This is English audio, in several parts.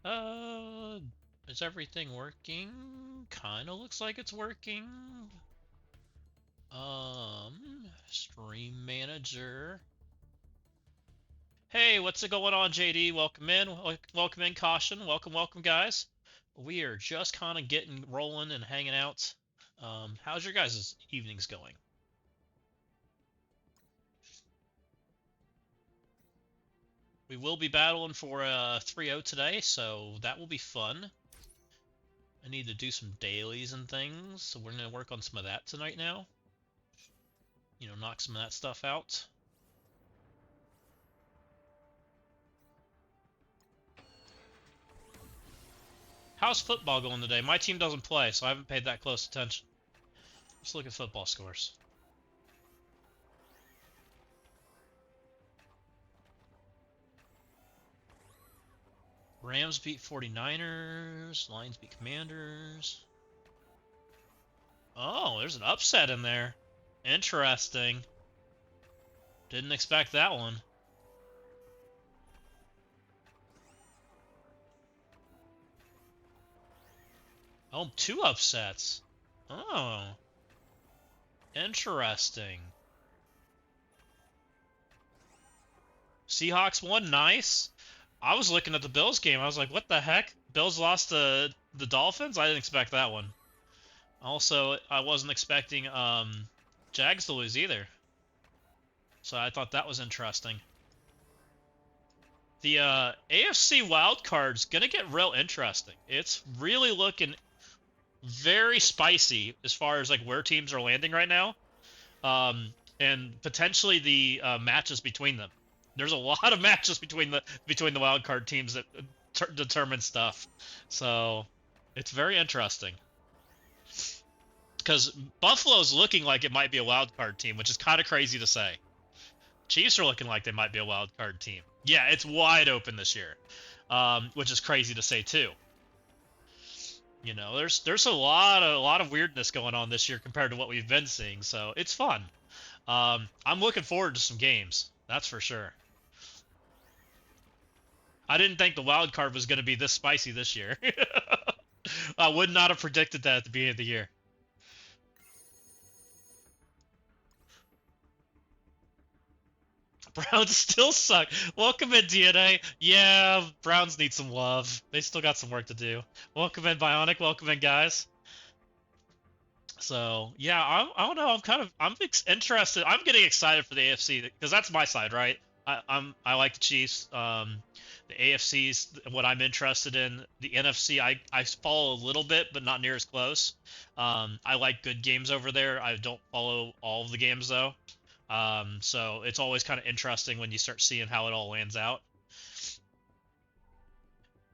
Uh, is everything working? Kinda looks like it's working. Stream manager. Hey, what's going on, JD? Welcome in. Welcome in, Caution. Welcome, guys. We are just kind of getting rolling and hanging out. How's your guys' evenings going? We will be battling for 3-0 today, so that will be fun. I need to do some dailies and things, so we're going to work on some of that tonight now. You know, knock some of that stuff out. How's football going today? My team doesn't play, so I haven't paid that close attention. Let's look at football scores. Rams beat 49ers. Lions beat Commanders. Oh, there's an upset in there. Interesting. Didn't expect that one. Oh, 2 upsets. Oh. Interesting. Seahawks won. Nice. I was looking at the Bills game. I was like, what the heck? Bills lost to the Dolphins? I didn't expect that one. Also, I wasn't expecting Jags to lose either. So I thought that was interesting. The AFC wildcard's going to get real interesting. It's really looking very spicy as far as like where teams are landing right now. And potentially the matches between them. There's a lot of matches between the wild card teams that determine stuff. So it's very interesting. Because Buffalo's looking like it might be a wild card team, which is kind of crazy to say. Chiefs are looking like they might be a wild card team. Yeah, it's wide open this year, which is crazy to say too. You know, there's a lot of weirdness going on this year compared to what we've been seeing, so it's fun. I'm looking forward to some games, that's for sure. I didn't think the wild card was going to be this spicy this year. I would not have predicted that at the beginning of the year. Browns still suck. Welcome in, DNA. Yeah, Browns need some love. They still got some work to do. Welcome in, Bionic. Welcome in, guys. So yeah, I don't know. I'm interested. I'm getting excited for the AFC because that's my side, right? I like the Chiefs. The AFC's what I'm interested in. The NFC I follow a little bit, but not near as close. I like good games over there. I don't follow all of the games though. So it's always kind of interesting when you start seeing how it all lands out.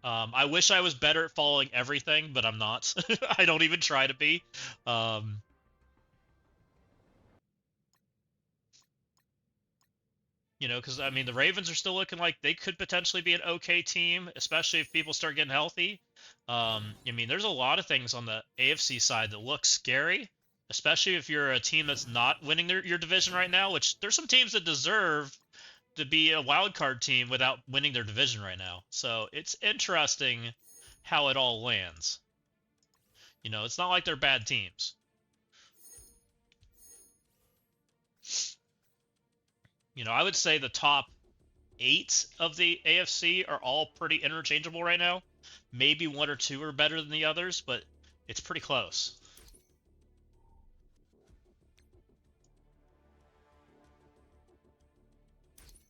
I wish I was better at following everything, but I'm not. I don't even try to be. Um, you know, because I mean, the Ravens are still looking like they could potentially be an okay team, especially if people start getting healthy. I mean, there's a lot of things on the AFC side that look scary, especially if you're a team that's not winning your division right now, which there's some teams that deserve to be a wild card team without winning their division right now. So it's interesting how it all lands. You know, it's not like they're bad teams. You know, I would say the top 8 of the AFC are all pretty interchangeable right now. Maybe 1 or 2 are better than the others, but it's pretty close.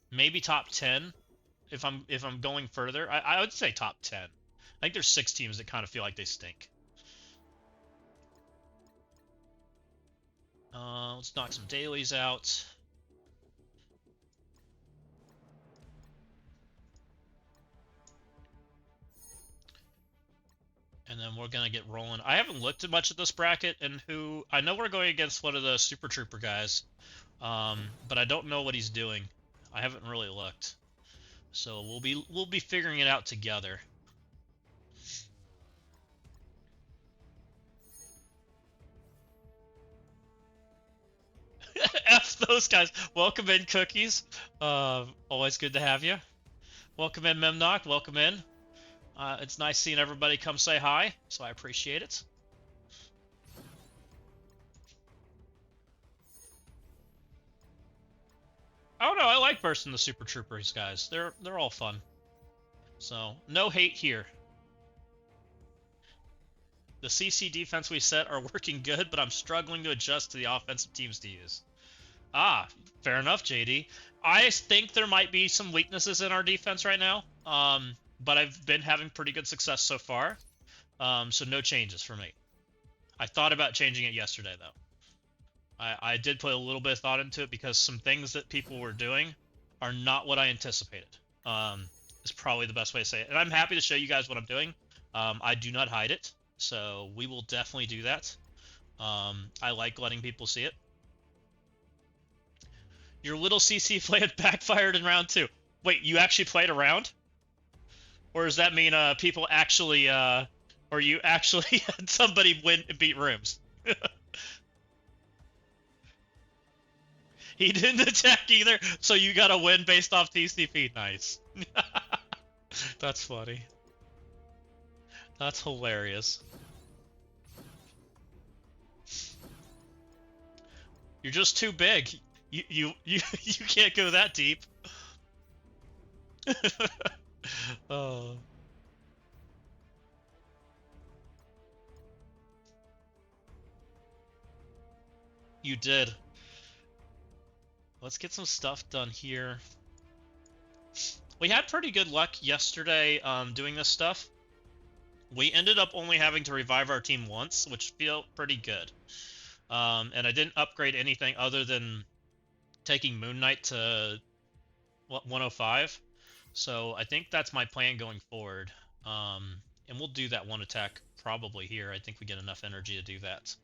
Maybe top 10 if I'm going further. I would say top 10. I think there's 6 teams that kind of feel like they stink. Let's knock some dailies out. And then we're gonna get rolling. I haven't looked at much of this bracket and who I know we're going against one of the Super Trooper guys, but I don't know what he's doing. I haven't really looked, so we'll be figuring it out together. F those guys. Welcome in, Cookies. Always good to have you. Welcome in, Memnock. Welcome in. It's nice seeing everybody come say hi, so I appreciate it. Oh no, I like bursting the Super Troopers, guys. They're all fun. So, no hate here. The CC defense we set are working good, but I'm struggling to adjust to the offensive teams to use. Ah, fair enough, JD. I think there might be some weaknesses in our defense right now, but I've been having pretty good success so far, so no changes for me. I thought about changing it yesterday, though. I did put a little bit of thought into it because some things that people were doing are not what I anticipated. Is probably the best way to say it. And I'm happy to show you guys what I'm doing. I do not hide it, so we will definitely do that. I like letting people see it. Your little CC play had backfired in round 2. Wait, you actually played a round? Or does that mean people actually, or you actually had somebody win beat rooms? He didn't attack either, so you got a win based off TCP. Nice. That's funny. That's hilarious. You're just too big. You can't go that deep. Oh. You did. Let's get some stuff done here. We had pretty good luck yesterday doing this stuff. We ended up only having to revive our team once, which felt pretty good. And I didn't upgrade anything other than taking Moon Knight to 105. So I think that's my plan going forward. And we'll do that one attack probably here. I think we get enough energy to do that.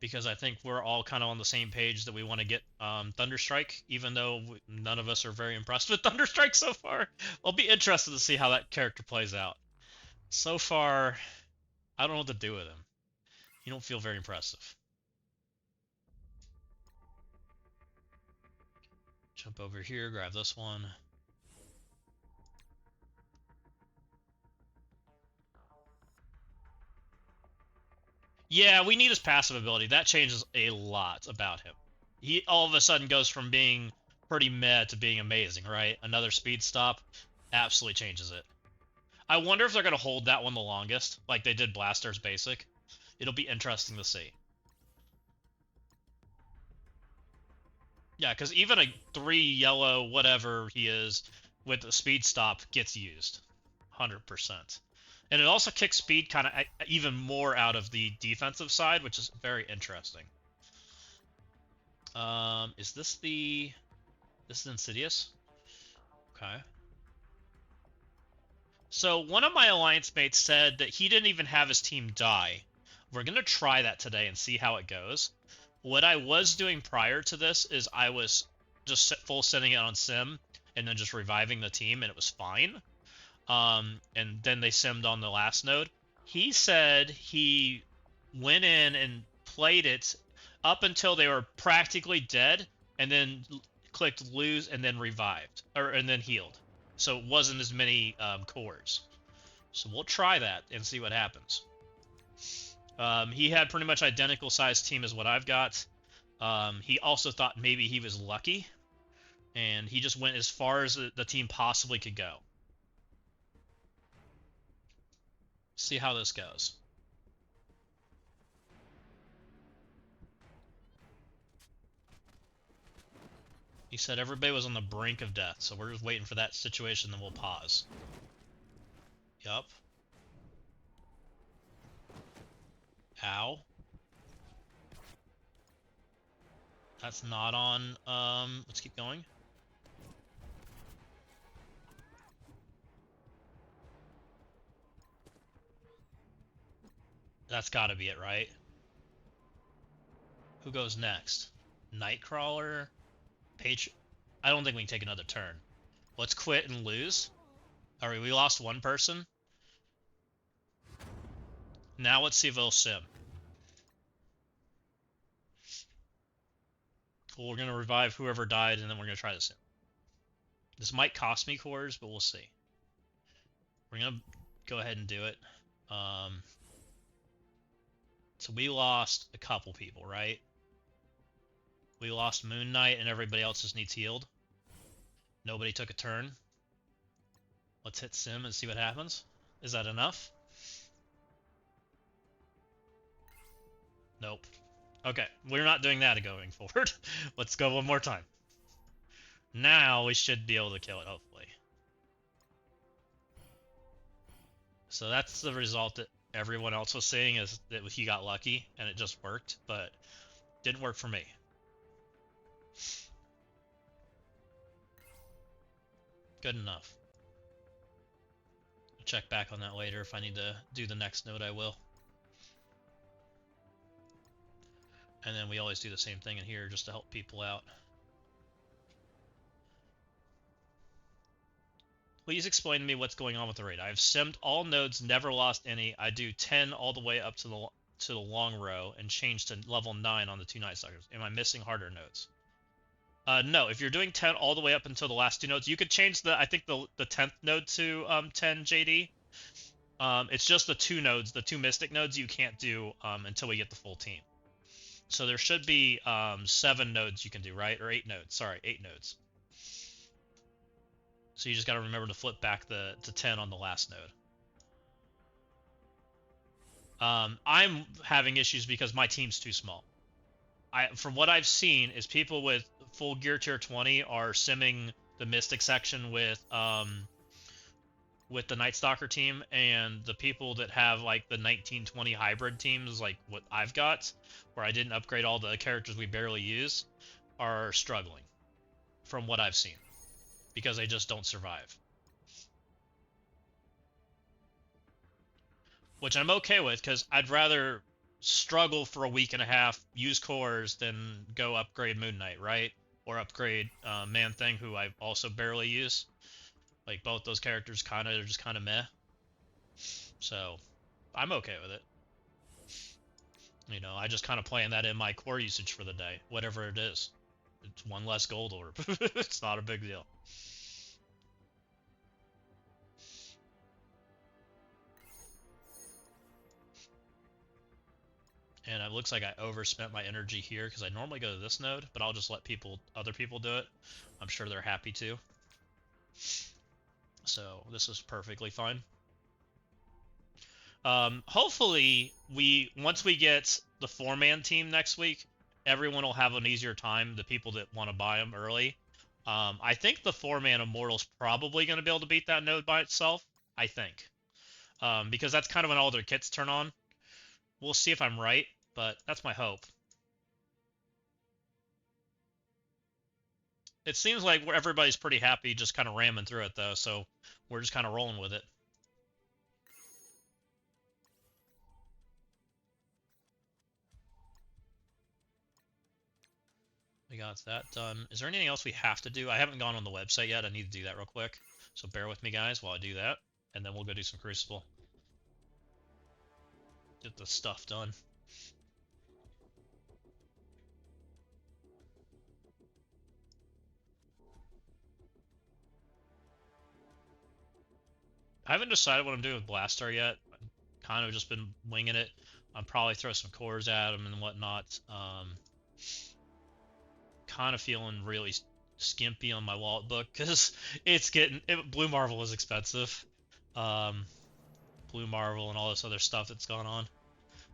Because I think we're all kind of on the same page that we want to get Thunderstrike, even though none of us are very impressed with Thunderstrike so far. I'll be interested to see how that character plays out. So far, I don't know what to do with him. You don't feel very impressive. Jump over here, grab this one. Yeah, we need his passive ability. That changes a lot about him. He all of a sudden goes from being pretty meh to being amazing, right? Another speed stop absolutely changes it. I wonder if they're going to hold that one the longest, like they did Blaster's basic. It'll be interesting to see. Yeah, because even a 3 yellow whatever he is with the speed stop gets used. 100%. And it also kicks speed kind of even more out of the defensive side, which is very interesting. Is this the... This is Insidious? Okay. So one of my alliance mates said that he didn't even have his team die. We're going to try that today and see how it goes. What I was doing prior to this is I was just full sending it on sim and then just reviving the team, and it was fine. And then they simmed on the last node. He said he went in and played it up until they were practically dead, and then clicked lose and then revived, and then healed. So it wasn't as many cores. So we'll try that and see what happens. He had pretty much identical sized team as what I've got. He also thought maybe he was lucky, and he just went as far as the team possibly could go. See how this goes. He said everybody was on the brink of death, so we're just waiting for that situation, then we'll pause. Yup. Ow. That's not on, let's keep going. That's gotta be it, right? Who goes next? Nightcrawler? I don't think we can take another turn. Let's quit and lose. Alright, we lost one person. Now let's see if it'll sim. Cool, we're gonna revive whoever died, and then we're gonna try to sim. This might cost me cores, but we'll see. We're gonna go ahead and do it. So we lost a couple people, right? We lost Moon Knight and everybody else just needs healed. Nobody took a turn. Let's hit Sim and see what happens. Is that enough? Nope. Okay, we're not doing that going forward. Let's go one more time. Now we should be able to kill it, hopefully. So that's the result that everyone else was saying, is that he got lucky and it just worked, but didn't work for me. Good enough. I'll check back on that later. If I need to do the next node, I will. And then we always do the same thing in here just to help people out. Please explain to me what's going on with the raid. I've simmed all nodes, never lost any. I do 10 all the way up to the long row and changed to level 9 on the 2 Night Stalkers. Am I missing harder nodes? No, if you're doing 10 all the way up until the last 2 nodes, you could change I think the 10th node to 10 JD. It's just the 2 nodes, the 2 Mystic nodes you can't do until we get the full team. So there should be 7 nodes you can do, right? Or 8 nodes. Sorry, 8 nodes. So you just got to remember to flip back to 10 on the last node. I'm having issues because my team's too small. From what I've seen, is people with full gear tier 20 are simming the Mystic section with the Night Stalker team, and the people that have like the 1920 hybrid teams, like what I've got, where I didn't upgrade all the characters we barely use, are struggling, from what I've seen, because they just don't survive. Which I'm okay with, because I'd rather struggle for a week and a half, use cores, than go upgrade Moon Knight, right? Or upgrade Man Thing, who I also barely use. Like, both those characters are just kind of meh. So, I'm okay with it. You know, I just kind of plan that in my core usage for the day, whatever it is. It's 1 less gold orb. It's not a big deal. And it looks like I overspent my energy here because I normally go to this node, but I'll just let other people do it. I'm sure they're happy to. So this is perfectly fine. Hopefully, once we get the 4-man team next week, everyone will have an easier time, the people that want to buy them early. I think the 4-man Immortal's probably going to be able to beat that node by itself, I think. Because that's kind of when all their kits turn on. We'll see if I'm right, but that's my hope. It seems like everybody's pretty happy just kind of ramming through it, though, so we're just kind of rolling with it. We got that done. Is there anything else we have to do? I haven't gone on the website yet. I need to do that real quick. So bear with me, guys, while I do that. And then we'll go do some Crucible. Get the stuff done. I haven't decided what I'm doing with Blastar yet. I've kind of just been winging it. I'll probably throw some cores at him and whatnot. Kind of feeling really skimpy on my wallet book because Blue Marvel is expensive. Blue Marvel and all this other stuff that's gone on.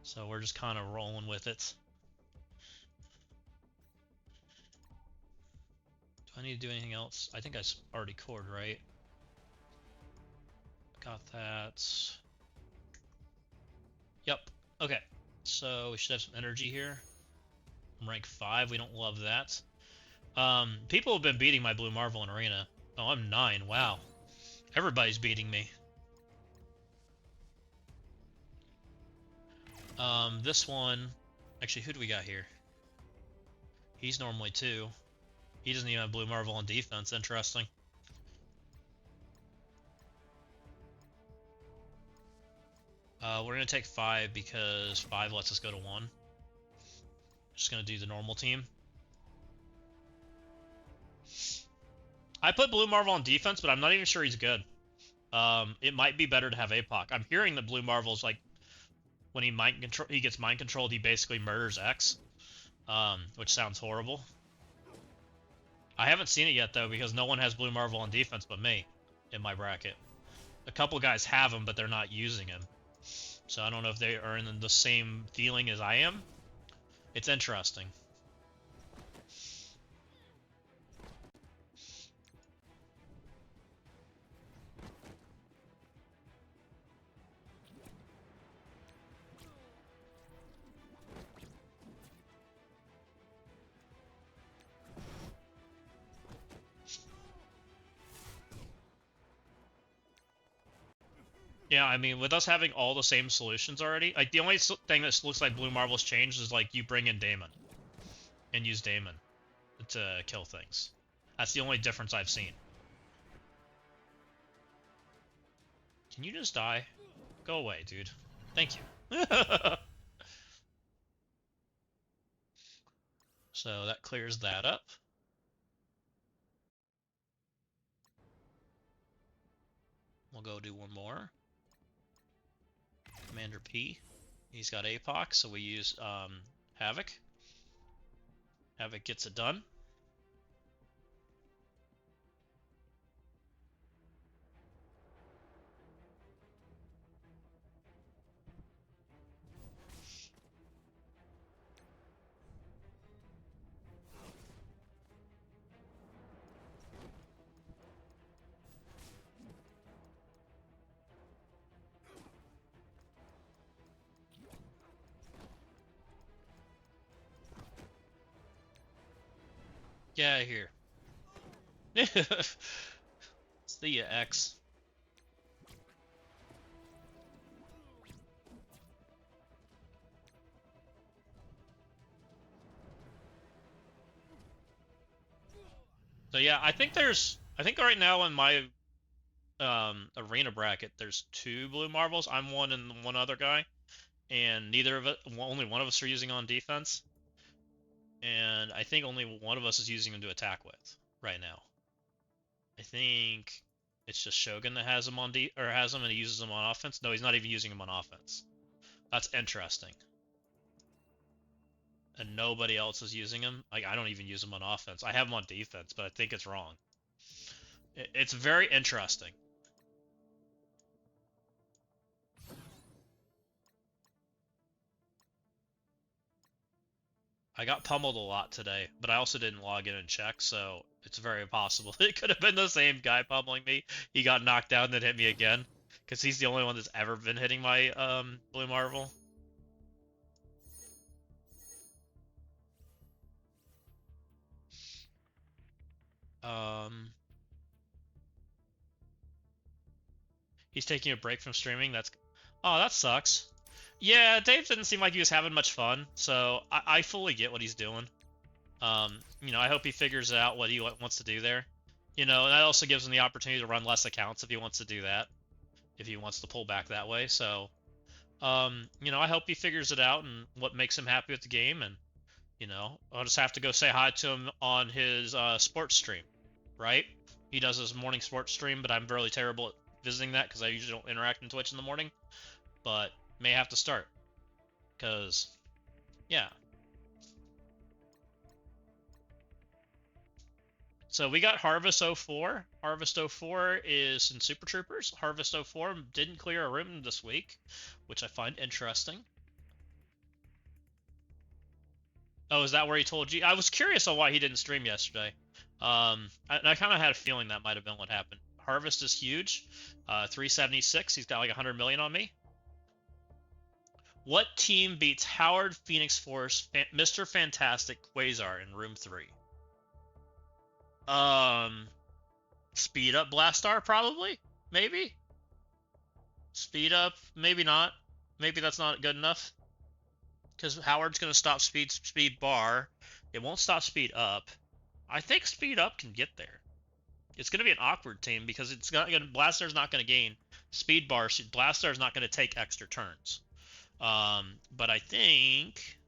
So we're just kind of rolling with it. Do I need to do anything else? I think I already cored, right? Got that. Yep. Okay. So we should have some energy here. I'm rank 5. We don't love that. People have been beating my Blue Marvel in Arena. Oh, I'm 9. Wow. Everybody's beating me. This one... Actually, who do we got here? He's normally 2. He doesn't even have Blue Marvel on defense. Interesting. We're going to take 5 because 5 lets us go to 1. Just going to do the normal team. I put Blue Marvel on defense, but I'm not even sure he's good. It might be better to have APOC. I'm hearing that Blue Marvel's like when he gets mind controlled, he basically murders X, which sounds horrible. I haven't seen it yet though because no one has Blue Marvel on defense but me in my bracket. A couple guys have him, but they're not using him. So I don't know if they are in the same feeling as I am. It's interesting. Yeah, I mean, with us having all the same solutions already, like the only thing that looks like Blue Marvel's changed is like you bring in Daemon and use Daemon to kill things. That's the only difference I've seen. Can you just die? Go away, dude. Thank you. So that clears that up. We'll go do one more. Commander P. He's got APOC, so we use Havoc. Havoc gets it done. Get out of here. See ya, X. So yeah, I think right now in my arena bracket there's 2 Blue Marvels. I'm one and one other guy, and only one of us are using on defense, and I think only one of us is using him to attack with right now. I think it's just Shogun that has him has him and he uses him on offense. No, he's not even using him on offense. That's interesting. And nobody else is using him. Like, I don't even use him on offense. I have him on defense, but I think it's wrong. It's very interesting. I got pummeled a lot today, but I also didn't log in and check, so it's very possible it could have been the same guy pummeling me. He got knocked down and then hit me again, because he's the only one that's ever been hitting my Blue Marvel. He's taking a break from streaming. Oh, that sucks. Yeah, Dave didn't seem like he was having much fun, so I fully get what he's doing. I hope he figures out what he wants to do there. And that also gives him the opportunity to run less accounts if he wants to do that, if he wants to pull back that way. So, I hope he figures it out and what makes him happy with the game. And, I'll just have to go say hi to him on his sports stream, right? He does his morning sports stream, but I'm really terrible at visiting that because I usually don't interact in Twitch in the morning. But may have to start, because, yeah. So we got Harvis 04. Harvest 04 is in Super Troopers. Harvest 04 didn't clear a room this week, which I find interesting. Oh, is that where he told you? I was curious on why he didn't stream yesterday. I kind of had a feeling that might have been what happened. Harvest is huge. 376. He's got like 100 million on me. What team beats Howard, Phoenix Force, Mr. Fantastic, Quasar in Room 3? Speed up Blastar, probably? Maybe? Speed up? Maybe not. Maybe that's not good enough. Because Howard's going to stop speed bar. It won't stop speed up. I think speed up can get there. It's going to be an awkward team because Blastar's not going to gain speed bar. Blastar's not going to take extra turns. But I think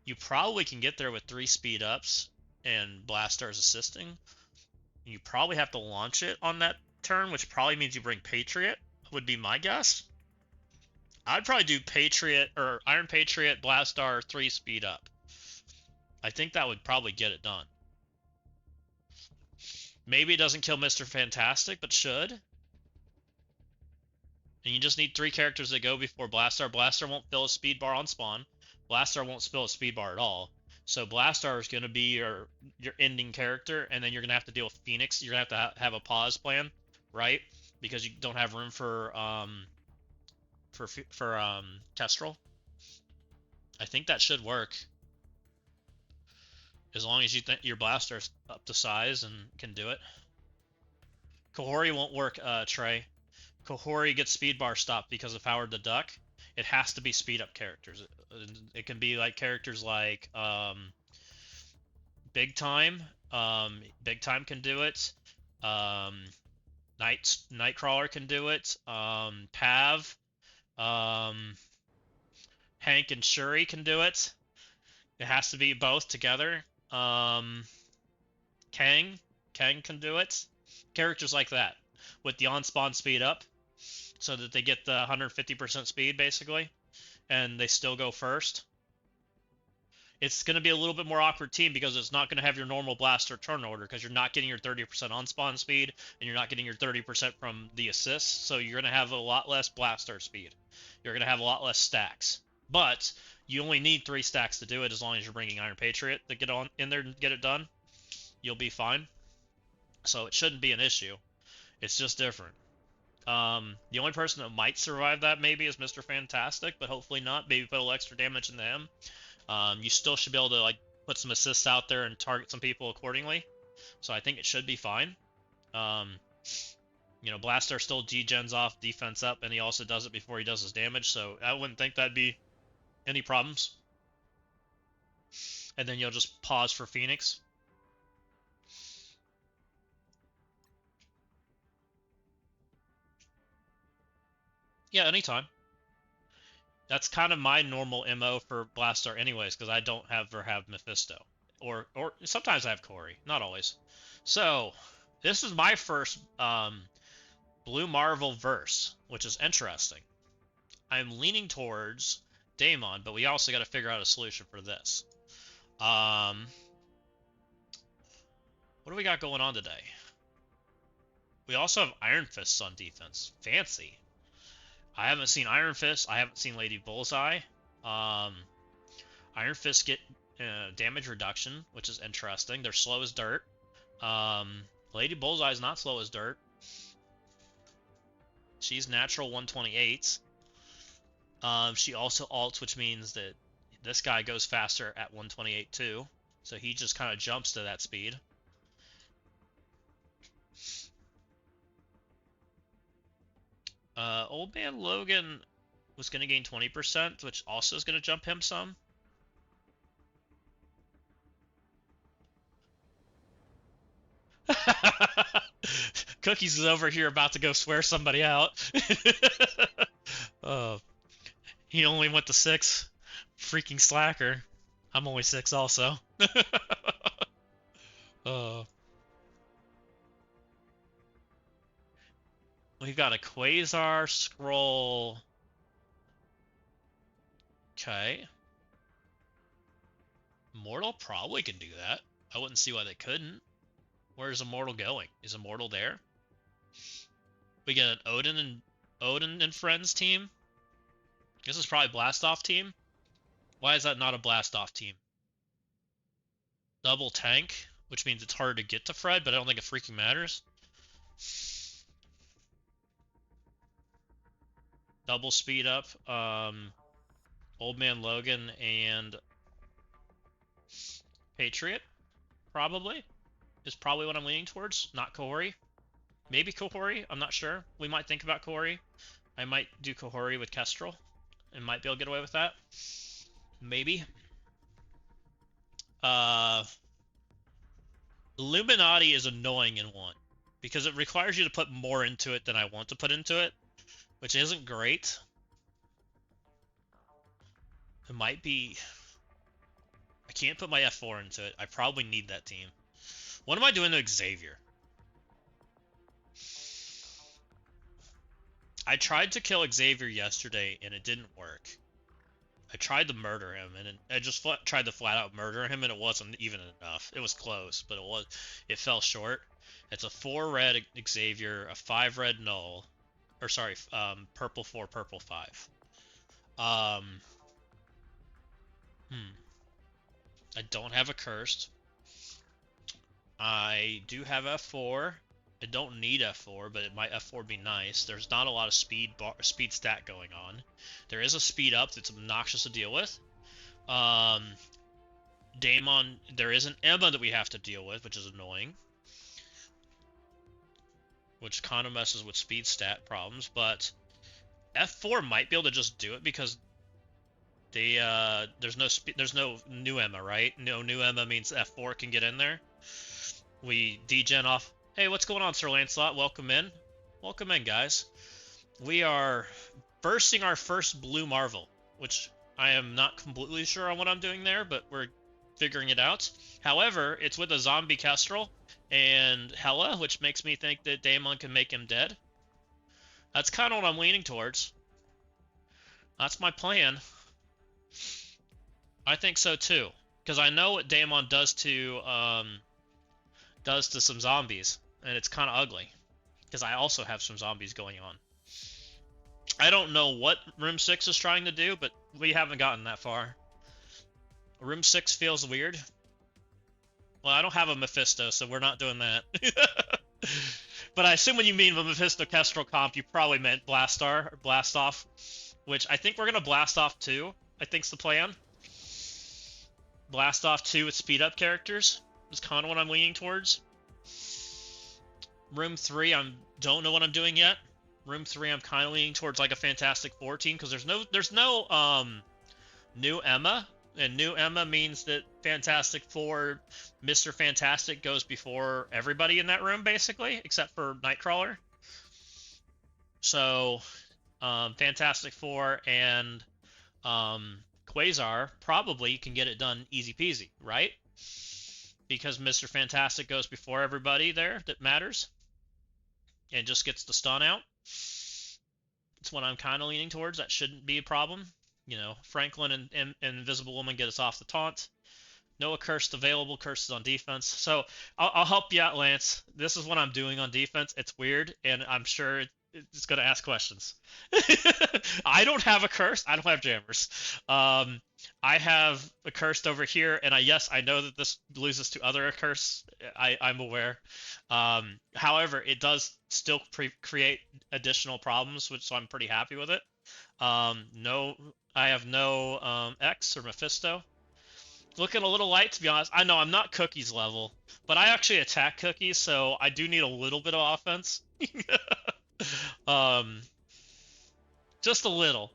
you probably can get there with 3 speed ups and Blastar's assisting. You probably have to launch it on that turn, which probably means you bring Patriot, would be my guess. I'd probably do Patriot or Iron Patriot, Blastar, 3 speed up. I think that would probably get it done. Maybe it doesn't kill Mr. Fantastic, but should. And you just need 3 characters that go before Blastar. Blastar won't fill a speed bar on spawn. Blastar won't fill a speed bar at all. So Blastar is going to be your ending character, and then you're going to have to deal with Phoenix. You're going to have a pause plan, right? Because you don't have room for Kestrel. I think that should work. As long as you think your Blastar's up to size and can do it. Kahori won't work, Trey. Kahori gets speed bar stopped because of Howard the Duck. It has to be speed up characters. It can be like characters like Big Time. Big Time can do it. Nightcrawler can do it. Pav. Hank and Shuri can do it. It has to be both together. Kang can do it. Characters like that with the on-spawn speed up so that they get the 150% speed basically and they still go first. It's going to be a little bit more awkward team because it's not going to have your normal blaster turn order because you're not getting your 30% on-spawn speed and you're not getting your 30% from the assists, so you're going to have a lot less blaster speed. You're going to have a lot less stacks. But you only need 3 stacks to do it as long as you're bringing Iron Patriot to get on in there and get it done. You'll be fine. So it shouldn't be an issue. It's just different. The only person that might survive that maybe is Mr. Fantastic, but hopefully not. Maybe put a little extra damage into him. You still should be able to like put some assists out there and target some people accordingly. So I think it should be fine. You know, Blastar still G-gens off, defense up, and he also does it before he does his damage, so I wouldn't think that'd be any problems. And then you'll just pause for Phoenix. Yeah, anytime. That's kind of my normal MO for Blastar anyways, because I don't ever have Mephisto. Or sometimes I have Corey, not always. So, this is my first Blue Marvel verse, which is interesting. I'm leaning towards Daemon, but we also got to figure out a solution for this. What do we got going on today? We also have Iron Fists on defense. Fancy. I haven't seen Iron Fist. I haven't seen Lady Bullseye. Iron Fists get damage reduction, which is interesting. They're slow as dirt. Lady Bullseye is not slow as dirt. She's natural 128. She also ults, which means that this guy goes faster at 128 too. So he just kind of jumps to that speed. Old Man Logan was going to gain 20%, which also is going to jump him some. Cookies is over here about to go swear somebody out. He only went to 6. Freaking slacker. I'm only 6 also. We've got a Quasar scroll. Okay. Immortal probably can do that. I wouldn't see why they couldn't. Where's Immortal going? Is Immortal there? We get an Odin and friends team. This is probably Blastoff team. Why is that not a Blastoff team? Double tank, which means it's harder to get to Fred, but I don't think it freaking matters. Double speed up. Old Man Logan and Patriot, probably, is probably what I'm leaning towards. Not Kahori. Maybe Kahori, I'm not sure. We might think about Kahori. I might do Kahori with Kestrel and might be able to get away with that. Maybe. Illuminati is annoying in 1 because it requires you to put more into it than I want to put into it, which isn't great. It might be... I can't put my F4 into it. I probably need that team. What am I doing to Xavier? I tried to kill Xavier yesterday and it didn't work. I tried to murder him and I just tried to flat out murder him and it wasn't even enough. It was close, but it fell short. It's a 4 red Xavier, a 5 red null, or sorry, purple 4, purple 5. Um, hmm. I don't have a cursed. I do have F4. I don't need F4, but it might F4 be nice. There's not a lot of speed stat going on. There is a speed up that's obnoxious to deal with. Daemon, there is an Emma that we have to deal with, which is annoying. Which kind of messes with speed stat problems, but F4 might be able to just do it because there's no new Emma, right? No new Emma means F4 can get in there. We degen off. Hey, what's going on, Sir Lancelot? Welcome in. Welcome in, guys. We are bursting our first blue Marvel, which I am not completely sure on what I'm doing there, but we're figuring it out. However, it's with a zombie Kestrel and Hela, which makes me think that Daemon can make him dead. That's kind of what I'm leaning towards. That's my plan. I think so too, because I know what Daemon does to some zombies, and it's kind of ugly. Because I also have some zombies going on. I don't know what Room 6 is trying to do, but we haven't gotten that far. Room 6 feels weird. Well, I don't have a Mephisto, so we're not doing that. But I assume when you mean the Mephisto Kestrel comp, you probably meant Blastar, or Blastoff, which I think we're going to blast off 2, I think's the plan. Blast off 2 with speed up characters is kind of what I'm leaning towards. Room 3, I don't know what I'm doing yet. Room 3, I'm kind of leaning towards like a Fantastic Four team because there's no new Emma, and new Emma means that Fantastic Four, Mr. Fantastic goes before everybody in that room basically, except for Nightcrawler. So, Fantastic Four and Quasar probably can get it done easy peasy, right? Because Mr. Fantastic goes before everybody there that matters and just gets the stun out. It's what I'm kind of leaning towards. That shouldn't be a problem. You know, Franklin and Invisible Woman get us off the taunt. No accursed available. Curses on defense. So I'll help you out, Lance. This is what I'm doing on defense. It's weird, and I'm sure it's going to ask questions. I don't have a curse. I don't have jammers. I have a cursed over here, and I know that this loses to other curse. I'm aware. However, it does still create additional problems, so I'm pretty happy with it. No, I have no X or Mephisto. Looking a little light, to be honest. I know I'm not Cookies level, but I actually attack Cookies, so I do need a little bit of offense. Just a little.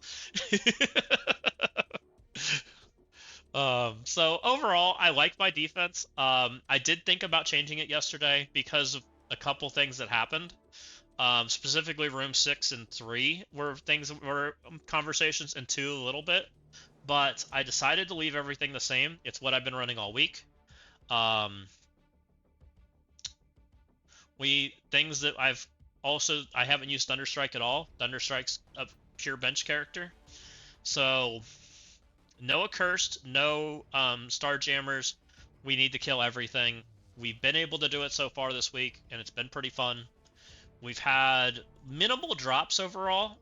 So overall, I like my defense. I did think about changing it yesterday because of a couple things that happened. Specifically, Room 6 and 3 were conversations, and 2 a little bit. But I decided to leave everything the same. It's what I've been running all week. Things that I haven't used Thunderstrike at all. Thunderstrike's a pure bench character. So no accursed, no star jammers. We need to kill everything. We've been able to do it so far this week, and it's been pretty fun. We've had minimal drops overall.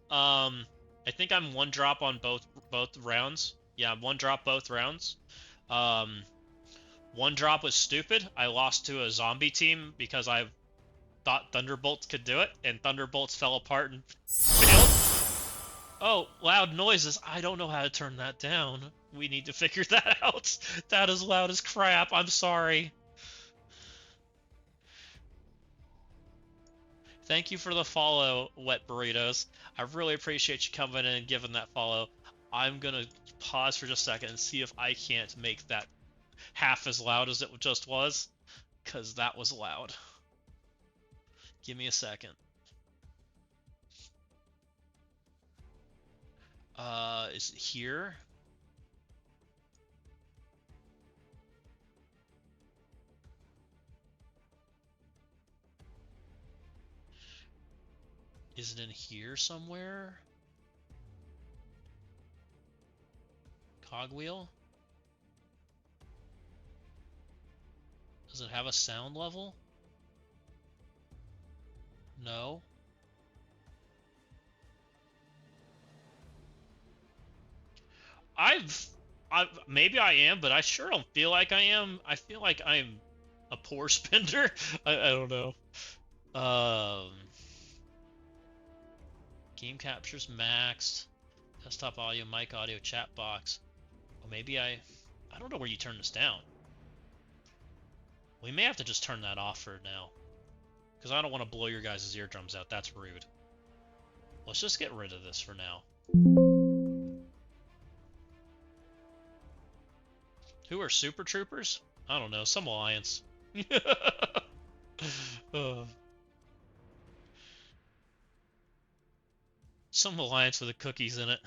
I think I'm 1 drop on both rounds. Yeah, 1 drop both rounds. 1 drop was stupid. I lost to a zombie team because I thought Thunderbolts could do it, and Thunderbolts fell apart and failed. Oh, loud noises. I don't know how to turn that down. We need to figure that out. That is loud as crap. I'm sorry. Thank you for the follow, Wet Burritos. I really appreciate you coming in and giving that follow. I'm going to pause for just a second and see if I can't make that half as loud as it just was, because that was loud. Give me a second. Is it here? Is it in here somewhere? Cogwheel? Does it have a sound level? No. Maybe I am, but I sure don't feel like I am. I feel like I'm a poor spender. I don't know. Game captures maxed. Desktop audio, mic audio, chat box. Well, maybe I don't know where you turn this down. We may have to just turn that off for now. Because I don't want to blow your guys' eardrums out. That's rude. Let's just get rid of this for now. Who are Super Troopers? I don't know. Some alliance. Some alliance with the cookies in it.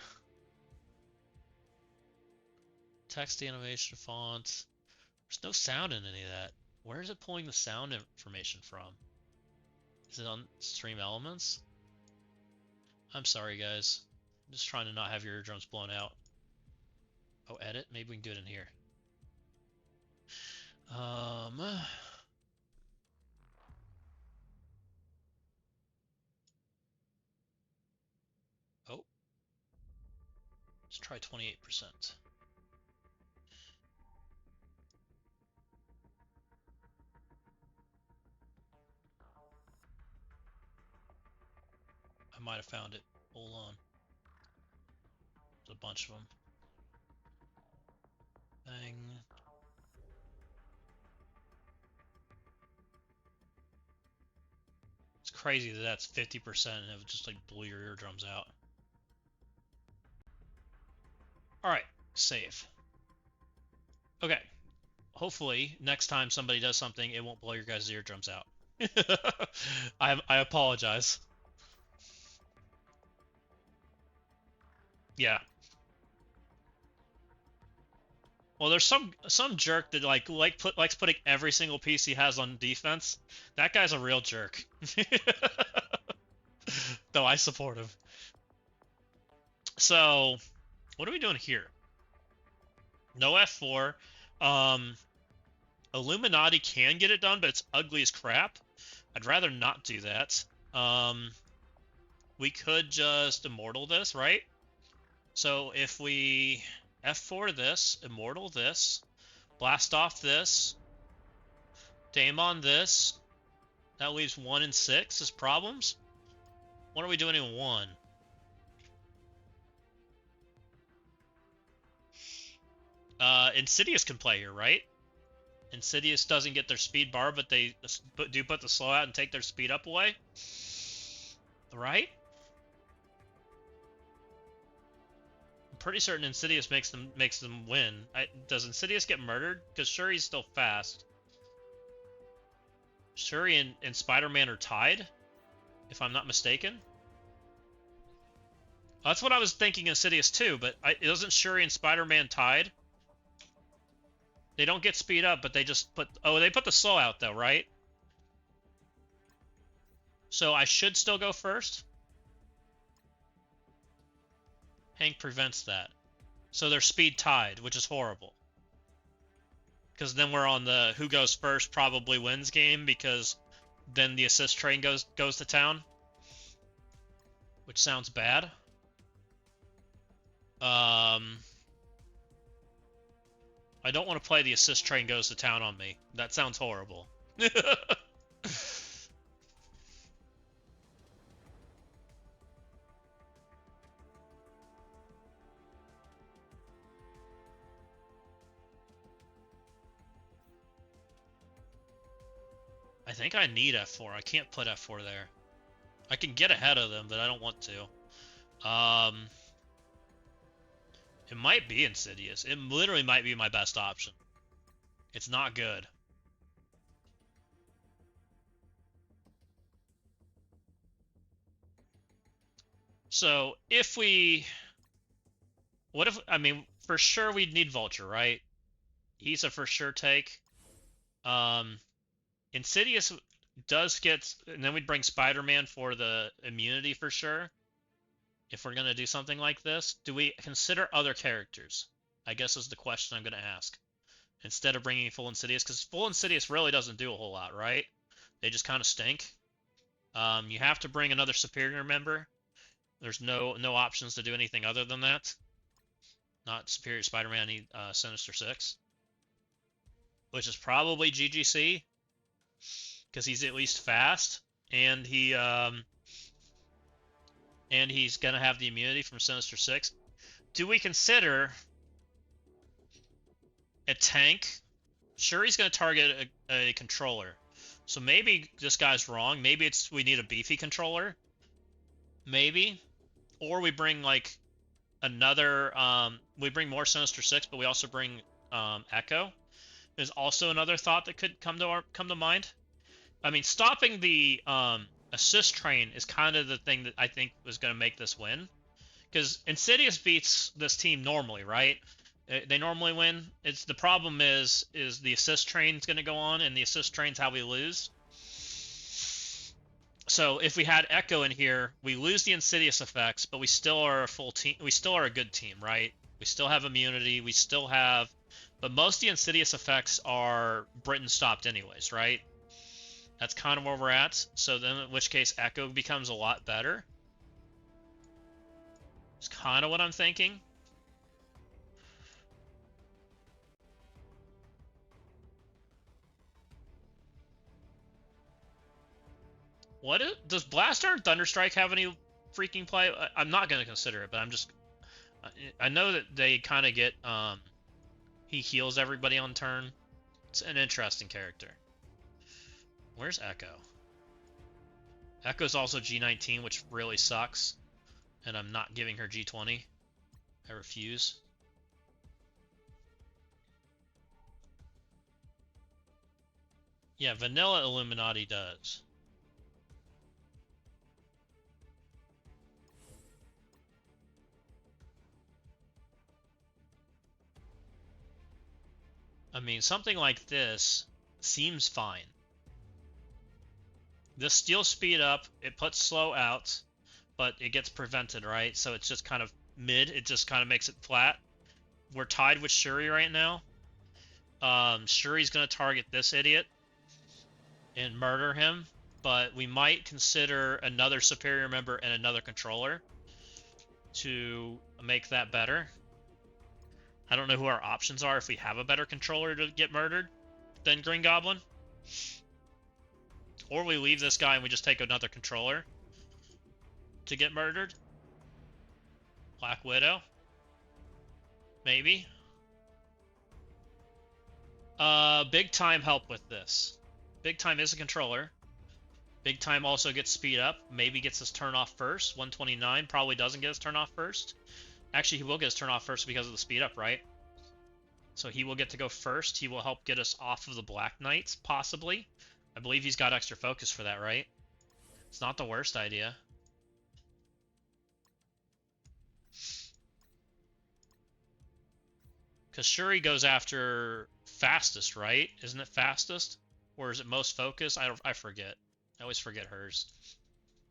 Text animation fonts. There's no sound in any of that. Where is it pulling the sound information from? Is it on Stream Elements? I'm sorry, guys. I'm just trying to not have your eardrums blown out. Oh, edit? Maybe we can do it in here. Oh. Let's try 28%. I might have found it. Hold on. There's a bunch of them. Bang. It's crazy that that's 50% and it would just like blew your eardrums out. Alright, save. Okay. Hopefully, next time somebody does something, it won't blow your guys' eardrums out. I apologize. Yeah. Well, there's some jerk that likes putting every single piece he has on defense. That guy's a real jerk. Though I support him. So, what are we doing here? No F4. Illuminati can get it done, but it's ugly as crap. I'd rather not do that. We could just immortal this, right? So if we F4 this, immortal this, blast off this, daemon this, that leaves 1 and 6 as problems. What are we doing in 1? Insidious can play here, right? Insidious doesn't get their speed bar, but they do put the slow out and take their speed up away. Right? I'm pretty certain Insidious makes them win. Does Insidious get murdered? Because Shuri's still fast. Shuri and Spider-Man are tied, if I'm not mistaken. That's what I was thinking Insidious too, but isn't Shuri and Spider-Man tied? They don't get speed up, but they just put... Oh, they put the slow out though, right? So I should still go first? Hank prevents that. So they're speed tied, which is horrible. Because then we're on the who goes first probably wins game, because then the assist train goes to town. Which sounds bad. I don't want to play the assist train goes to town on me. That sounds horrible. I think I need F4. I can't put F4 there. I can get ahead of them, but I don't want to. It might be Insidious. It literally might be my best option. It's not good. So, if we... What if... I mean, for sure we'd need Vulture, right? He's a for sure take. Insidious... does get, and then we'd bring Spider-Man for the immunity for sure. If we're gonna do something like this, do we consider other characters? I guess is the question I'm gonna ask. Instead of bringing full Insidious, because full Insidious really doesn't do a whole lot, right? They just kind of stink. You have to bring another Superior member. There's no options to do anything other than that. Not Superior Spider-Man, need Sinister Six, which is probably GGC, because he's at least fast, and he's gonna have the immunity from Sinister Six. Do we consider a tank? Sure, he's gonna target a controller, so maybe this guy's wrong. Maybe it's we need a beefy controller. Maybe, or we bring like another. We bring more Sinister Six, but we also bring Echo. Is also another thought that could come to mind. I mean, stopping the assist train is kind of the thing that I think was going to make this win, because Insidious beats this team normally, right? They normally win. It's the problem is the assist train's going to go on, and the assist train's how we lose. So if we had Echo in here, we lose the Insidious effects, but we still are a full team. We still are a good team, right? We still have immunity. We still have, but most of the Insidious effects are Britain stopped anyways, right? That's kind of where we're at. So then, in which case, Echo becomes a lot better. It's kind of what I'm thinking. What does Blaster and Thunderstrike have any freaking play? I'm not going to consider it, but I'm just. I know that they kind of get. He heals everybody on turn. It's an interesting character. Where's Echo? Echo's also G19, which really sucks. And I'm not giving her G20. I refuse. Yeah, Vanilla Illuminati does. I mean, something like this seems fine. This steals speed up, it puts slow out, but it gets prevented, right? So it's just kind of mid, it just kind of makes it flat. We're tied with Shuri right now. Shuri's going to target this idiot and murder him, but we might consider another Superior member and another controller to make that better. I don't know who our options are if we have a better controller to get murdered than Green Goblin. Or we leave this guy and we just take another controller to get murdered. Black Widow. Maybe. Big Time help with this. Big Time is a controller. Big Time also gets speed up. Maybe gets his turn off first. 129 probably doesn't get his turn off first. Actually, he will get his turn off first because of the speed up, right? So he will get to go first. He will help get us off of the Black Knights, possibly. I believe he's got extra focus for that, right? It's not the worst idea. Because Shuri goes after fastest, right? Isn't it fastest? Or is it most focus? I forget. I always forget hers.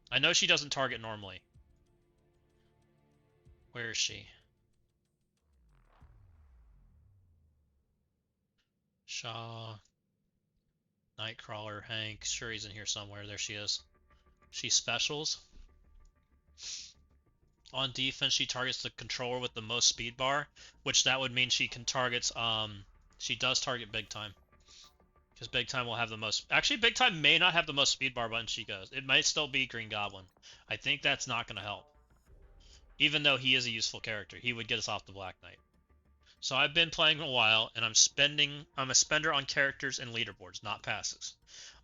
I know she doesn't target normally. Where is she? Shaw. Nightcrawler, Hank. Shuri's in here somewhere. There she is. She specials. On defense, she targets the controller with the most speed bar, which that would mean she can target, she does target Big Time. Because Big Time will have the most... Actually, Big Time may not have the most speed bar button she goes. It might still be Green Goblin. I think that's not going to help. Even though he is a useful character. He would get us off the Black Knight. So I've been playing a while, and I'm a spender on characters and leaderboards, not passes.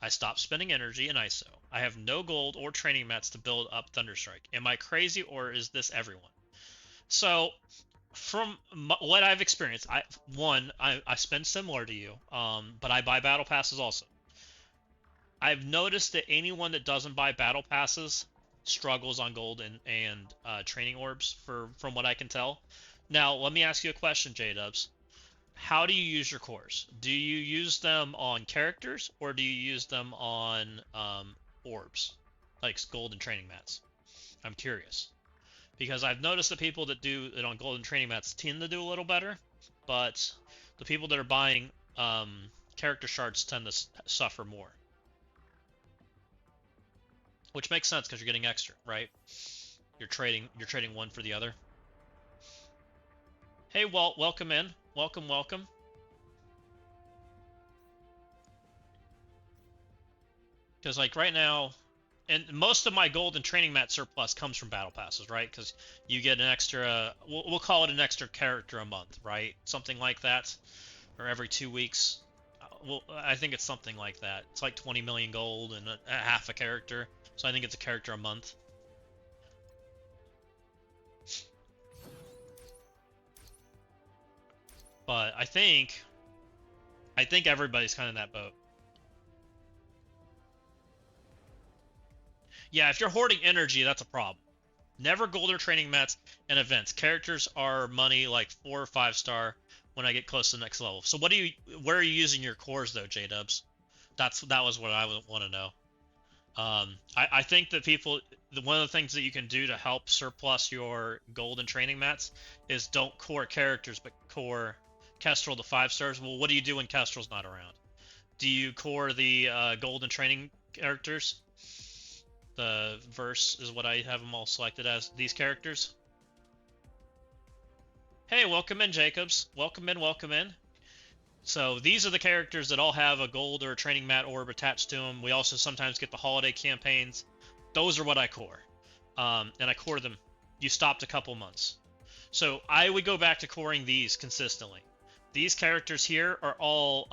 I stopped spending energy in ISO. I have no gold or training mats to build up Thunderstrike. Am I crazy, or is this everyone? So, from what I've experienced, I spend similar to you, but I buy battle passes also. I've noticed that anyone that doesn't buy battle passes struggles on gold and training orbs from what I can tell. Now, let me ask you a question, J-Dubs. how do you use your cores? Do you use them on characters or do you use them on orbs, like golden training mats? I'm curious because I've noticed the people that do it on golden training mats tend to do a little better, but the people that are buying character shards tend to suffer more, which makes sense because you're getting extra, right? You're trading one for the other. Hey Walt, welcome in. Welcome. Because like right now, and most of my gold and training mat surplus comes from battle passes, right? Because you get an extra, we'll call it an extra character a month, right? Something like that, or every 2 weeks. Well, I think it's something like that. It's like 20 million gold and a half a character, so I think it's a character a month. But I think everybody's kind of in that boat. Yeah, if you're hoarding energy, that's a problem. Never gold or training mats and events. Characters are money like 4 or 5 star when I get close to the next level. So where are you using your cores though, J-Dubs? That was what I would want to know. I think that one of the things that you can do to help surplus your gold and training mats is don't core characters, but core Kestrel the 5 stars. Well, what do you do when Kestrel's not around? Do you core the gold and training characters? The verse is what I have them all selected as. These characters. Hey, welcome in, Jacobs. Welcome in. So these are the characters that all have a gold or a training mat orb attached to them. We also sometimes get the holiday campaigns. Those are what I core. And I core them. You stopped a couple months. So I would go back to coring these consistently. These characters here are all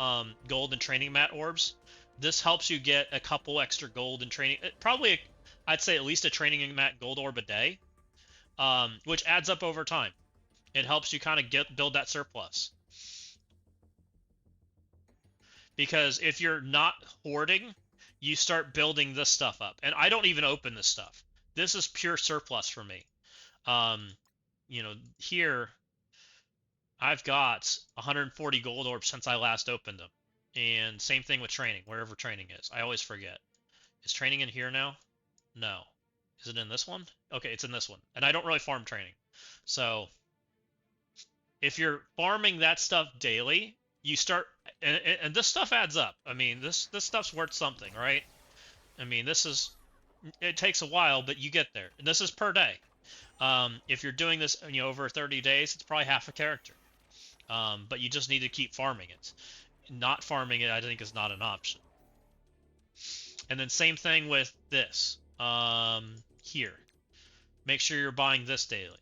gold and training mat orbs. This helps you get a couple extra gold and training. Probably, I'd say at least a training mat gold orb a day, which adds up over time. It helps you kind of build that surplus. Because if you're not hoarding, you start building this stuff up. And I don't even open this stuff. This is pure surplus for me. Here I've got 140 gold orbs since I last opened them. And same thing with training, wherever training is. I always forget. Is training in here now? No. Is it in this one? Okay, it's in this one. And I don't really farm training. So if you're farming that stuff daily, you start, and this stuff adds up. I mean, this stuff's worth something, right? I mean, it takes a while, but you get there. And this is per day. If you're doing this, over 30 days, it's probably half a character. But you just need to keep farming it. Not farming it, I think, is not an option. And then same thing with this. Here. Make sure you're buying this daily.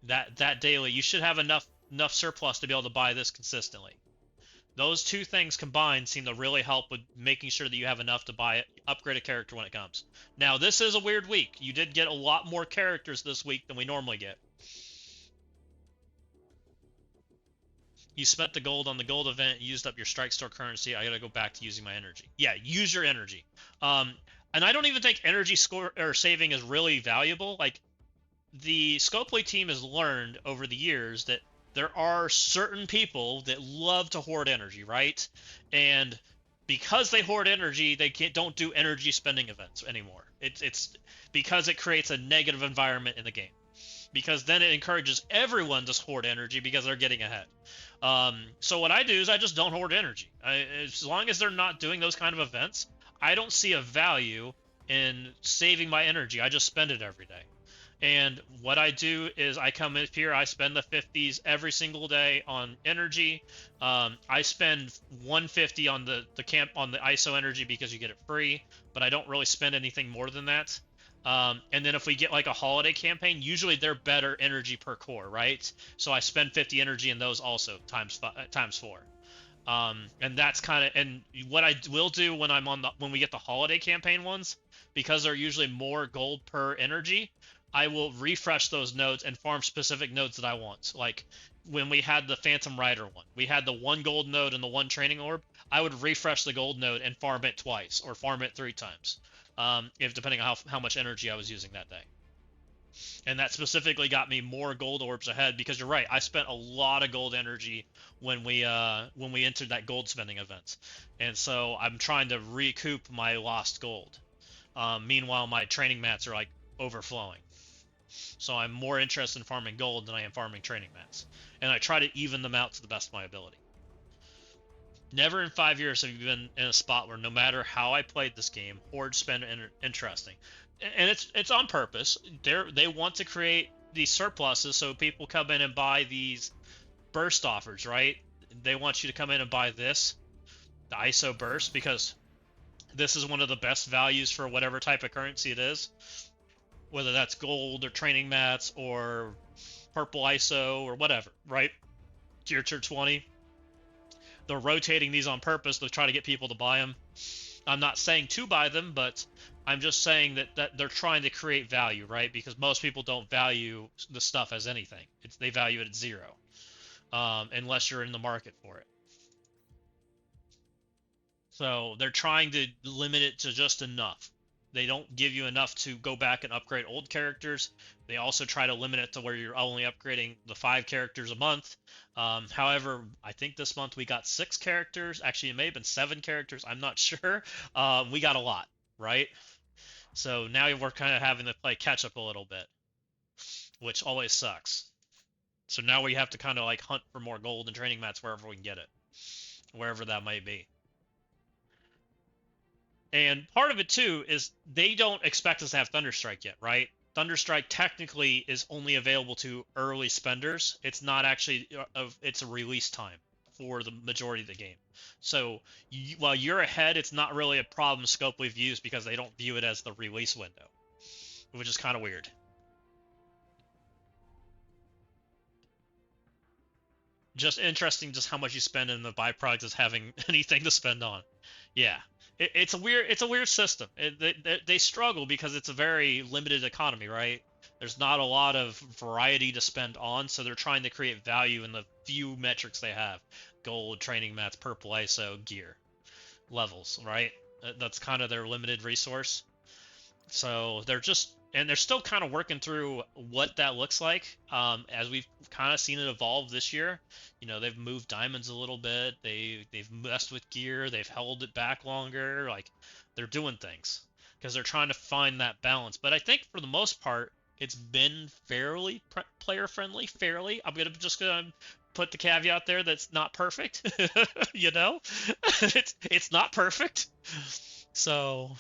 That daily, you should have enough surplus to be able to buy this consistently. Those two things combined seem to really help with making sure that you have enough to upgrade a character when it comes. Now, this is a weird week. You did get a lot more characters this week than we normally get. You spent the gold on the gold event, used up your strike store currency. I gotta go back to using my energy. Yeah, use your energy. And I don't even think energy score or saving is really valuable. Like, the Scopely team has learned over the years that there are certain people that love to hoard energy, right? And because they hoard energy, they don't do energy spending events anymore. It's because it creates a negative environment in the game. Because then it encourages everyone to hoard energy because they're getting ahead. So what I do is I just don't hoard energy. As long as they're not doing those kind of events, I don't see a value in saving my energy. I just spend it every day. And what I do is I come up here, I spend the 50s every single day on energy. I spend 150 on the ISO energy because you get it free, but I don't really spend anything more than that. And then if we get like a holiday campaign, usually they're better energy per core, right? So I spend 50 energy in those also times 4. And that's kind of, and what I will do when we get the holiday campaign ones, because they're usually more gold per energy, I will refresh those nodes and farm specific nodes that I want. Like when we had the Phantom Rider one, we had the 1 gold node and the 1 training orb. I would refresh the gold node and farm it twice or farm it 3 times, if depending on how much energy I was using that day. And that specifically got me more gold orbs ahead because you're right. I spent a lot of gold energy when we entered that gold spending event, and so I'm trying to recoup my lost gold. Meanwhile, my training mats are like overflowing, so I'm more interested in farming gold than I am farming training mats, and I try to even them out to the best of my ability. Never in 5 years have you been in a spot where no matter how I played this game, hordes been interesting, and it's on purpose. They want to create these surpluses so people come in and buy these burst offers, right? They want you to come in and buy this, the ISO burst, because this is one of the best values for whatever type of currency it is, whether that's gold or training mats or purple ISO or whatever, right? Tier 20. They're rotating these on purpose to try to get people to buy them. I'm not saying to buy them, but I'm just saying that they're trying to create value, right? Because most people don't value the stuff as anything. They value it at zero, unless you're in the market for it. So they're trying to limit it to just enough. They don't give you enough to go back and upgrade old characters. They also try to limit it to where you're only upgrading the 5 characters a month. However, I think this month we got 6 characters. Actually, it may have been 7 characters. I'm not sure. We got a lot, right? So now we're kind of having to play catch up a little bit, which always sucks. So now we have to kind of like hunt for more gold and training mats wherever we can get it, wherever that might be. And part of it too is they don't expect us to have Thunderstrike yet, right? Thunderstrike technically is only available to early spenders. It's not actually it's a release time for the majority of the game. So while you're ahead, it's not really a problem scope we've used because they don't view it as the release window, which is kind of weird. Just interesting just how much you spend and the byproduct is having anything to spend on. Yeah. It's a weird system. They struggle because it's a very limited economy, right? There's not a lot of variety to spend on, so they're trying to create value in the few metrics they have. Gold, training mats, purple ISO, gear, levels, right? That's kind of their limited resource. So they're still kind of working through what that looks like. As we've kind of seen it evolve this year, they've moved diamonds a little bit. They've messed with gear. They've held it back longer. Like they're doing things because they're trying to find that balance. But I think for the most part, it's been fairly player friendly. Fairly, just gonna put the caveat there that's not perfect. It's not perfect. So.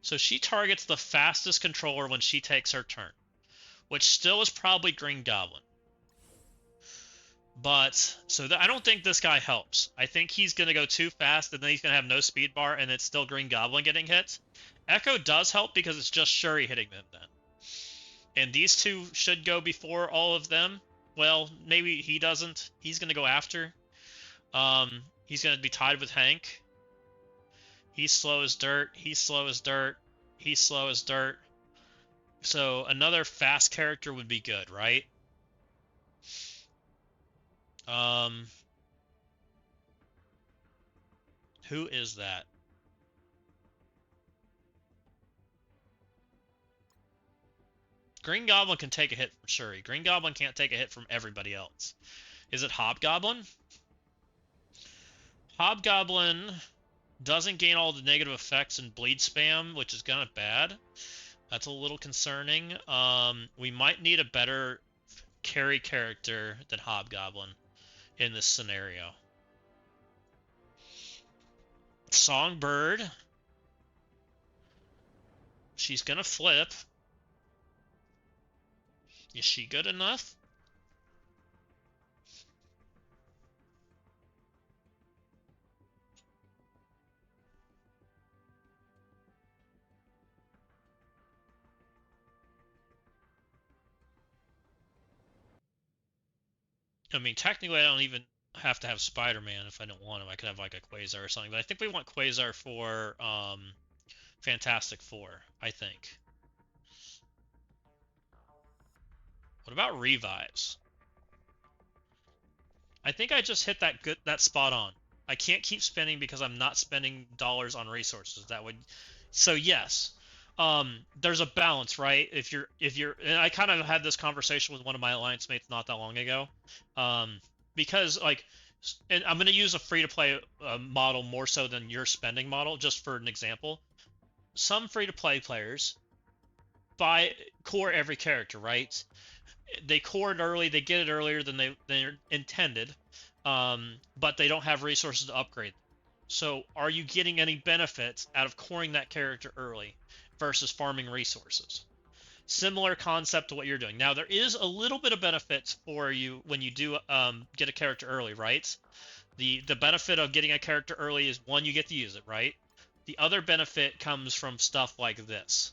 So she targets the fastest controller when she takes her turn, which still is probably Green Goblin. But, I don't think this guy helps. I think he's going to go too fast, and then he's going to have no speed bar, and it's still Green Goblin getting hit. Echo does help because it's just Shuri hitting them then. And these two should go before all of them. Well, maybe he doesn't. He's going to go after. He's going to be tied with Hank. He's slow as dirt. He's slow as dirt. He's slow as dirt. So another fast character would be good, right? Who is that? Green Goblin can take a hit from Shuri. Green Goblin can't take a hit from everybody else. Is it Hobgoblin? Hobgoblin doesn't gain all the negative effects and bleed spam, which is kind of bad. That's a little concerning. We might need a better carry character than Hobgoblin in this scenario. Songbird. She's gonna flip. Is she good enough? I mean, technically, I don't even have to have Spider-Man if I don't want him. I could have like a Quasar or something, but I think we want Quasar for Fantastic Four, I think. What about revives? I think I just hit that spot on. I can't keep spending because I'm not spending dollars on resources. So yes, there's a balance, right? If you're and I kind of had this conversation with one of my alliance mates not that long ago, um, because like, and I'm gonna use a free to play model more so than your spending model, just for an example. Some free to play players buy core every character, right? They core it early, they get it earlier than they're intended, but they don't have resources to upgrade. So, are you getting any benefits out of coring that character early versus farming resources? Similar concept to what you're doing. Now, there is a little bit of benefits for you when you do get a character early, right? The benefit of getting a character early is one, you get to use it, right? The other benefit comes from stuff like this,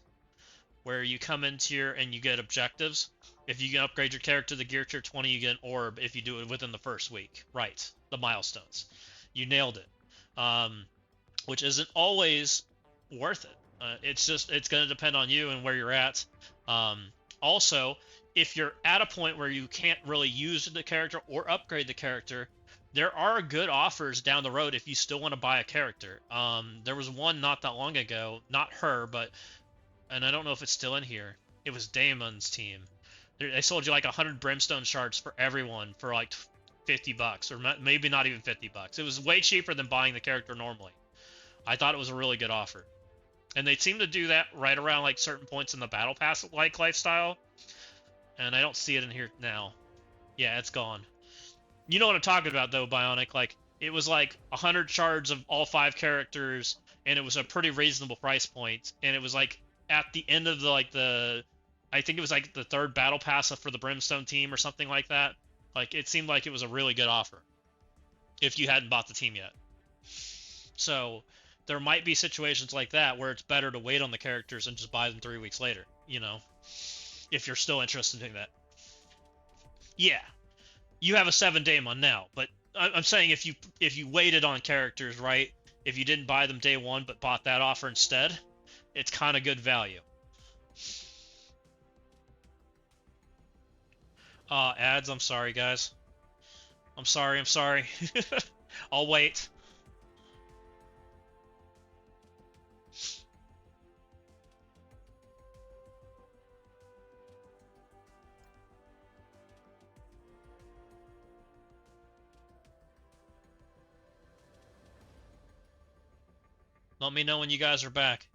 where you come into here and you get objectives. If you can upgrade your character to gear tier 20, you get an orb if you do it within the first week. Right, the milestones. You nailed it. Which isn't always worth it. It's going to depend on you and where you're at. Um, Also, if you're at a point where you can't really use the character or upgrade the character, there are good offers down the road if you still want to buy a character. There was one not that long ago, not her, but and I don't know if it's still in here. It was Damon's team. They sold you like 100 brimstone shards for everyone for like $50, or maybe not even $50. It was way cheaper than buying the character normally. I thought it was a really good offer. And they seem to do that right around like certain points in the battle pass like lifestyle. And I don't see it in here now. Yeah, it's gone. You know what I'm talking about though, Bionic. Like it was like 100 shards of all 5 characters, and it was a pretty reasonable price point. And it was like at the end of the I think it was like the 3rd battle pass for the Brimstone team or something like that. Like it seemed like it was a really good offer if you hadn't bought the team yet. So there might be situations like that where it's better to wait on the characters and just buy them 3 weeks later, if you're still interested in that. Yeah, you have a 7-day one now, but I'm saying if you waited on characters, right? If you didn't buy them day one but bought that offer instead, it's kind of good value. Ads, I'm sorry, guys. I'm sorry. I'll wait. Let me know when you guys are back.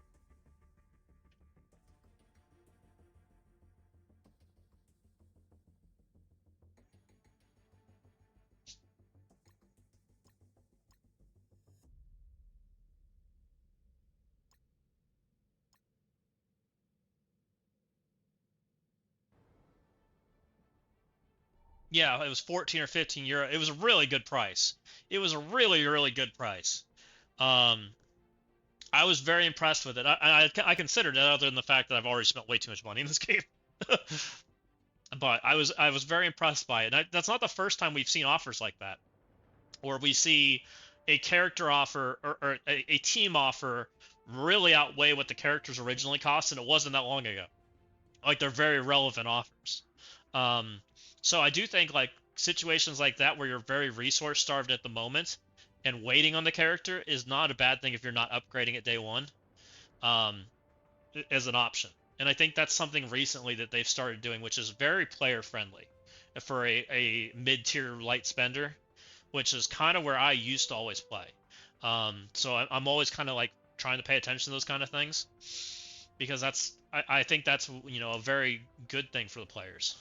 Yeah, it was 14 or 15 euro. It was a really good price. It was a really, really good price. Um, I was very impressed with it. I considered it other than the fact that I've already spent way too much money in this game. But I was very impressed by it. And that's not the first time we've seen offers like that, or we see a character offer or a team offer really outweigh what the characters originally cost, and it wasn't that long ago. Like they're very relevant offers. Um, so I do think like situations like that where you're very resource starved at the moment and waiting on the character is not a bad thing if you're not upgrading at day one, um, as an option. And I think that's something recently that they've started doing, which is very player friendly for a mid tier light spender, which is kind of where I used to always play. So I'm always kind of like trying to pay attention to those kind of things because I think that's a very good thing for the players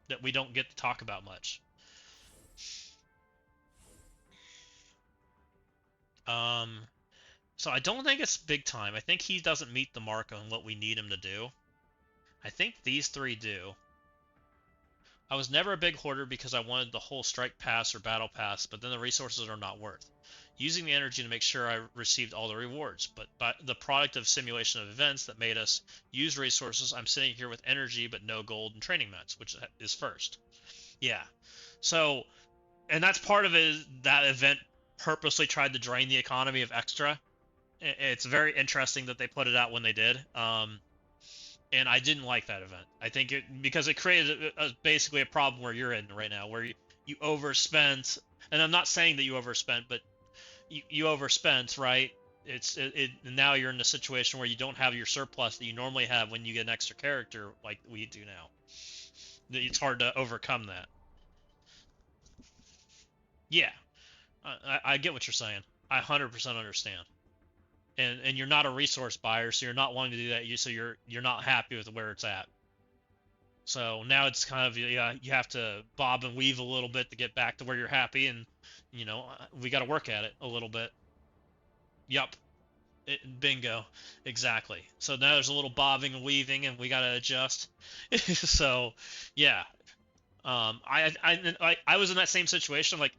that we don't get to talk about much. Um, so I don't think it's big time. I think he doesn't meet the mark on what we need him to do. I think these 3 do. I was never a big hoarder because I wanted the whole strike pass or battle pass, but then the resources are not worth using the energy to make sure I received all the rewards. But by the product of simulation of events that made us use resources, I'm sitting here with energy but no gold and training mats, which is first. Yeah. So, and that's part of it. That event purposely tried to drain the economy of extra. It's very interesting that they put it out when they did. And I didn't like that event. I think because it created basically a problem where you're in right now, where you overspent. And I'm not saying that you overspent, but you overspent, right? now you're in a situation where you don't have your surplus that you normally have when you get an extra character like we do now. It's hard to overcome that. Yeah, I get what you're saying. I 100% understand. And you're not a resource buyer, so you're not wanting to do that. You're not happy with where it's at. So now it's kind of, yeah, you have to bob and weave a little bit to get back to where you're happy, and we got to work at it a little bit. Yup. Bingo, exactly. So now there's a little bobbing and weaving, and we got to adjust. So, yeah, I was in that same situation. Like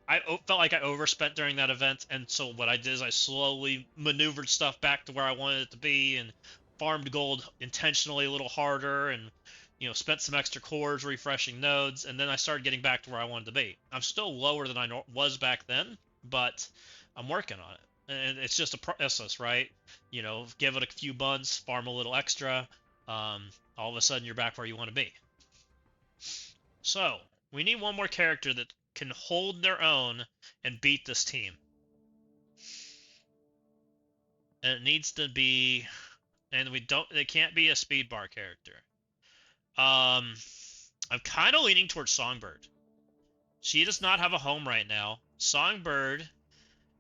felt like I overspent during that event, and so what I did is I slowly maneuvered stuff back to where I wanted it to be, and farmed gold intentionally a little harder, and spent some extra cores refreshing nodes, and then I started getting back to where I wanted to be. I'm still lower than I was back then, but I'm working on it, and it's just a process, right? Give it a few months, farm a little extra, all of a sudden you're back where you want to be. So, we need one more character that can hold their own and beat this team. And it needs to be, and it can't be a speed bar character. I'm kind of leaning towards Songbird. She does not have a home right now. Songbird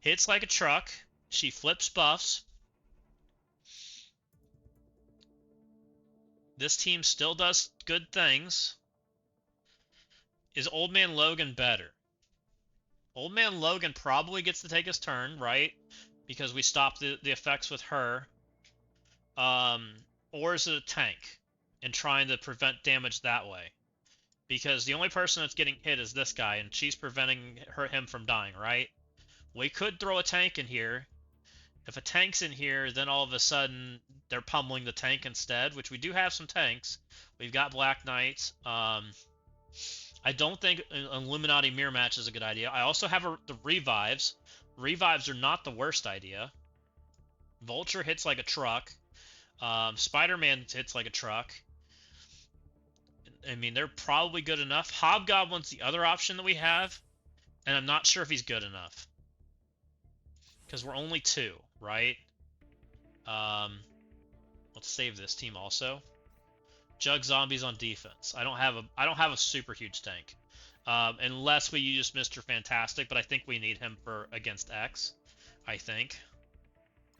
hits like a truck. She flips buffs. This team still does good things. Is Old Man Logan better? Old Man Logan probably gets to take his turn, right? Because we stopped the effects with her. Or is it a tank and trying to prevent damage that way? Because the only person that's getting hit is this guy, and she's preventing him from dying, right? We could throw a tank in here. If a tank's in here, then all of a sudden they're pummeling the tank instead, which we do have some tanks. We've got Black Knight. I don't think an Illuminati mirror match is a good idea. I also have the revives. Revives are not the worst idea. Vulture hits like a truck. Spider-Man hits like a truck. I mean, they're probably good enough. Hobgoblin's the other option that we have, and I'm not sure if he's good enough. Because we're only 2, right? Let's save this team also. Jug Zombies on defense. I don't have a super huge tank. Unless we use Mr. Fantastic, but I think we need him for against X. I think.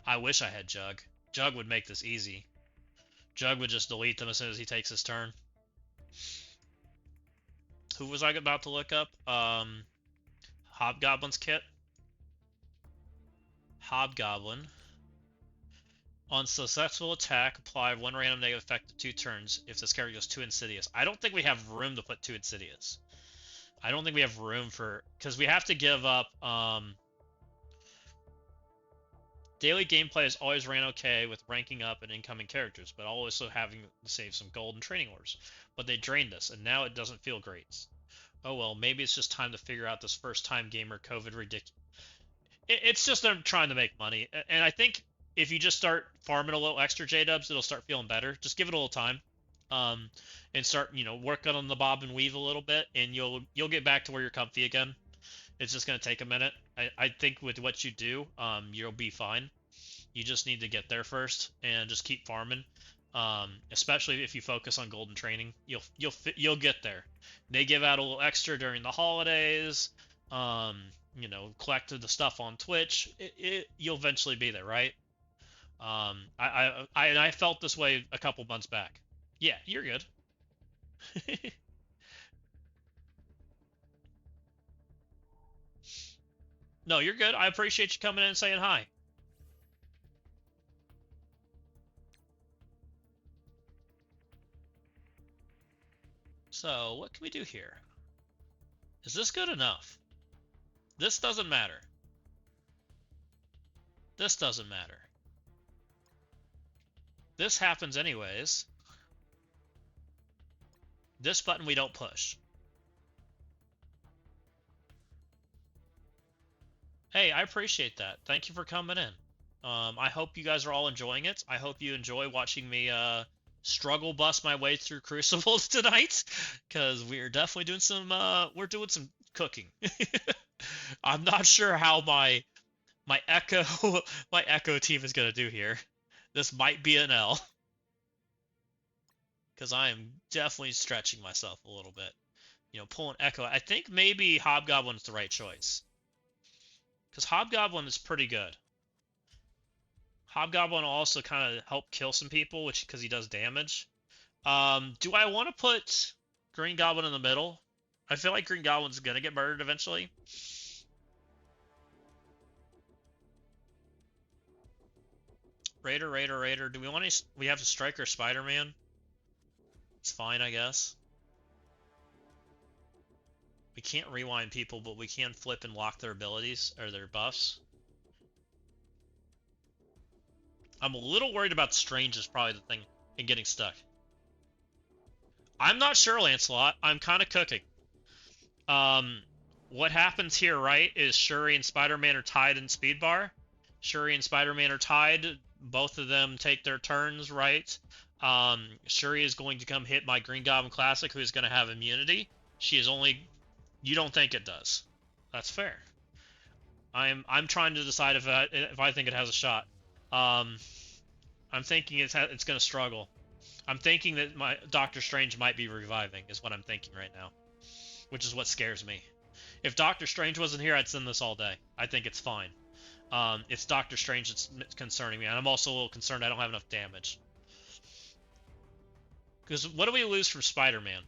I wish I had Jug. Jug would make this easy. Jug would just delete them as soon as he takes his turn. Who was I about to look up? Hobgoblin's kit. Hobgoblin. On successful attack, apply 1 random negative effect to 2 turns if this character goes 2 Insidious. I don't think we have room to put 2 Insidious. I don't think we have room for... Because we have to give up... Daily gameplay has always ran okay with ranking up and incoming characters, but also having to save some gold and training orders. But they drained us, and now it doesn't feel great. Oh well, maybe it's just time to figure out this first-time gamer COVID ridiculous. It's just them trying to make money, and I think if you just start farming a little extra J-dubs, it'll start feeling better. Just give it a little time, and start working on the bob and weave a little bit, and you'll get back to where you're comfy again. It's just gonna take a minute. I think with what you do, you'll be fine. You just need to get there first and just keep farming. Especially if you focus on golden training, you'll get there. They give out a little extra during the holidays. Collected the stuff on Twitch. You'll eventually be there, right? I felt this way a couple months back. Yeah, you're good. No, you're good. I appreciate you coming in and saying hi. So, what can we do here? Is this good enough? This doesn't matter. This doesn't matter. This happens anyways. This button we don't push. Hey, I appreciate that. Thank you for coming in. I hope you guys are all enjoying it. I hope you enjoy watching me struggle bust my way through Crucibles tonight, because we're definitely doing some cooking. I'm not sure how my my Echo my Echo team is gonna do here. This might be an L because I am definitely stretching myself a little bit. You know, pulling Echo. I think maybe Hobgoblin's the right choice because Hobgoblin is pretty good. Hobgoblin will also kind of help kill some people, which because he does damage. Do I want to put Green Goblin in the middle? I feel like Green Goblin's gonna get murdered eventually. Raider, Raider, Raider. Do we want to? We have to Striker Spider-Man. It's fine, I guess. We can't rewind people, but we can flip and lock their abilities or their buffs. I'm a little worried about Strange is probably the thing and getting stuck. I'm not sure, Lancelot. I'm kind of cooking. What happens here, right, is Shuri and Spider-Man are tied in speed bar. Shuri and Spider-Man are tied. Both of them take their turns, right? Shuri is going to come hit my Green Goblin Classic, who is going to have immunity. She is only... You don't think it does. That's fair. I'm trying to decide if I think it has a shot. I'm thinking it's going to struggle. I'm thinking that my Doctor Strange might be reviving, is what I'm thinking right now, which is what scares me. If Doctor Strange wasn't here, I'd send this all day. I think it's fine. It's Doctor Strange that's concerning me, and I'm also a little concerned I don't have enough damage. Because what do we lose from Spider-Man?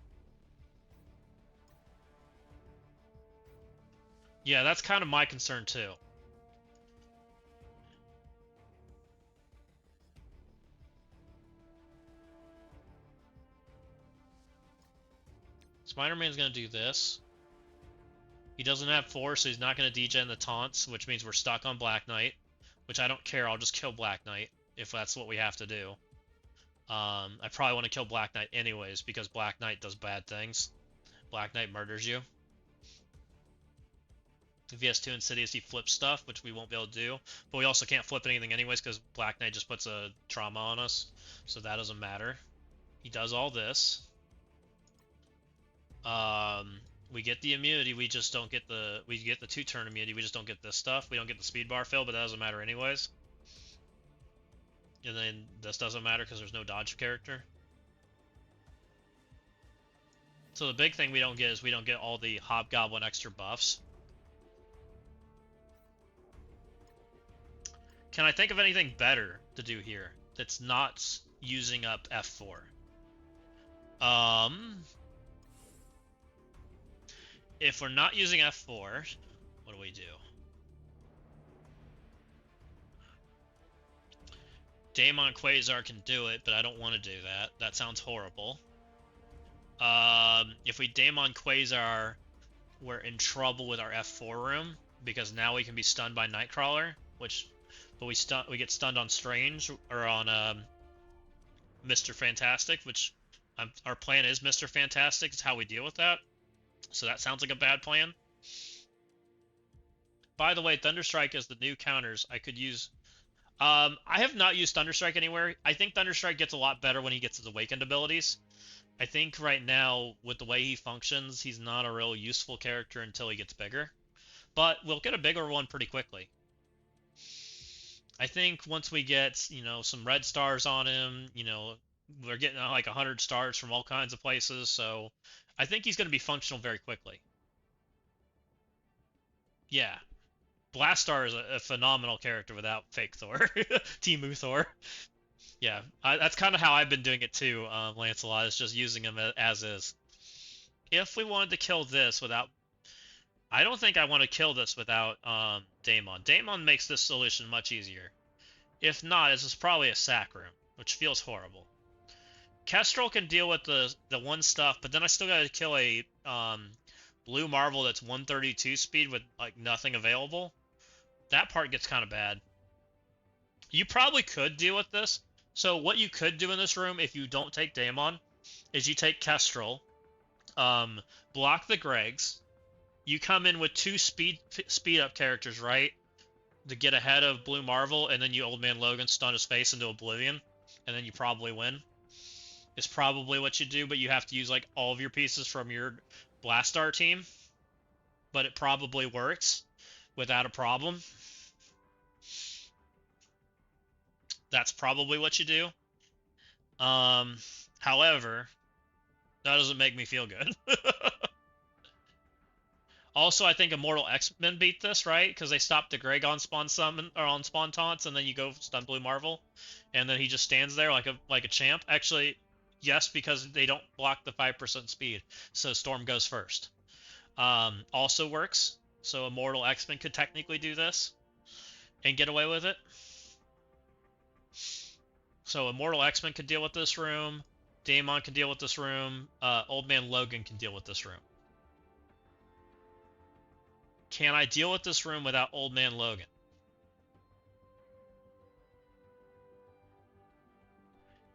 Yeah, that's kind of my concern too. Spider-Man's going to do this. He doesn't have force, so he's not going to degen the taunts, which means we're stuck on Black Knight. Which I don't care, I'll just kill Black Knight, if that's what we have to do. I probably want to kill Black Knight anyways, because Black Knight does bad things. Black Knight murders you. If he has 2 Insidious, he flips stuff, which we won't be able to do. But we also can't flip anything anyways, because Black Knight just puts a trauma on us. So that doesn't matter. He does all this. We get the immunity, we just don't get the... We get the 2-turn immunity, we just don't get this stuff. We don't get the speed bar fill, but that doesn't matter anyways. And then this doesn't matter because there's no dodge character. So the big thing we don't get is we don't get all the Hobgoblin extra buffs. Can I think of anything better to do here that's not using up F4? If we're not using F4, what do we do? Daemon Quasar can do it, but I don't want to do that. That sounds horrible. If we Daemon Quasar, we're in trouble with our F4 room, because now we can be stunned by Nightcrawler, but we get stunned on Strange, or on Mr. Fantastic, which our plan is Mr. Fantastic. It's how we deal with that. So that sounds like a bad plan. By the way, Thunderstrike is the new counters I could use. I have not used Thunderstrike anywhere. I think Thunderstrike gets a lot better when he gets his Awakened abilities. I think right now, with the way he functions, he's not a real useful character until he gets bigger. But we'll get a bigger one pretty quickly. I think once we get, you know, some red stars on him, you know, we're getting like 100 stars from all kinds of places, so I think he's going to be functional very quickly. Yeah. Blastar is a phenomenal character without fake Thor. Timu Thor. Yeah, that's kind of how I've been doing it too, Lancelot, is just using him as is. If we wanted to kill this without... I don't think I want to kill this without Daemon. Daemon makes this solution much easier. If not, this is probably a sack room, which feels horrible. Kestrel can deal with the one stuff, but then I still gotta kill a blue Marvel that's 132 speed with like nothing available. That part gets kind of bad. You probably could deal with this. So what you could do in this room, if you don't take Daemon, is you take Kestrel, block the Gregs, you come in with 2 speed up characters, right? To get ahead of Blue Marvel, and then you Old Man Logan stun his face into oblivion, and then you probably win. Is probably what you do, but you have to use like all of your pieces from your Blastar team. But it probably works without a problem. That's probably what you do. However, that doesn't make me feel good. Also, I think Immortal X-Men beat this, right? Because they stopped the Greg on spawn summon or on spawn taunts, and then you go stun Blue Marvel, and then he just stands there like a champ. Actually, yes, because they don't block the 5% speed, so Storm goes first. Also works. So Immortal X-Men could technically do this and get away with it. So Immortal X-Men could deal with this room. Daemon can deal with this room. Old Man Logan can deal with this room. Can I deal with this room without Old Man Logan?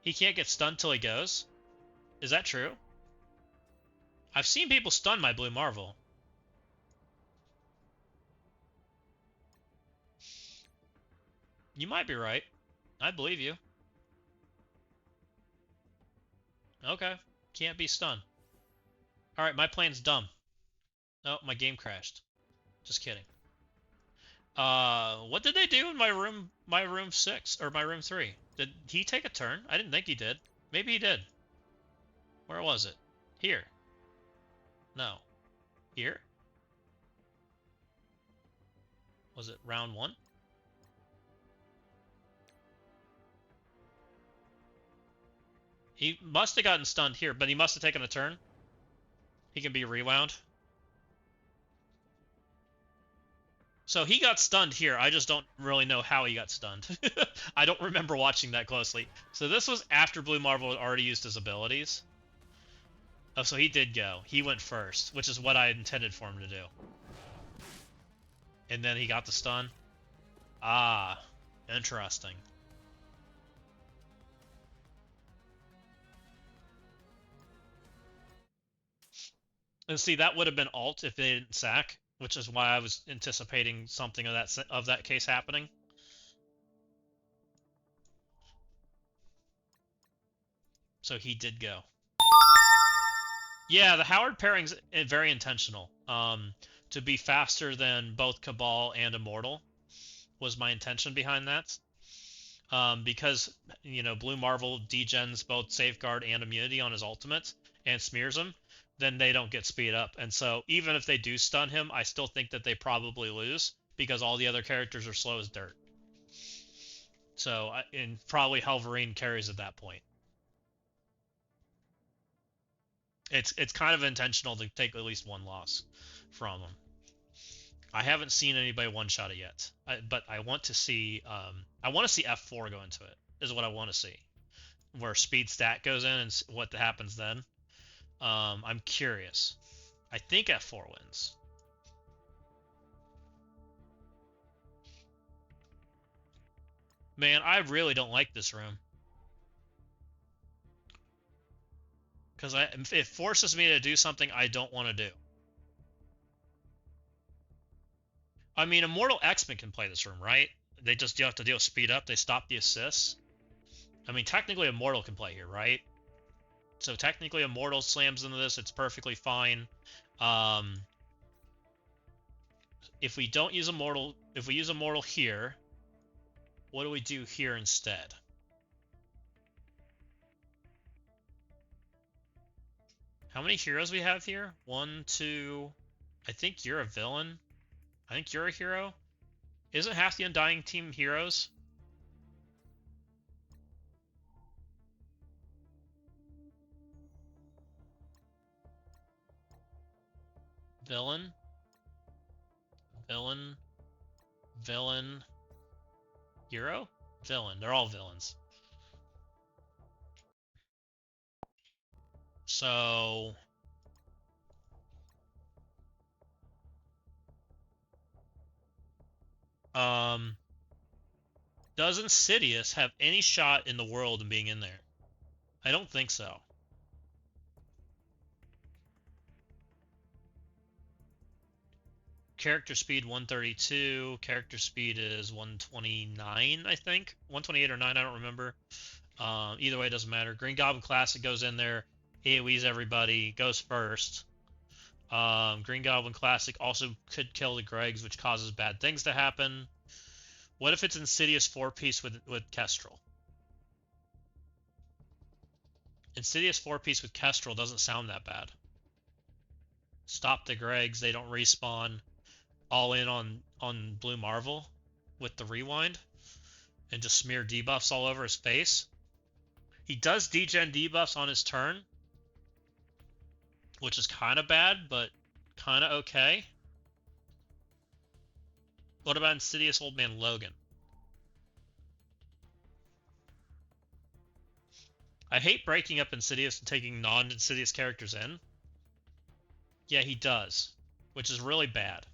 He can't get stunned till he goes? Is that true? I've seen people stun my Blue Marvel. You might be right. I believe you. Okay. Can't be stunned. Alright, my plan's dumb. Oh, my game crashed. Just kidding. What did they do in my room 6 or my room 3? Did he take a turn? I didn't think he did. Maybe he did. Where was it? Here. No. Here? Was it round 1? He must have gotten stunned here, but he must have taken a turn. He can be rewound. So he got stunned here. I just don't really know how he got stunned. I don't remember watching that closely. So this was after Blue Marvel had already used his abilities. Oh, so he did go. He went first, which is what I intended for him to do. And then he got the stun. Ah, interesting. And see, that would have been alt if they didn't sack, which is why I was anticipating something of that case happening. So he did go. Yeah, the Howard pairing's very intentional. To be faster than both Cabal and Immortal was my intention behind that. Because, you know, Blue Marvel degens both Safeguard and Immunity on his ultimate and smears him, then they don't get speed up. And so even if they do stun him, I still think that they probably lose because all the other characters are slow as dirt. So, and probably Helverine carries at that point. It's kind of intentional to take at least one loss from him. I haven't seen anybody one-shot it yet, but I want to see F4 go into it, is what I want to see. Where speed stat goes in and what happens then. I'm curious. I think F4 wins. Man, I really don't like this room. Because it forces me to do something I don't want to do. I mean, Immortal X-Men can play this room, right? They just have to deal with speed up. They stop the assists. I mean, technically Immortal can play here, right? So technically Immortal slams into this. It's perfectly fine. If we don't use Immortal, if we use Immortal here, what do we do here instead? How many heroes we have here? 1, 2... I think you're a villain. I think you're a hero. Isn't half the Undying team heroes? Villain. Villain. Villain. Hero? Villain. They're all villains. So... does Insidious have any shot in the world in being in there? I don't think so. Character speed 132. Character speed is 129, I think. 128 or 9, I don't remember. Either way, it doesn't matter. Green Goblin Classic goes in there. AoEs everybody. Goes first. Green Goblin Classic also could kill the Gregs, which causes bad things to happen. What if it's Insidious 4-piece with Kestrel? Insidious 4-piece with Kestrel doesn't sound that bad. Stop the Gregs, they don't respawn. All in on Blue Marvel with the rewind. And just smear debuffs all over his face. He does degen debuffs on his turn, which is kind of bad, but kind of okay. What about Insidious Old Man Logan? I hate breaking up Insidious and taking non-Insidious characters in. Yeah, he does, which is really bad.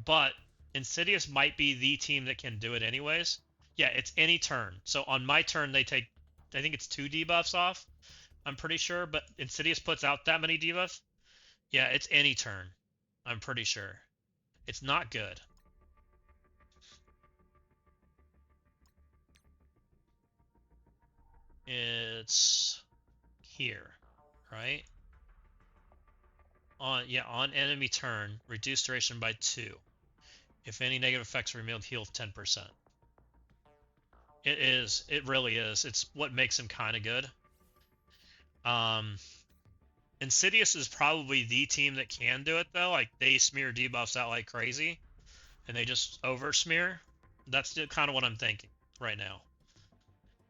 But Insidious might be the team that can do it anyways. Yeah, it's any turn. So on my turn, they take, I think it's 2 debuffs off. I'm pretty sure, but Insidious puts out that many debuffs. Yeah, it's any turn. I'm pretty sure. It's not good. It's here, right? On enemy turn, reduce duration by 2. If any negative effects are removed, heal 10%. It is. It really is. It's what makes him kind of good. Insidious is probably the team that can do it, though. Like, they smear debuffs out like crazy, and they just over-smear. That's kind of what I'm thinking right now.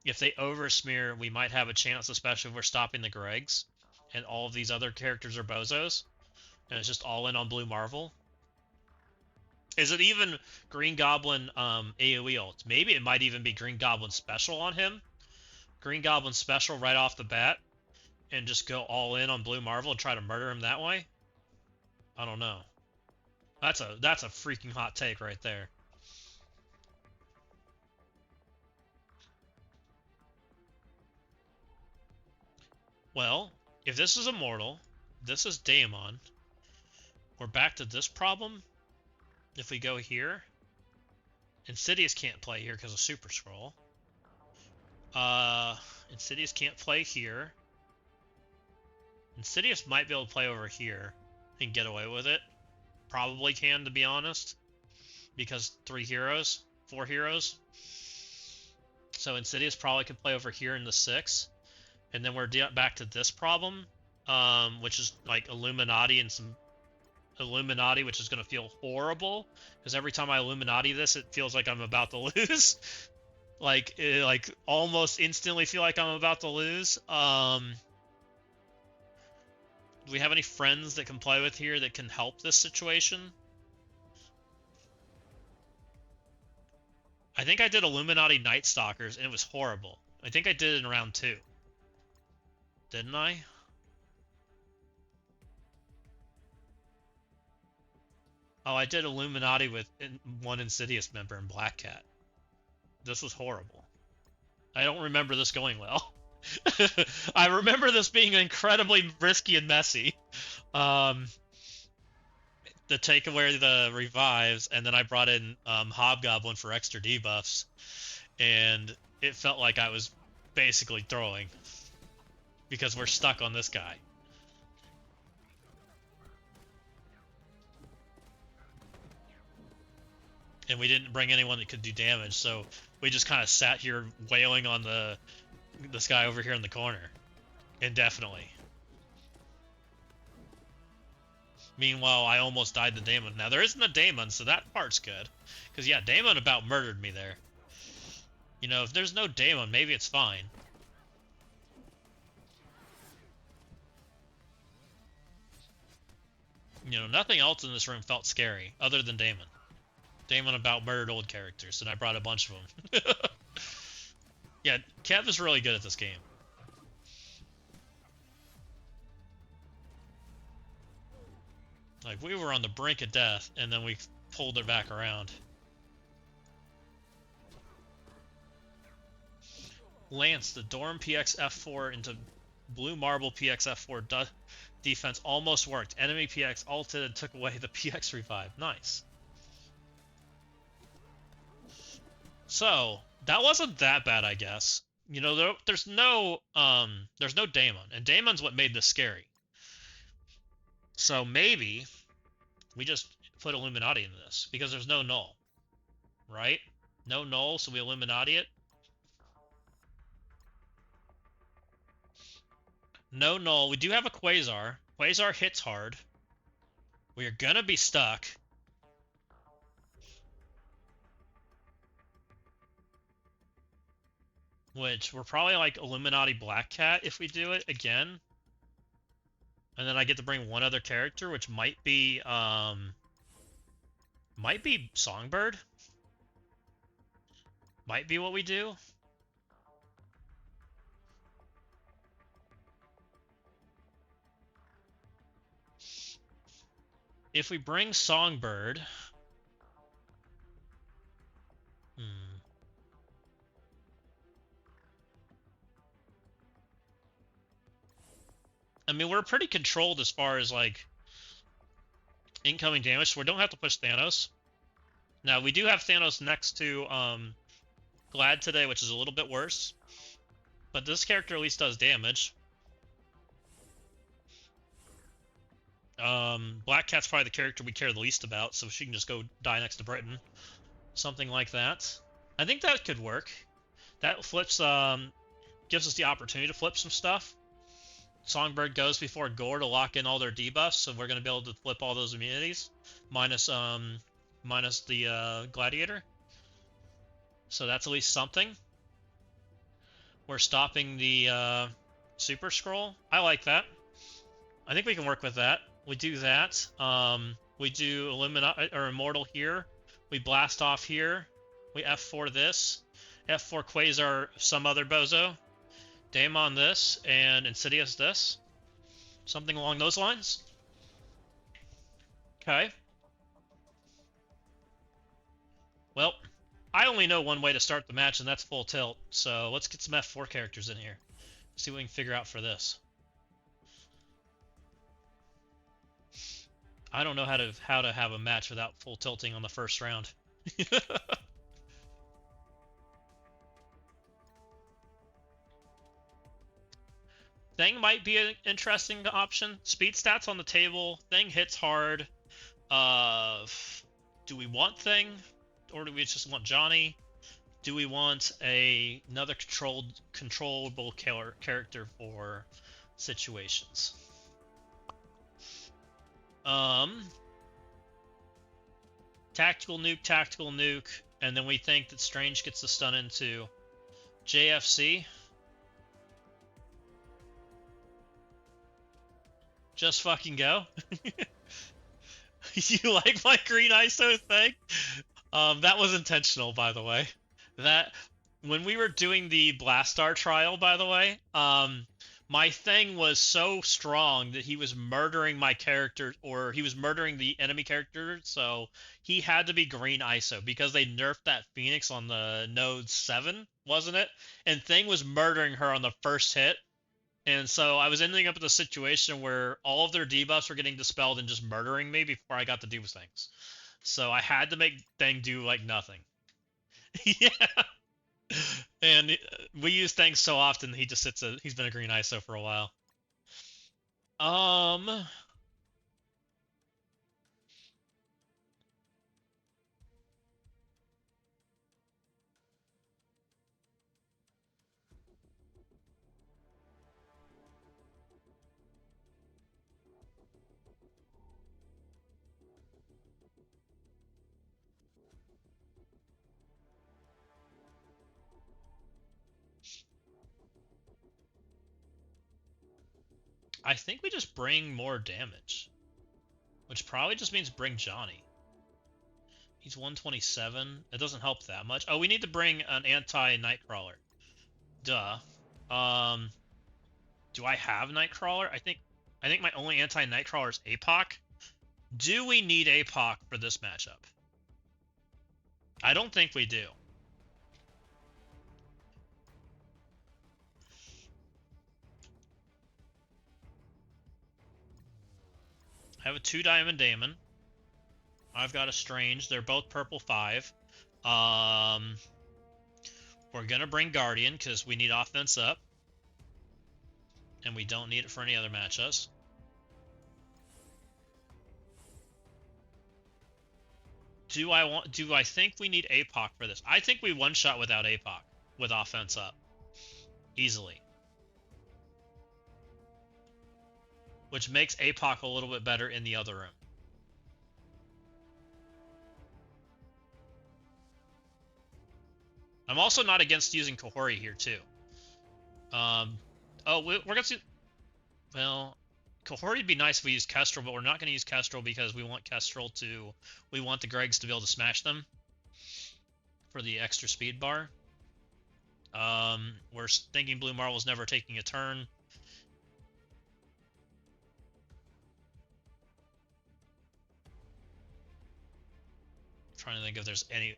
If they over-smear, we might have a chance, especially if we're stopping the Gregs, and all of these other characters are bozos, and it's just all in on Blue Marvel. Is it even Green Goblin AoE ult? Maybe it might even be Green Goblin special on him. Green Goblin special right off the bat, and just go all in on Blue Marvel and try to murder him that way? I don't know. That's a freaking hot take right there. Well, if this is Immortal, this is Daemon, we're back to this problem. If we go here, Insidious can't play here because of Super Scroll. Insidious can't play here. Insidious might be able to play over here and get away with it. Probably can, to be honest, because 3 heroes, 4 heroes. So Insidious probably could play over here in the 6. And then we're back to this problem, which is like Illuminati and some Illuminati, which is going to feel horrible, because every time I Illuminati this, it feels like I'm about to lose. like almost instantly feel like I'm about to lose. Do we have any friends that can play with here that can help this situation? I think I did Illuminati Night Stalkers, and it was horrible. I think I did it in round 2. Didn't I? Oh, I did Illuminati with one Insidious member in Black Cat. This was horrible. I don't remember this going well. I remember this being incredibly risky and messy. To take away the revives, and then I brought in Hobgoblin for extra debuffs, and it felt like I was basically throwing, because we're stuck on this guy. And we didn't bring anyone that could do damage, so we just kind of sat here wailing on this guy over here in the corner indefinitely. Meanwhile, I almost died to Daemon. Now, there isn't a Daemon, so that part's good. Because, yeah, Daemon about murdered me there. You know, if there's no Daemon, maybe it's fine. You know, nothing else in this room felt scary, other than Daemon. Daemon about murdered old characters, and I brought a bunch of them. Yeah, Kev is really good at this game. Like, we were on the brink of death, and then we pulled it back around. Lance, the Dorm PX F4 into Blue Marble PX F4 defense almost worked. Enemy PX ulted and took away the PX revive. Nice. So, that wasn't that bad, I guess. You know, there's no Daemon, and Daemon's what made this scary. So maybe we just put Illuminati into this, because there's no null, right? No null, so we Illuminati it. No null. We do have a Quasar. Quasar hits hard. We are gonna be stuck. Which, we're probably like Illuminati Black Cat if we do it again. And then I get to bring one other character, which might be Songbird. Might be what we do. If we bring Songbird... I mean, we're pretty controlled as far as, like, incoming damage, so we don't have to push Thanos. Now, we do have Thanos next to Glad today, which is a little bit worse. But this character at least does damage. Black Cat's probably the character we care the least about, so she can just go die next to Britain. Something like that. I think that could work. That flips, gives us the opportunity to flip some stuff. Songbird goes before Gore to lock in all their debuffs, so we're going to be able to flip all those immunities. Minus the Gladiator. So that's at least something. We're stopping the Super Scroll. I like that. I think we can work with that. We do that. We do Immortal here. We blast off here. We F4 this. F4 Quasar some other bozo. Daemon this. And Insidious this. Something along those lines. Okay. Well, I only know one way to start the match, and that's full tilt. So let's get some F4 characters in here. See what we can figure out for this. I don't know how to have a match without full tilting on the first round. Thing might be an interesting option. Speed stats on the table. Thing hits hard. Do we want Thing? Or do we just want Johnny? Do we want another controllable character for situations? Tactical nuke, and then we think that Strange gets the stun into JFC. Just fucking go. You like my green ISO thing? That was intentional, by the way. That when we were doing the Blastar trial, by the way, my thing was so strong that he was murdering my character, or he was murdering the enemy character, so he had to be green ISO because they nerfed that Phoenix on the node 7, wasn't it? And Thing was murdering her on the first hit. And so I was ending up in a situation where all of their debuffs were getting dispelled and just murdering me before I got to do things. So I had to make Thing do, like, nothing. Yeah. And we use Thing so often, he's been a green ISO for a while. I think we just bring more damage. Which probably just means bring Johnny. He's 127. It doesn't help that much. Oh, we need to bring an anti-Nightcrawler. Duh. Do I have Nightcrawler? I think my only anti-Nightcrawler is APOC. Do we need APOC for this matchup? I don't think we do. I have a 2-diamond Daemon. I've got a Strange. They're both purple 5. We're gonna bring Guardian because we need offense up. And we don't need it for any other matchups. Do I think we need APOC for this? I think we one-shot without APOC, with offense up. Easily. Which makes APOC a little bit better in the other room. I'm also not against using Kahori here, too. We're going to... Well, Kahori would be nice if we used Kestrel, but we're not going to use Kestrel because we want Kestrel to... We want the Gregs to be able to smash them for the extra speed bar. We're thinking Blue Marvel's never taking a turn. Trying to think if there's any...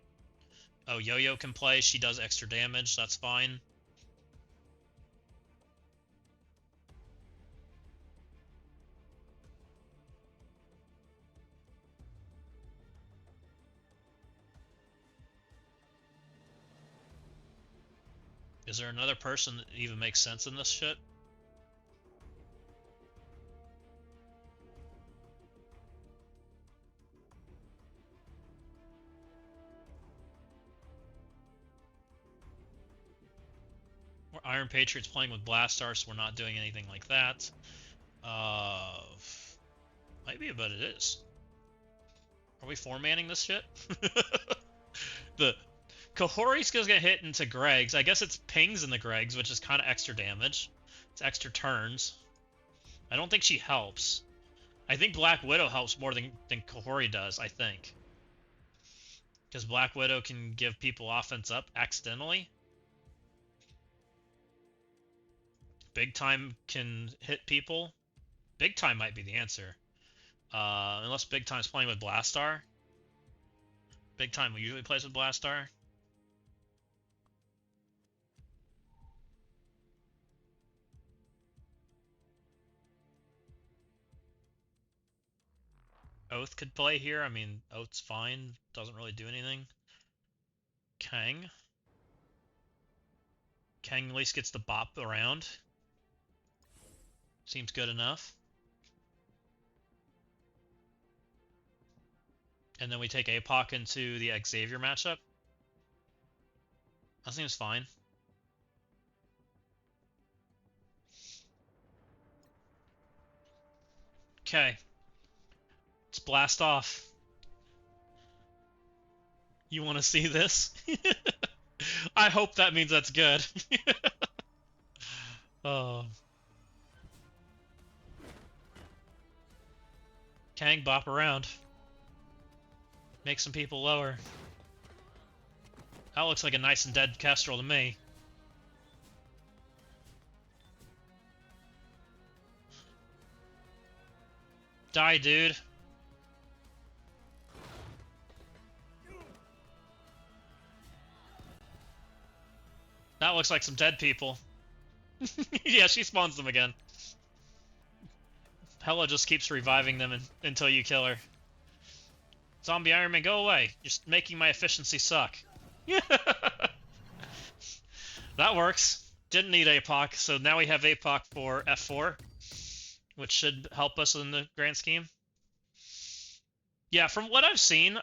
Oh, Yo-Yo can play. She does extra damage. That's fine. Is there another person that even makes sense in this shit? We're Iron Patriots playing with Blastar, so we're not doing anything like that. Maybe, but it is. Are we four-manning this shit? The Kahori's gonna get hit into Greg's. I guess it's pings in the Greg's, which is kind of extra damage. It's extra turns. I don't think she helps. I think Black Widow helps more than Kahori does, I think. Because Black Widow can give people offense up accidentally. Big Time can hit people. Big Time might be the answer. Unless Big Time's playing with Blastar. Big Time usually plays with Blastar. Oath could play here. I mean, Oath's fine. Doesn't really do anything. Kang. Kang at least gets the bop around. Seems good enough. And then we take APOC into the Xavier matchup. That seems fine. Okay. Let's blast off. You want to see this? I hope that means that's good. Oh. Kang, bop around. Make some people lower. That looks like a nice and dead Kestrel to me. Die, dude. That looks like some dead people. Yeah, she spawns them again. Hela just keeps reviving them until you kill her. Zombie Iron Man, go away. You're making my efficiency suck. That works. Didn't need APOC, so now we have APOC for F4, which should help us in the grand scheme. Yeah, from what I've seen,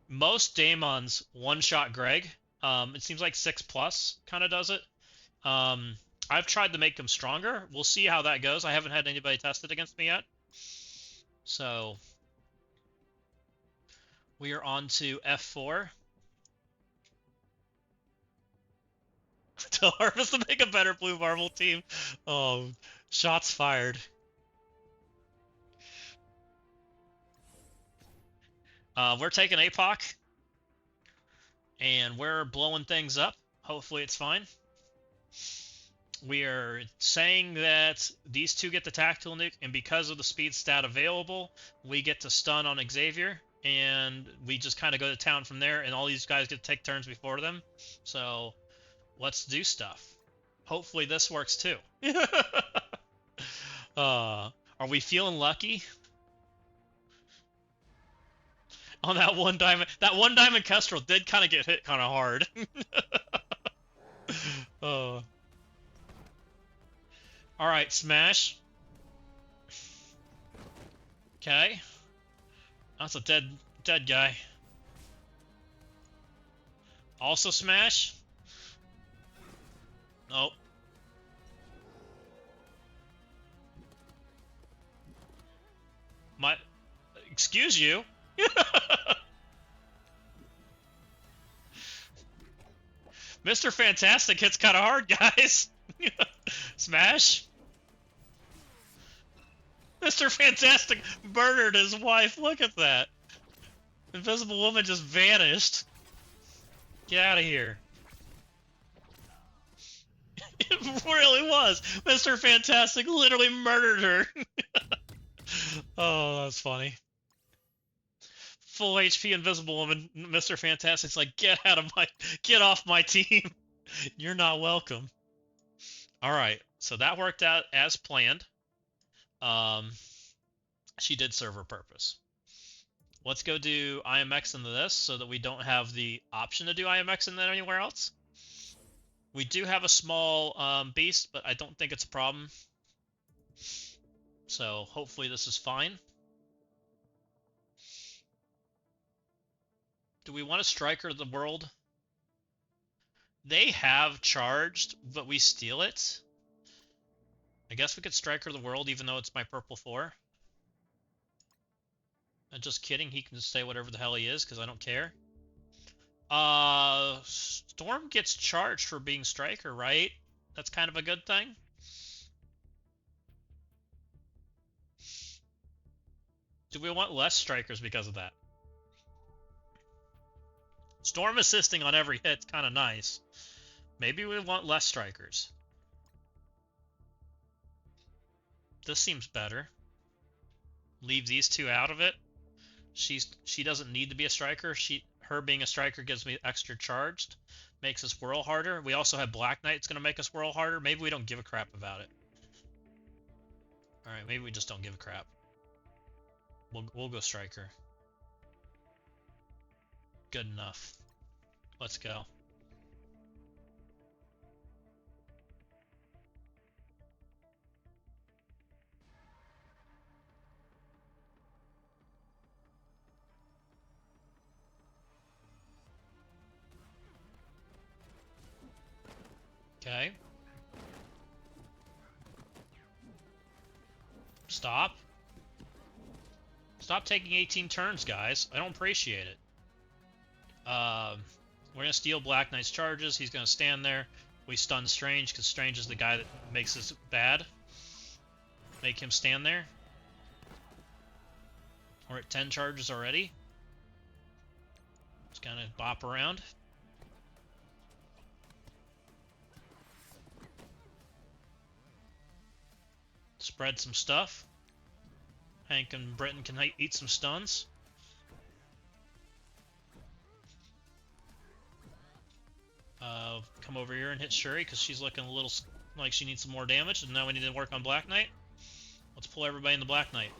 most Daemons one-shot Greg. It seems like 6+ kind of does it. I've tried to make them stronger. We'll see how that goes. I haven't had anybody test it against me yet. So we are on to F4. Tell Harvis to make a better Blue Marvel team. Oh, shots fired. We're taking APOC. And we're blowing things up. Hopefully it's fine. We are saying that these two get the tactical nuke, and because of the speed stat available, we get to stun on Xavier, and we just kind of go to town from there, and all these guys get to take turns before them. So let's do stuff. Hopefully this works too. Are we feeling lucky? On that one diamond Kestrel did kind of get hit kind of hard. Oh. Alright, smash. Okay. That's a dead guy. Also smash. Oh. My... Excuse you? Mr. Fantastic hits kind of hard, guys. Smash. Mr. Fantastic murdered his wife. Look at that. Invisible Woman just vanished. Get out of here. It really was. Mr. Fantastic literally murdered her. Oh, that's funny. Full HP Invisible Woman. Mr. Fantastic's like, get off my team. You're not welcome. All right, so that worked out as planned. She did serve her purpose. Let's go do IMX into this so that we don't have the option to do IMX in anywhere else. We do have a small beast, but I don't think it's a problem. So hopefully this is fine. Do we want to Striker the world? They have charged, but we steal it. I guess we could Striker the world even though it's my purple 4. Just kidding, he can say whatever the hell he is because I don't care. Storm gets charged for being Striker, right? That's kind of a good thing. Do we want less Strikers because of that? Storm assisting on every hit's kind of nice. Maybe we want less Strikers. This seems better. Leave these two out of it. She doesn't need to be a Striker. Her being a Striker gives me extra charged. Makes us whirl harder. We also have Black Knight's going to make us whirl harder. Maybe we don't give a crap about it. Alright, maybe we just don't give a crap. We'll go Striker. Good enough. Let's go. Okay. Stop. Stop taking 18 turns, guys. I don't appreciate it. We're going to steal Black Knight's charges. He's going to stand there. We stun Strange, because Strange is the guy that makes us bad. Make him stand there. We're at 10 charges already. Just kind of bop around. Spread some stuff. Hank and Britton can eat some stuns. Come over here and hit Shuri because she's looking a little like she needs some more damage, and now we need to work on Black Knight. Let's pull everybody in the Black Knight.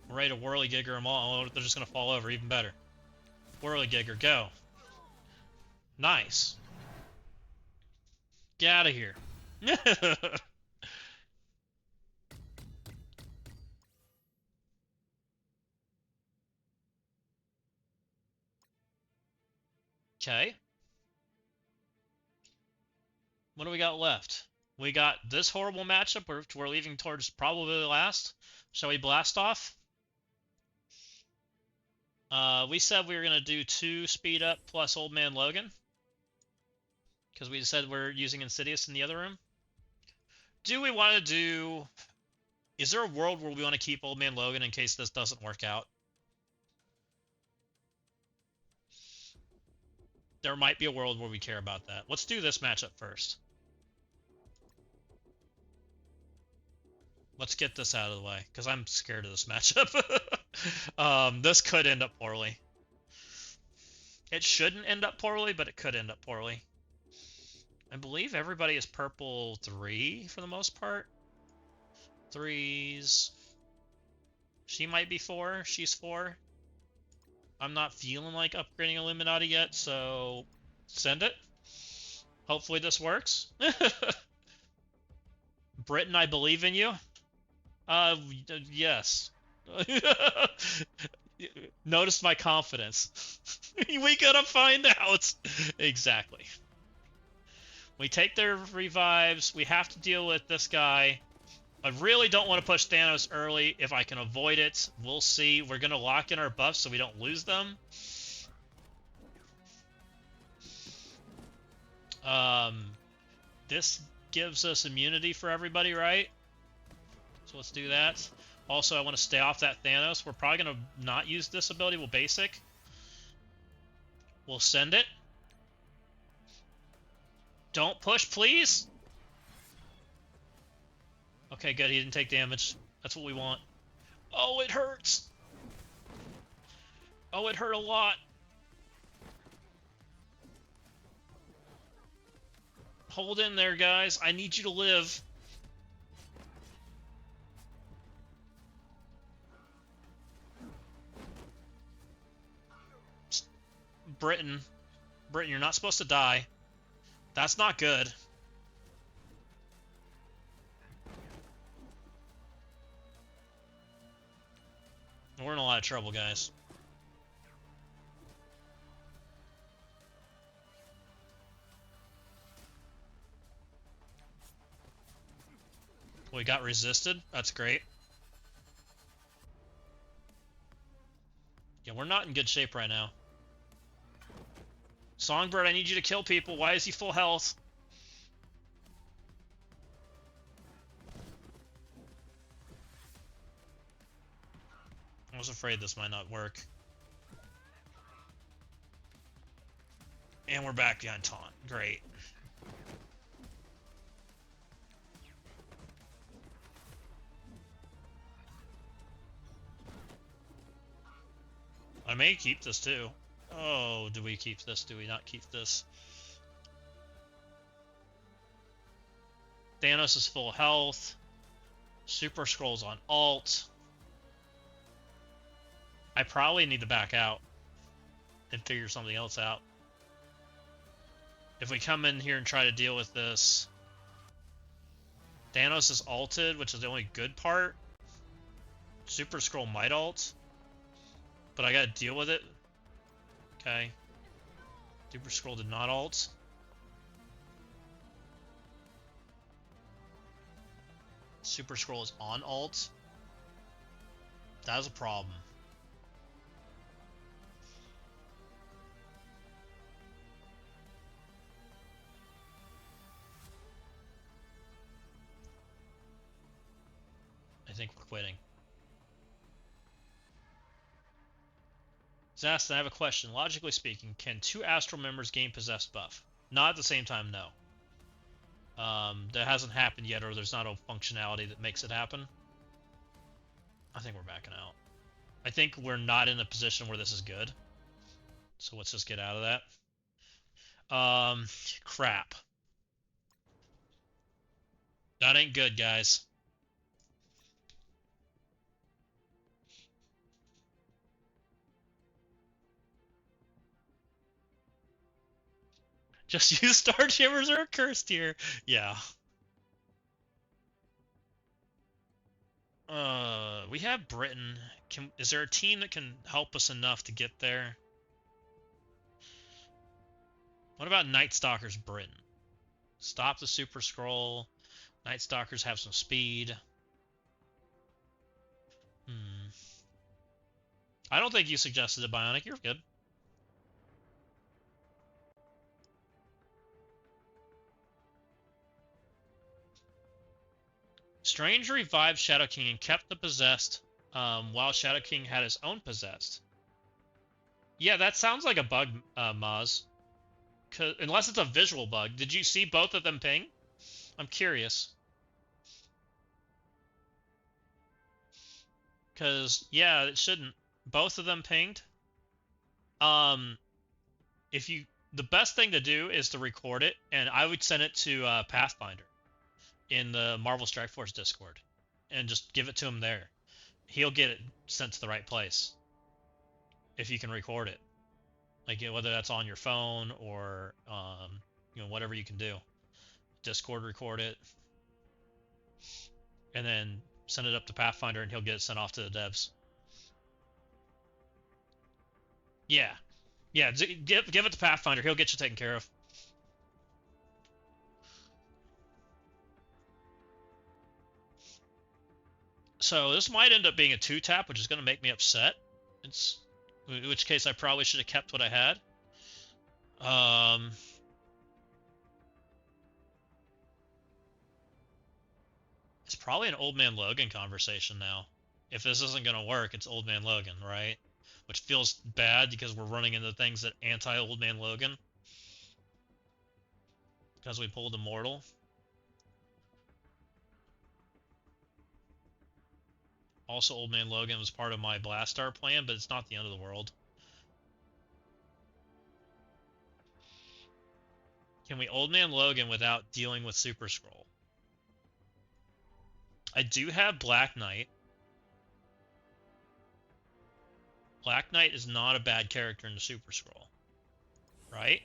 We're ready to whirligigger them all. Oh, they're just going to fall over, even better. Whirligigger, go. Nice. Get out of here. Okay. What do we got left? We got this horrible matchup, which we're leaving towards probably last. Shall we blast off? We said we were going to do 2 speed up plus Old Man Logan. Because we said we're using Insidious in the other room. Do we want to do... Is there a world where we want to keep Old Man Logan in case this doesn't work out? There might be a world where we care about that. Let's do this matchup first. Let's get this out of the way, because I'm scared of this matchup. This could end up poorly. It shouldn't end up poorly, but it could end up poorly. I believe everybody is purple 3 for the most part. 3s. She might be 4. She's 4. I'm not feeling like upgrading Illuminati yet, so send it. Hopefully this works. Britton, I believe in you. Yes. Notice my confidence. We gotta find out. Exactly. We take their revives. We have to deal with this guy. I really don't want to push Thanos early if I can avoid it. We'll see. We're going to lock in our buffs so we don't lose them. This gives us immunity for everybody, right? So let's do that. Also, I want to stay off that Thanos. We're probably going to not use this ability. We'll basic. We'll send it. Don't push, please. Okay, good. He didn't take damage. That's what we want. Oh, it hurts. Oh, it hurt a lot. Hold in there, guys. I need you to live. Britain, you're not supposed to die. That's not good. We're in a lot of trouble, guys. We got resisted. That's great. Yeah, we're not in good shape right now. Songbird, I need you to kill people. Why is he full health? I was afraid this might not work. And we're back behind taunt. Great. I may keep this too. Oh, do we keep this? Do we not keep this? Thanos is full health. Super Scroll's on alt. I probably need to back out and figure something else out. If we come in here and try to deal with this, Thanos is alted, which is the only good part. Super Scroll might alt, but I gotta deal with it. Okay. Super Scroll did not alt. Super Scroll is on alt. That is a problem. I think we're quitting. Zastin, I have a question. Logically speaking, can two Astral members gain Possessed buff? Not at the same time, no. That hasn't happened yet, or there's not a functionality that makes it happen. I think we're backing out. I think we're not in a position where this is good. So let's just get out of that. Crap. That ain't good, guys. Just use Star Shimmers or a Cursed here. Yeah. We have Britain. Is there a team that can help us enough to get there? What about Night Stalkers Britain? Stop the Super Scroll. Night Stalkers have some speed. I don't think you suggested a Bionic. You're good. Strange revived Shadow King and kept the Possessed while Shadow King had his own Possessed. Yeah, that sounds like a bug, Maz. Unless it's a visual bug. Did you see both of them ping? I'm curious. Because, yeah, it shouldn't. Both of them pinged. If you... The best thing to do is to record it, and I would send it to Pathfinder in the Marvel Strike Force Discord, and just give it to him there. He'll get it sent to the right place if you can record it, like whether that's on your phone or whatever you can do. Discord record it, and then send it up to Pathfinder, and he'll get it sent off to the devs. Yeah. Yeah, give it to Pathfinder. He'll get you taken care of. So this might end up being a 2-tap, which is going to make me upset. It's, in which case I probably should have kept what I had. It's probably an Old Man Logan conversation now. If this isn't going to work, it's Old Man Logan, right? Which feels bad because we're running into things that anti-Old Man Logan. Because we pulled Immortal. Also, Old Man Logan was part of my Blastar plan, but it's not the end of the world. Can we Old Man Logan without dealing with Super Scroll? I do have Black Knight. Black Knight is not a bad character in the Super Scroll. Right?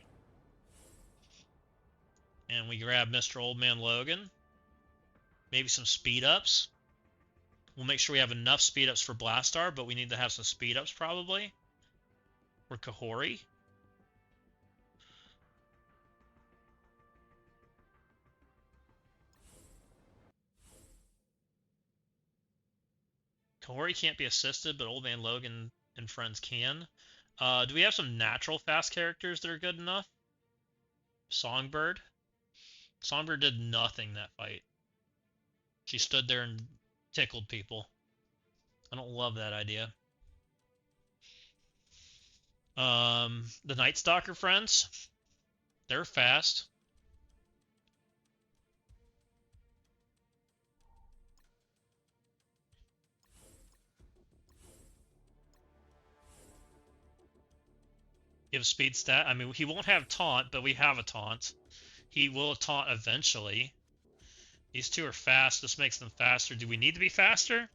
And we grab Mr. Old Man Logan. Maybe some speed ups. We'll make sure we have enough speed ups for Blastar, but we need to have some speed ups probably. Or Kahori. Kahori can't be assisted, but Old Man Logan and friends can. Do we have some natural fast characters that are good enough? Songbird. Songbird did nothing that fight. She stood there and tickled people. I don't love that idea. The Night Stalker friends. They're fast. Give speed stat. I mean, he won't have taunt, but we have a taunt. He will taunt eventually. These two are fast. This makes them faster. Do we need to be faster?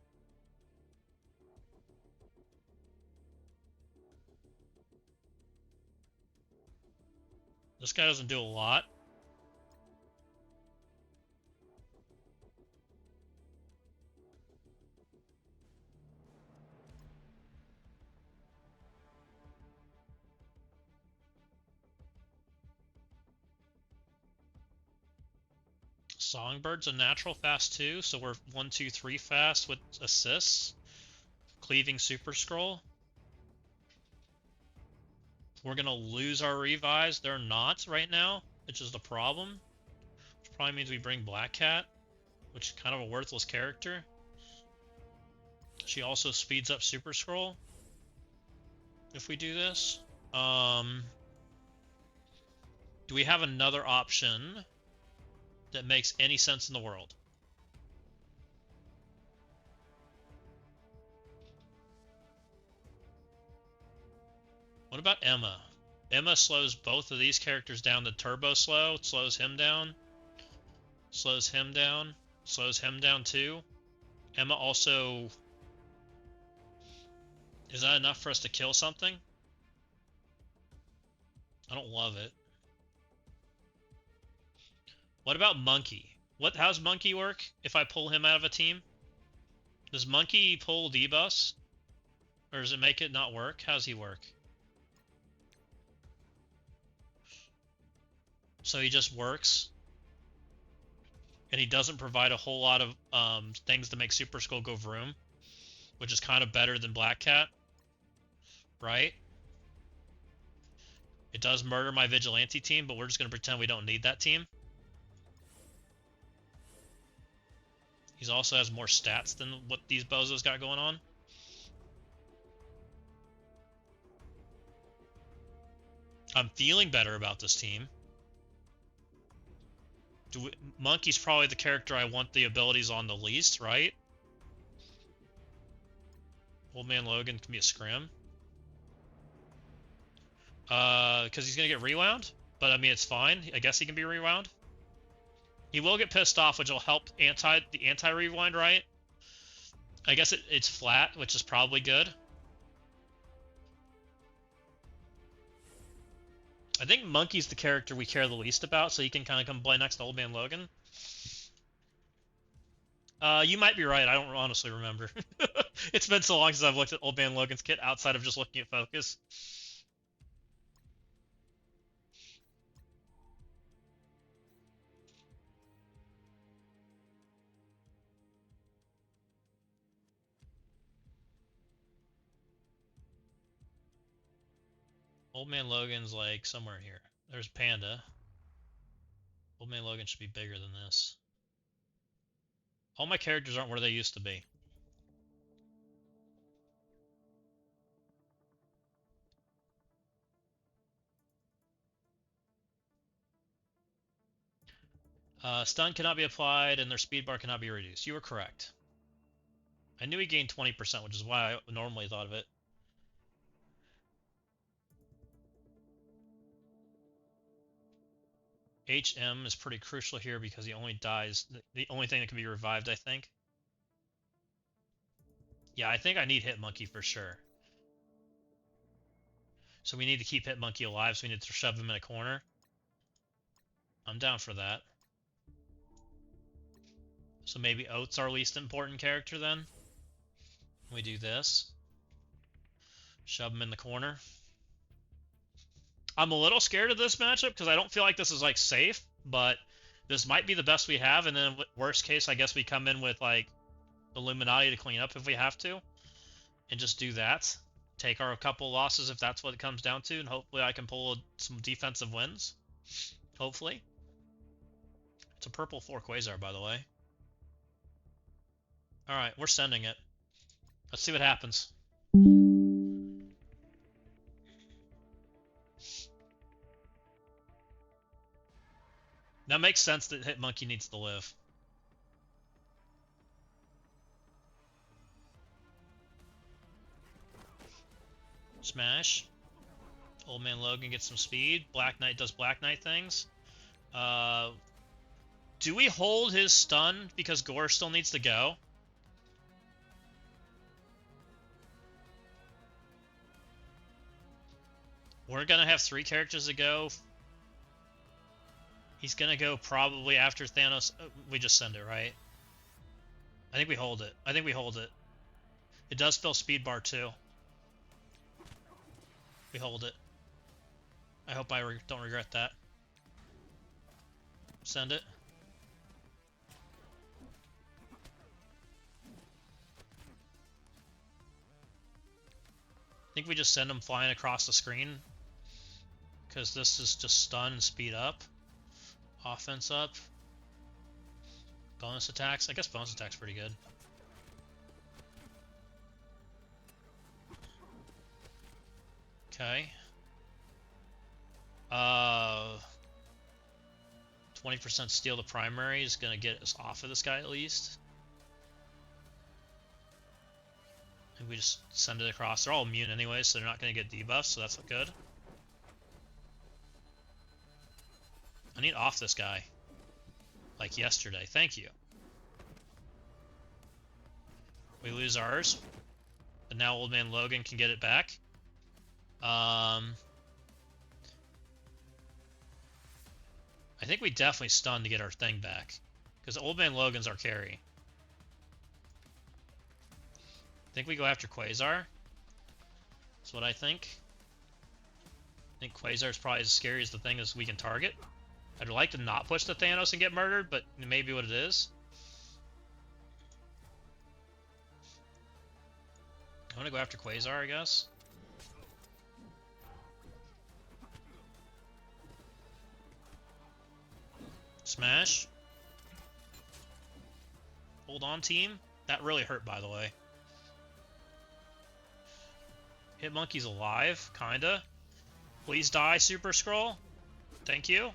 This guy doesn't do a lot. Songbird's a natural fast too, so we're 1, 2, 3 fast with assists. Cleaving Super Scroll. We're gonna lose our revives. They're not right now, which is the problem. Which probably means we bring Black Cat, which is kind of a worthless character. She also speeds up Super Scroll if we do this. Do we have another option that makes any sense in the world? What about Emma? Emma slows both of these characters down to turbo slow. It slows him down. Slows him down. Slows him down too. Emma also... Is that enough for us to kill something? I don't love it. What about Monkey? How's Monkey work if I pull him out of a team? Does Monkey pull D-Bus? Or does it make it not work? How's he work? So he just works? And he doesn't provide a whole lot of things to make Super Skull go vroom, which is kind of better than Black Cat, right? It does murder my Vigilante team, but we're just going to pretend we don't need that team. He also has more stats than what these bozos got going on. I'm feeling better about this team. Monkey's probably the character I want the abilities on the least, right? Old Man Logan can be a scrim. Because he's going to get rewound. But, I mean, it's fine. I guess he can be rewound. He will get pissed off, which will help the anti-rewind, right? I guess it's flat, which is probably good. I think Monkey's the character we care the least about, so he can kind of come play next to Old Man Logan. You might be right. I don't honestly remember. It's been so long since I've looked at Old Man Logan's kit outside of just looking at Focus. Old Man Logan's like somewhere here. There's Panda. Old Man Logan should be bigger than this. All my characters aren't where they used to be. Stun cannot be applied and their speed bar cannot be reduced. You were correct. I knew he gained 20%, which is why I normally thought of it. HM is pretty crucial here because he only dies. The only thing that can be revived, I think. Yeah, I think I need Hitmonkey for sure. So we need to keep Hitmonkey alive, so we need to shove him in a corner. I'm down for that. So maybe Oat's our least important character then. We do this. Shove him in the corner. I'm a little scared of this matchup because I don't feel like this is like safe, but this might be the best we have, and then worst case, I guess we come in with like Illuminati to clean up if we have to, and just do that. Take our couple losses if that's what it comes down to, and hopefully I can pull some defensive wins. Hopefully. It's a purple 4 Quasar, by the way. Alright, we're sending it. Let's see what happens. That makes sense that Hitmonkey needs to live. Smash. Old Man Logan gets some speed. Black Knight does Black Knight things. Do we hold his stun because Gore still needs to go? We're going to have 3 characters to go. He's going to go probably after Thanos. We just send it, right? I think we hold it. I think we hold it. It does fill speed bar too. We hold it. I hope I don't regret that. Send it. I think we just send him flying across the screen. Because this is just stun and speed up. Offense up. Bonus attacks. I guess bonus attacks pretty good. Okay. 20% steal the primary is going to get us off of this guy at least. And we just send it across. They're all immune anyway, so they're not going to get debuffs, so that's good. I need off this guy. Like yesterday. Thank you. We lose ours. But now Old Man Logan can get it back. I think we definitely stun to get our thing back. Because Old Man Logan's our carry. I think we go after Quasar. That's what I think. I think Quasar is probably as scary as the thing as we can target. I'd like to not push the Thanos and get murdered, but it may be what it is. I want to go after Quasar, I guess. Smash. Hold on, team. That really hurt, by the way. Hitmonkey's alive, kinda. Please die, Super Skrull. Thank you.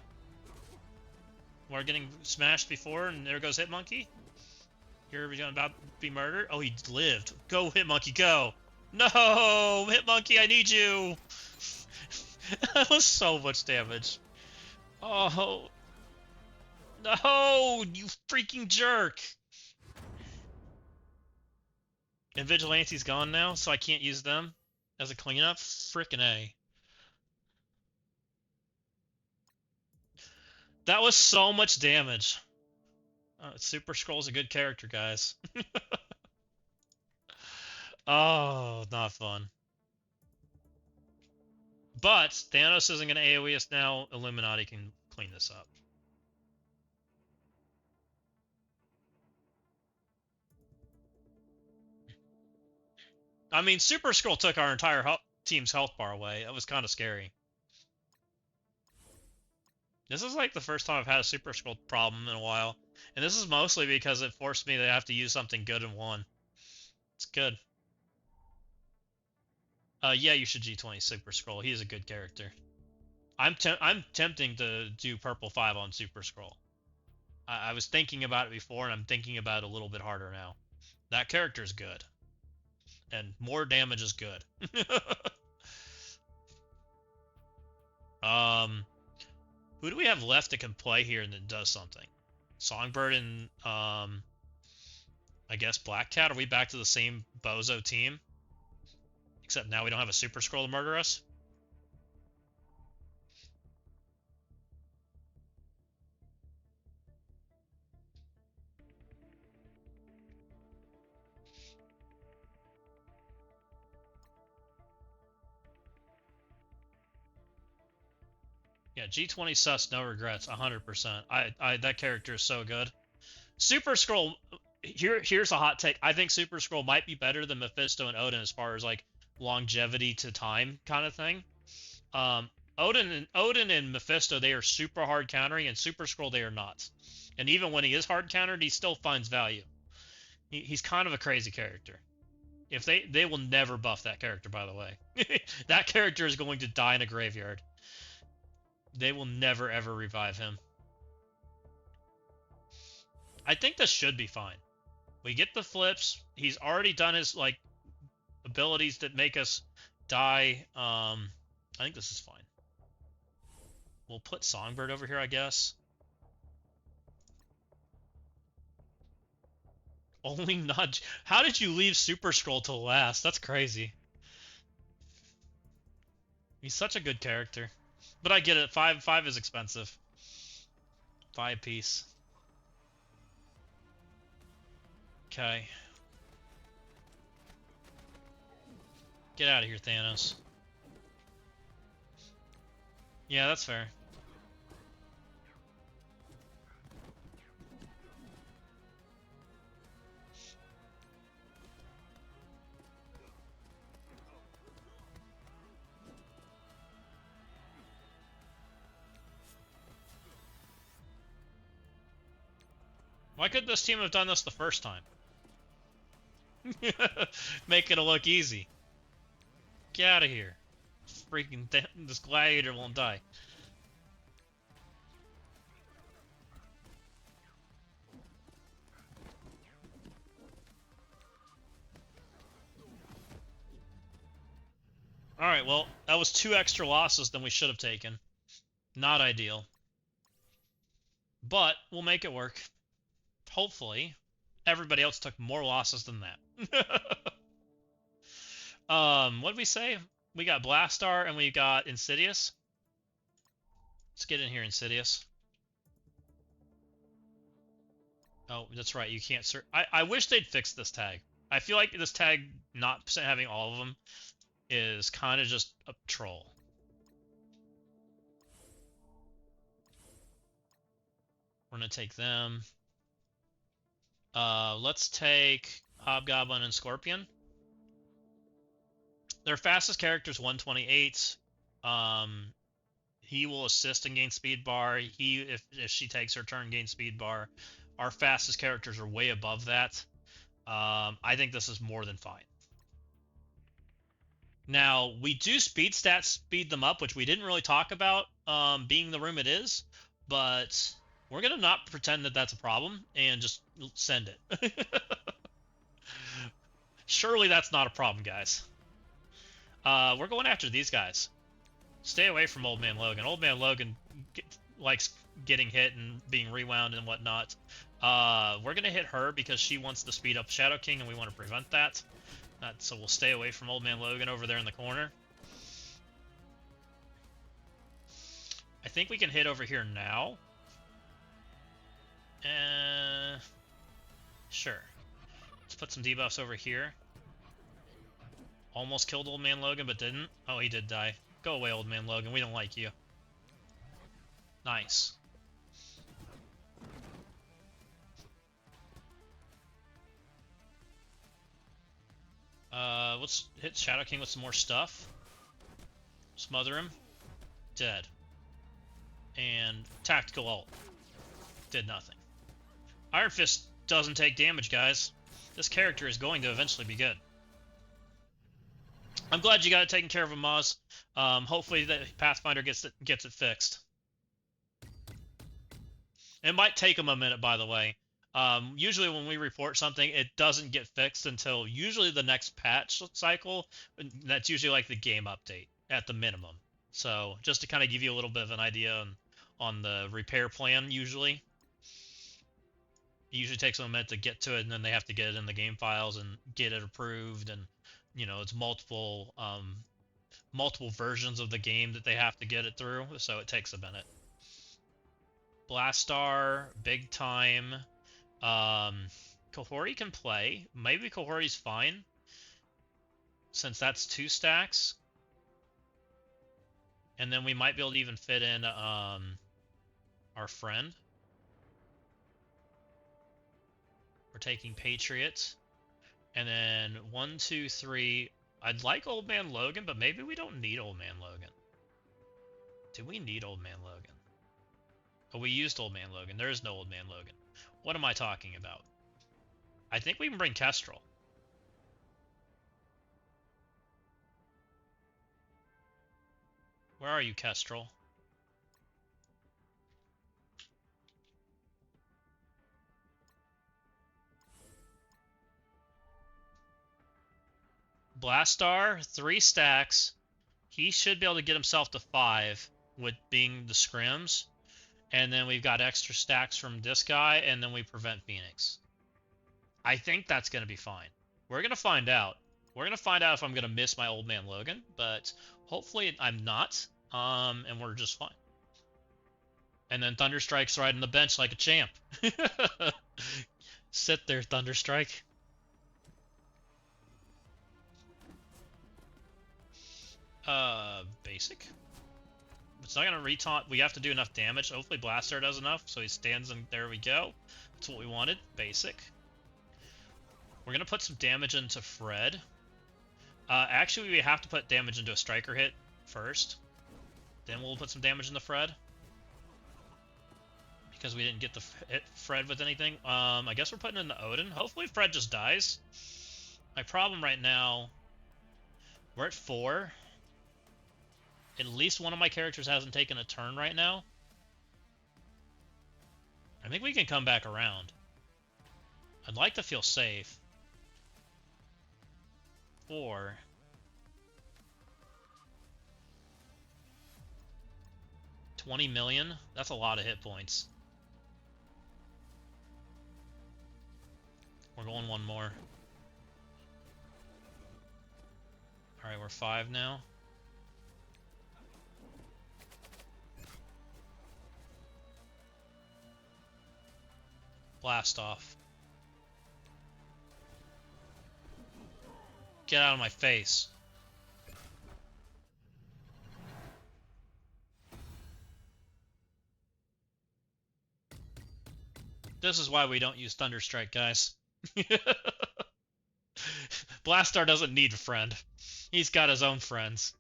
We're getting smashed before, and there goes Hitmonkey. You're about to be murdered. Oh, he lived. Go, Hitmonkey, go. No, Hitmonkey, I need you. That was so much damage. Oh, no, you freaking jerk. And Vigilante's gone now, so I can't use them as a cleanup. Frickin' A. That was so much damage. Super Skrull's a good character, guys. Oh, not fun. But Thanos isn't going to AoE us now. Illuminati can clean this up. I mean, Super Skrull took our entire team's health bar away. That was kind of scary. This is like the first time I've had a Super Scroll problem in a while. And this is mostly because it forced me to have to use something good in one. It's good. Yeah, you should G20 Super Scroll. He is a good character. I'm tempting to do purple 5 on Super Scroll. I was thinking about it before, and I'm thinking about it a little bit harder now. That character is good. And more damage is good. Who do we have left that can play here and that does something? Songbird and, I guess Black Cat? Are we back to the same bozo team? Except now we don't have a Super Scroll to murder us? Yeah, G20 sus, no regrets, 100%. That character is so good. Super Scroll, here's a hot take. I think Super Scroll might be better than Mephisto and Odin as far as like longevity to time kind of thing. Odin and Mephisto, they are super hard countering, and Super Scroll they are not. And even when he is hard countered, he still finds value. He's kind of a crazy character. If they will never buff that character, by the way. That character is going to die in a graveyard. They will never ever revive him. I think this should be fine. We get the flips. He's already done his like abilities that make us die. I think this is fine. We'll put Songbird over here, I guess. Only not. How did you leave Super Scroll till last? That's crazy. He's such a good character. But I get it. Five is expensive. 5 piece. Okay. Get out of here, Thanos. Yeah, that's fair. Why could this team have done this the first time? Make it look easy. Get out of here. Freaking this gladiator won't die. Alright, well, that was 2 extra losses than we should have taken. Not ideal. But we'll make it work. Hopefully. Everybody else took more losses than that. What did we say? We got Blastar and we got Insidious. Let's get in here, Insidious. Oh, that's right. You can't search. I wish they'd fix this tag. I feel like this tag not having all of them is kind of just a troll. We're going to take them. Let's take Hobgoblin and Scorpion. Their fastest character is 128. He will assist and gain speed bar. If she takes her turn, gain speed bar. Our fastest characters are way above that. I think this is more than fine. Now, we do speed stats speed them up, which we didn't really talk about, being the room it is, but we're going to not pretend that that's a problem and just send it. Surely that's not a problem, guys. We're going after these guys. Stay away from Old Man Logan. Old Man Logan likes getting hit and being rewound and whatnot. We're going to hit her because she wants to speed up Shadow King, and we want to prevent that. So we'll stay away from Old Man Logan over there in the corner. I think we can hit over here now. Sure. Let's put some debuffs over here. Almost killed Old Man Logan, but didn't. Oh, he did die. Go away, Old Man Logan. We don't like you. Nice. Let's hit Shadow King with some more stuff. Smother him. Dead. And tactical ult. Did nothing. Iron Fist doesn't take damage, guys. This character is going to eventually be good. I'm glad you got it taken care of, Maz. Hopefully the Pathfinder gets it fixed. It might take them a minute, by the way. Usually when we report something, it doesn't get fixed until usually the next patch cycle. That's usually like the game update at the minimum. So just to kind of give you a little bit of an idea on the repair plan, usually. It usually takes them a minute to get to it, and then they have to get it in the game files and get it approved, and it's multiple versions of the game that they have to get it through, so it takes a minute. Blastar, big time. Kahori can play. Maybe Kahori's fine, since that's 2 stacks. And then we might be able to even fit in our friend. We're taking Patriot. And then 1, 2, 3. I'd like Old Man Logan, but maybe we don't need Old Man Logan. Do we need Old Man Logan? Oh, we used Old Man Logan. There is no Old Man Logan. What am I talking about? I think we can bring Kestrel. Where are you, Kestrel? Blastar, 3 stacks. He should be able to get himself to 5 with being the scrims. And then we've got extra stacks from this guy, and then we prevent Phoenix. I think that's going to be fine. We're going to find out. We're going to find out if I'm going to miss my Old Man Logan, but hopefully I'm not, and we're just fine. And then Thunderstrike's riding the bench like a champ. Sit there, Thunderstrike. Basic. It's not gonna retaunt. We have to do enough damage. Hopefully Blastar does enough, so he stands and there we go. That's what we wanted. Basic. We're gonna put some damage into Fred. Actually, we have to put damage into a striker hit first. Then we'll put some damage into Fred. Because we didn't get the hit Fred with anything. I guess we're putting in the Odin. Hopefully Fred just dies. My problem right now, we're at 4. At least one of my characters hasn't taken a turn right now. I think we can come back around. I'd like to feel safe. 4. $20 million? That's a lot of hit points. We're going one more. Alright, we're 5 now. Blast off. Get out of my face. This is why we don't use Thunderstrike, guys. Blastar doesn't need a friend. He's got his own friends.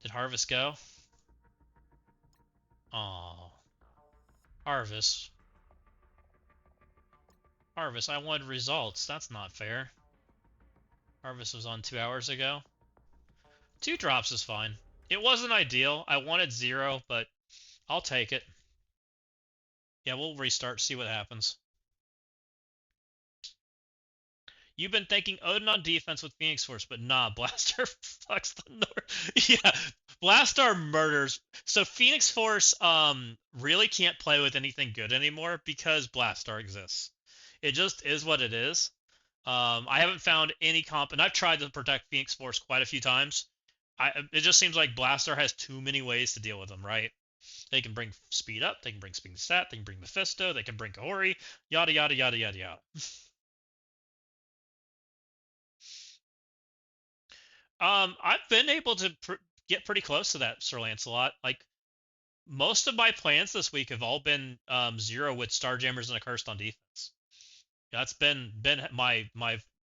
Did Harvis go? Oh, Harvis. Harvis, I wanted results. That's not fair. Harvis was on 2 hours ago. 2 drops is fine. It wasn't ideal. I wanted 0, but I'll take it. Yeah, we'll restart, see what happens. You've been thinking Odin on defense with Phoenix Force, but nah, Blastar fucks the North. Yeah, Blastar murders. So Phoenix Force really can't play with anything good anymore because Blastar exists. It just is what it is. I haven't found any comp, and I've tried to protect Phoenix Force quite a few times. It just seems like Blastar has too many ways to deal with them, right? They can bring speed up, they can bring speed stat, they can bring Mephisto, they can bring Kahori, yada yada yada yada yada. I've been able to get pretty close to that, Sir Lancelot. Like, most of my plans this week have all been 0 with Starjammers and a Cursed on defense. That's been my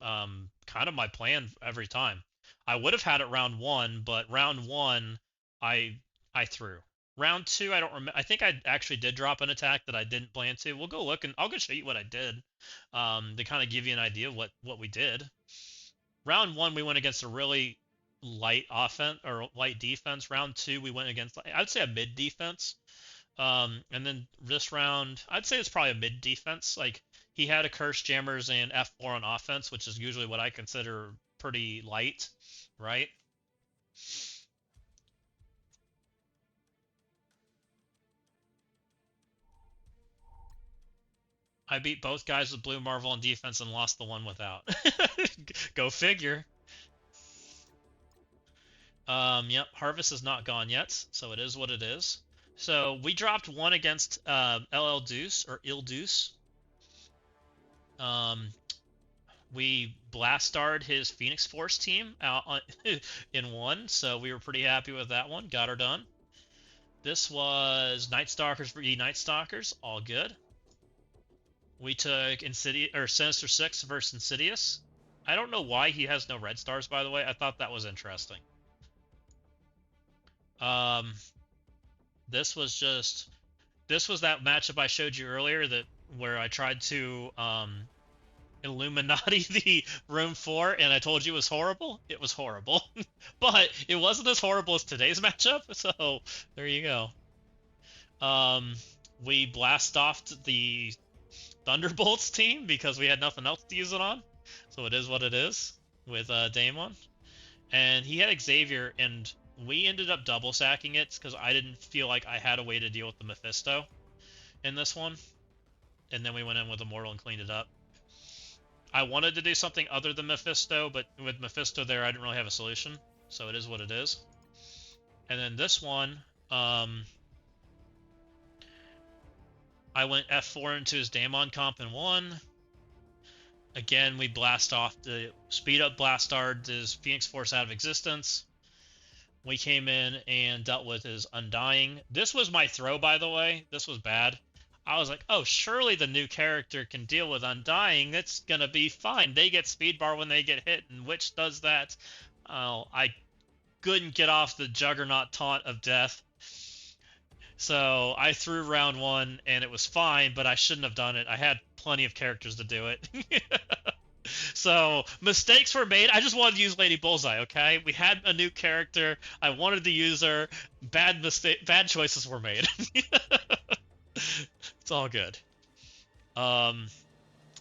kind of my plan every time. I would have had it round 1, but round 1 I threw. Round 2 I don't remember. I think I actually did drop an attack that I didn't plan to. We'll go look and I'll go show you what I did, to kind of give you an idea of what we did. Round 1 we went against a really light offense or light defense. Round 2 we went against, I'd say, a mid defense. And then this round, I'd say it's probably a mid defense. Like, he had a curse jammers and F4 on offense, which is usually what I consider pretty light, right? I beat both guys with Blue Marvel on defense and lost the one without. Go figure. Yep, Harvis is not gone yet, so it is what it is. So we dropped one against LL Deuce or Il Deuce. We blastarred his Phoenix Force team out on, in one, so we were pretty happy with that one. Got her done. This was Night Stalkers v Night Stalkers, all good. We took Insidious or Sinister Six versus Insidious. I don't know why he has no red stars, by the way. I thought that was interesting. This was that matchup I showed you earlier where I tried to Illuminati the room 4 and I told you it was horrible. It was horrible. But it wasn't as horrible as today's matchup, so there you go. We blast off the Thunderbolts team because we had nothing else to use it on. So it is what it is with Daemon. And he had Xavier, and we ended up double sacking it because I didn't feel like I had a way to deal with the Mephisto in this one. And then we went in with Immortal and cleaned it up. I wanted to do something other than Mephisto, but with Mephisto there, I didn't really have a solution. So it is what it is. And then this one, I went F4 into his Daemon comp and won. Again, we blast off the speed up Blastard, his Phoenix Force out of existence. We came in and dealt with his Undying. This was my throw, by the way. This was bad. I was like, oh, surely the new character can deal with Undying. That's going to be fine. They get speed bar when they get hit, and Witch does that. Oh, I couldn't get off the Juggernaut taunt of death. So I threw round 1, and it was fine, but I shouldn't have done it. I had plenty of characters to do it. So mistakes were made. I just wanted to use Lady Bullseye, okay? We had a new character. I wanted to use her. Bad choices were made. It's all good.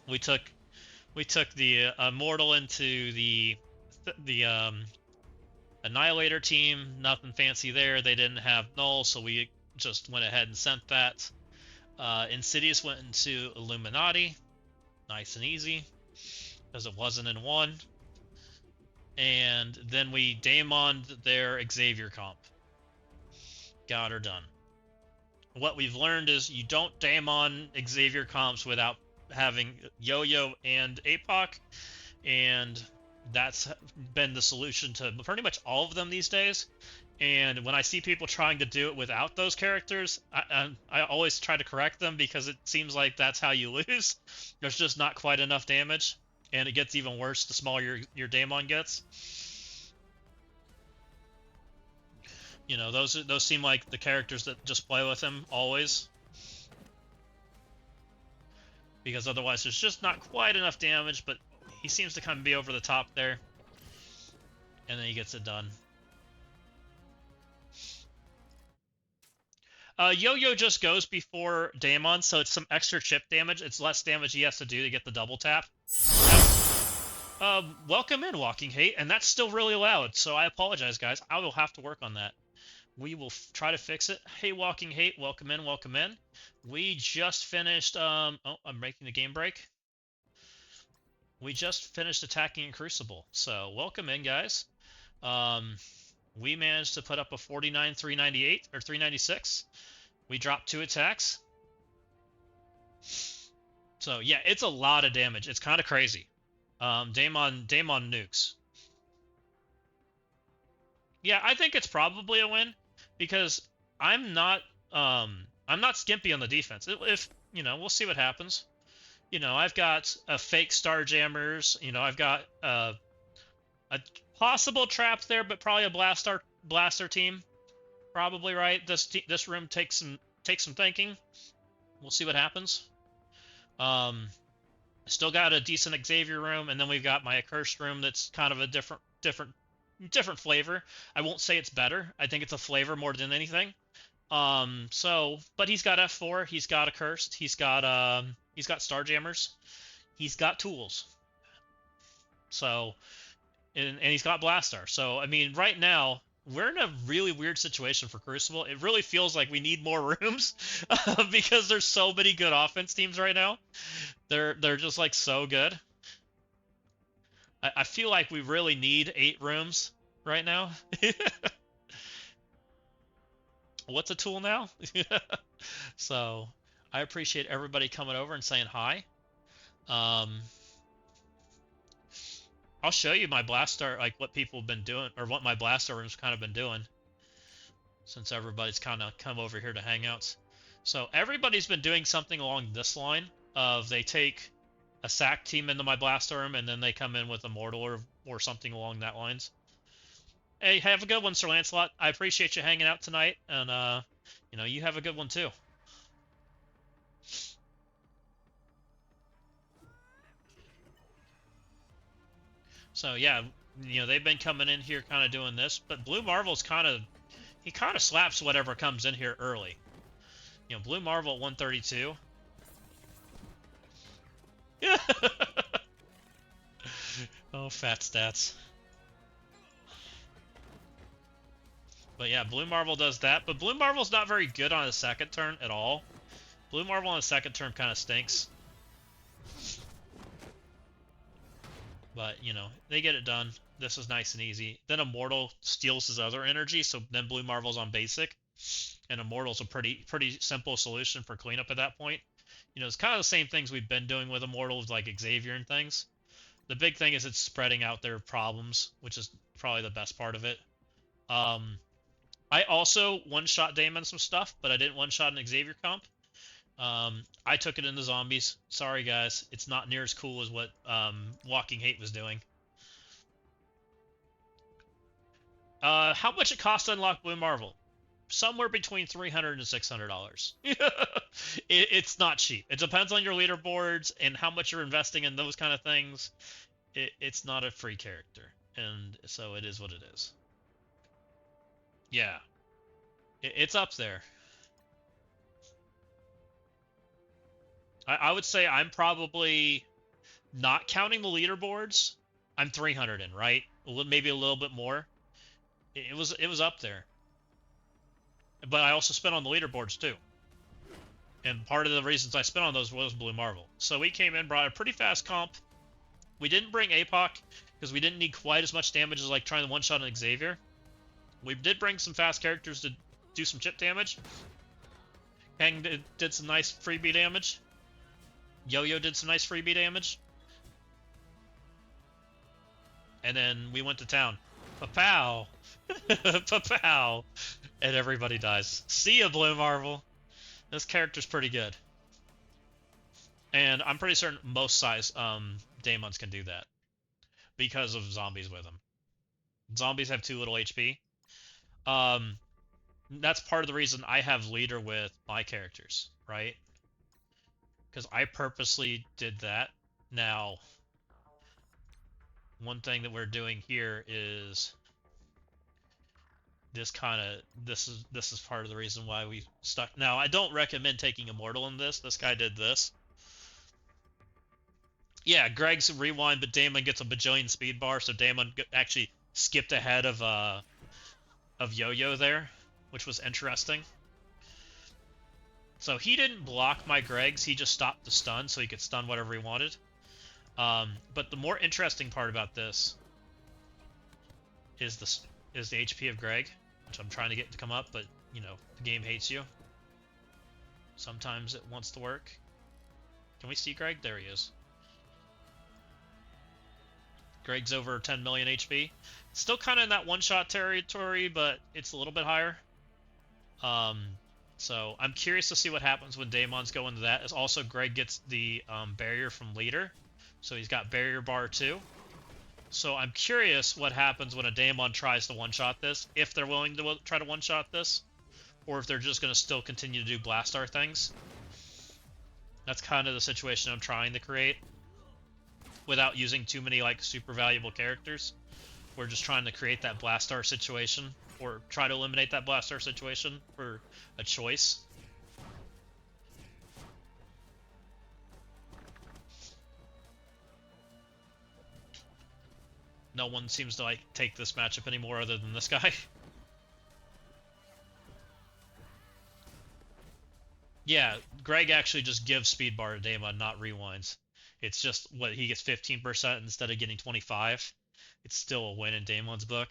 We took the Immortal into the Annihilator team. Nothing fancy there. They didn't have Null, so we just went ahead and sent that. Insidious went into Illuminati. Nice and easy, because it wasn't in 1. And then we Daemoned their Xavier comp. Got her done. What we've learned is you don't Daemon Xavier comps without having Yo-Yo and APOC, and that's been the solution to pretty much all of them these days. And when I see people trying to do it without those characters, I always try to correct them, because it seems like that's how you lose. There's just not quite enough damage, and it gets even worse the smaller your Daemon gets. You know, those seem like the characters that just play with him always, because otherwise there's just not quite enough damage. But he seems to kind of be over the top there, and then he gets it done. Yo-Yo just goes before Daemon, so it's some extra chip damage. It's less damage he has to do to get the double tap. Welcome in, Walking Hate, and that's still really loud, so I apologize, guys. I will have to work on that. We will try to fix it. Hey, Walking Hate, welcome in, welcome in. We just finished, oh, I'm making the game break. We just finished attacking in Crucible, so welcome in, guys. We managed to put up a 49, 398, or 396. We dropped 2 attacks. So, yeah, it's a lot of damage. It's kind of crazy. Daemon nukes. Yeah, I think it's probably a win, because I'm not skimpy on the defense. If you know, we'll see what happens. You know, I've got a fake Starjammers. You know, I've got A possible trap there, but probably a blaster team. Probably right. This room takes some thinking. We'll see what happens. Still got a decent Xavier room, and then we've got my accursed room that's kind of a different flavor. I won't say it's better. I think it's a flavor more than anything. But he's got F4, he's got accursed, he's got Starjammers, he's got tools. So, and he's got Blastar. So, I mean, right now we're in a really weird situation for Crucible. It really feels like we need more rooms because there's so many good offense teams right now. They're just like so good. I feel like we really need 8 rooms right now. What's a tool now? So I appreciate everybody coming over and saying hi. I'll show you my Blastar, like what people have been doing, or what my Blastar room's kind of been doing, since everybody's kind of come over here to hangouts. So everybody's been doing something along this line of they take a sack team into my Blastar room, and then they come in with a Mortal or something along that lines. Hey, have a good one, Sir Lancelot. I appreciate you hanging out tonight, and you have a good one too. So yeah, they've been coming in here kind of doing this, but Blue Marvel's kind of slaps whatever comes in here early. Blue Marvel at 132. Yeah. Oh, fat stats. But yeah, Blue Marvel does that, but Blue Marvel's not very good on the second turn at all. Blue Marvel on the second turn kind of stinks. But, they get it done. This is nice and easy. Then Immortal steals his other energy, so then Blue Marvel's on basic. And Immortal's a pretty simple solution for cleanup at that point. It's kind of the same things we've been doing with Immortals, like Xavier and things. The big thing is it's spreading out their problems, which is probably the best part of it. I also one-shot Damon some stuff, but I didn't one-shot an Xavier comp. I took it into zombies. Sorry, guys. It's not near as cool as what Walking Hate was doing. How much it costs to unlock Blue Marvel? Somewhere between $300 and $600. It's not cheap. It depends on your leaderboards and how much you're investing in those kind of things. It's not a free character, and so it is what it is. Yeah. It's up there. I would say I'm probably, not counting the leaderboards, I'm 300 in, right? Maybe a little bit more. It was up there. But I also spent on the leaderboards too. And part of the reasons I spent on those was Blue Marvel. So we came in, brought a pretty fast comp. We didn't bring APOC because we didn't need quite as much damage as like trying to one-shot an Xavier. We did bring some fast characters to do some chip damage. Kang did some nice freebie damage. Yo-Yo did some nice freebie damage. And then we went to town. Pa-pow! Pa-pow! And everybody dies. See ya, Blue Marvel. This character's pretty good. And I'm pretty certain most size Daemons can do that. Because of zombies with them. Zombies have too little HP. That's part of the reason I have leader with my characters, right? Because I purposely did that. Now, one thing that we're doing here is this is part of the reason why we stuck. Now, I don't recommend taking Immortal in this. This guy did this. Yeah, Greg's rewind, but Damon gets a bajillion speed bar, so Damon actually skipped ahead of Yo-Yo there, which was interesting. So he didn't block my Gregs, he just stopped the stun so he could stun whatever he wanted. But the more interesting part about this is the HP of Greg, which I'm trying to get to come up, but, the game hates you. Sometimes it wants to work. Can we see Greg? There he is. Greg's over 10 million HP. Still kind of in that one-shot territory, but it's a little bit higher. So I'm curious to see what happens when Daemons go into that. As also, Greg gets the barrier from leader, so he's got barrier bar too. So I'm curious what happens when a Daemon tries to one-shot this, if they're willing to try to one-shot this, or if they're just going to still continue to do Blastar things. That's kind of the situation I'm trying to create, without using too many, like, super valuable characters. We're just trying to create that Blastar situation, or try to eliminate that Blastar situation for a choice. No one seems to, like, take this matchup anymore other than this guy. Yeah, Greg actually just gives speed bar to Daemon, not rewinds. It's just what he gets 15% instead of getting 25. It's still a win in Daemon's book.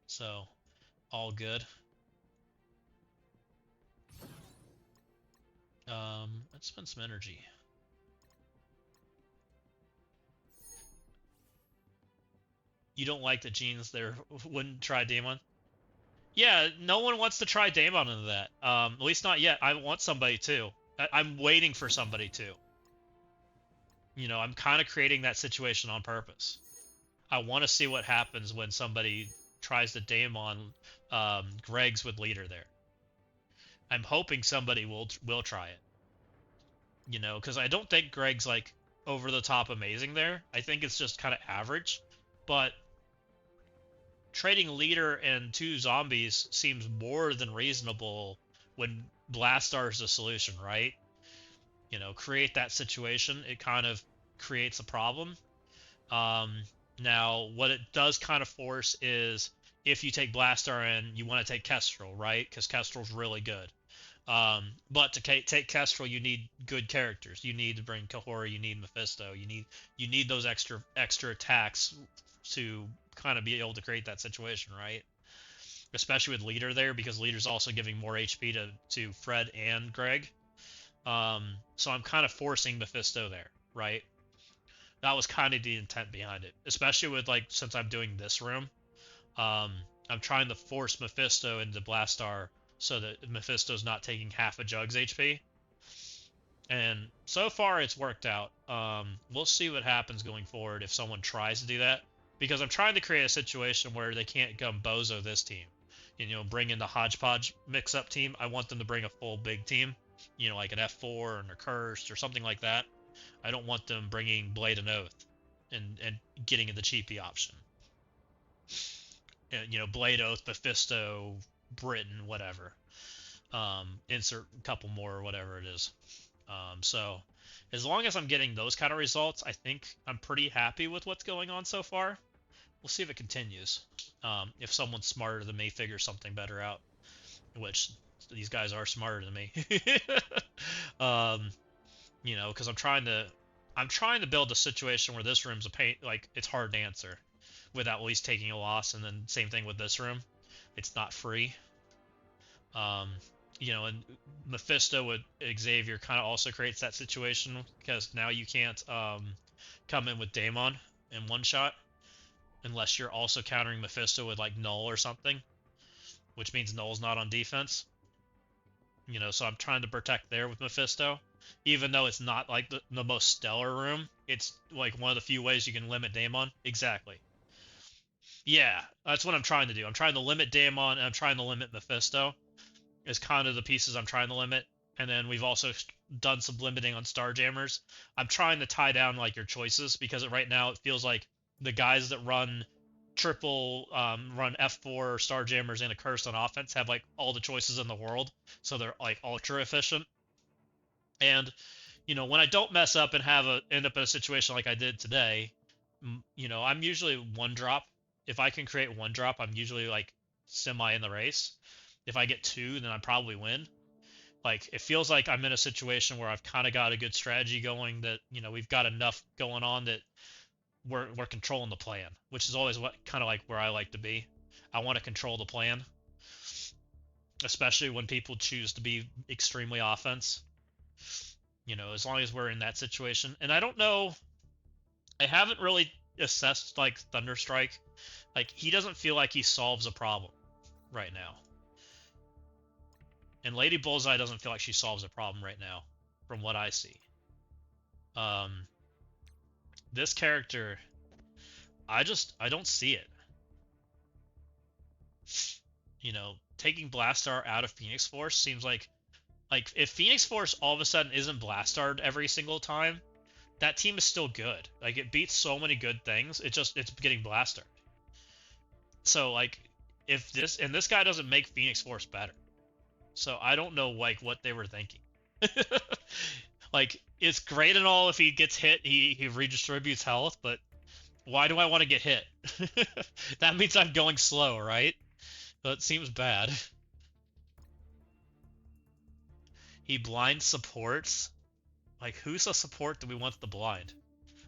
So, all good. Let's spend some energy. You don't like the genes there wouldn't try Daemon? Yeah, no one wants to try Daemon into that. At least not yet. I want somebody to. I'm waiting for somebody to. You know, I'm kind of creating that situation on purpose. I want to see what happens when somebody tries to Daemon Greg's with leader there. I'm hoping somebody will try it. You know, because I don't think Greg's like over the top amazing there. I think it's just kind of average. But trading leader and 2 zombies seems more than reasonable when Blastar is the solution, right? You know, create that situation. It kind of creates a problem. Now, what it does kind of force is if you take Blastar and you want to take Kestrel, right? Because Kestrel's really good. But to take Kestrel, you need good characters. You need to bring Kahora. You need Mephisto. You need those extra attacks to kind of be able to create that situation, right? Especially with Leader there, because Leader's also giving more HP to Fred and Greg. So I'm kind of forcing Mephisto there, right? That was kind of the intent behind it, especially with, like, since I'm doing this room. I'm trying to force Mephisto into Blastar so that Mephisto's not taking half a Jug's HP. And so far it's worked out. We'll see what happens going forward if someone tries to do that, because I'm trying to create a situation where they can't Gumbozo this team. You know, bring in the hodgepodge mix-up team. I want them to bring a full big team, you know, like an F4 and a Cursed or something like that. I don't want them bringing Blade and Oath and getting the cheapy option. And, you know, Blade, Oath, Mephisto, Britain, whatever. Insert a couple more or whatever it is. So as long as I'm getting those kind of results, I think I'm pretty happy with what's going on so far. We'll see if it continues. If someone smarter than me figures something better out, which these guys are smarter than me. You know, because I'm trying to build a situation where this room's a pain, like it's hard to answer without at least taking a loss, and then same thing with this room. It's not free. You know, and Mephisto with Xavier kind of also creates that situation, because now you can't come in with Daemon in one shot unless you're also countering Mephisto with, like, Null or something, which means Null's not on defense. You know, so I'm trying to protect there with Mephisto. Even though it's not, like, the most stellar room, it's, like, one of the few ways you can limit Daemon. Exactly. Yeah, that's what I'm trying to do. I'm trying to limit Daemon, and I'm trying to limit Mephisto. Is kind of the pieces I'm trying to limit. And then we've also done some limiting on Starjammers. I'm trying to tie down, like, your choices, because right now it feels like the guys that run run F4 Starjammers and a Curse on offense have, like, all the choices in the world, so they're, like, ultra efficient. And, you know, when I don't mess up and end up in a situation like I did today, you know, I'm usually one drop. If I can create one drop, I'm usually, like, semi in the race. If I get 2, then I probably win. Like, it feels like I'm in a situation where I've kind of got a good strategy going, that, you know, we've got enough going on that we're controlling the plan, which is always what kind of like where I like to be. I want to control the plan, especially when people choose to be extremely offense. You know, as long as we're in that situation. And I don't know, I haven't really assessed, like, Thunderstrike. Like, he doesn't feel like he solves a problem right now. And Lady Bullseye doesn't feel like she solves a problem right now, from what I see. this character, I don't see it. You know, taking Blastar out of Phoenix Force seems like if Phoenix Force all of a sudden isn't Blastar'd every single time, that team is still good. Like, it beats so many good things. It's getting Blastar'd. So like, if this guy doesn't make Phoenix Force better. So I don't know like what they were thinking. Like, it's great and all if he gets hit, he redistributes health, but why do I want to get hit? That means I'm going slow, right? That seems bad. He blind supports. Like, who's a support that we want the blind?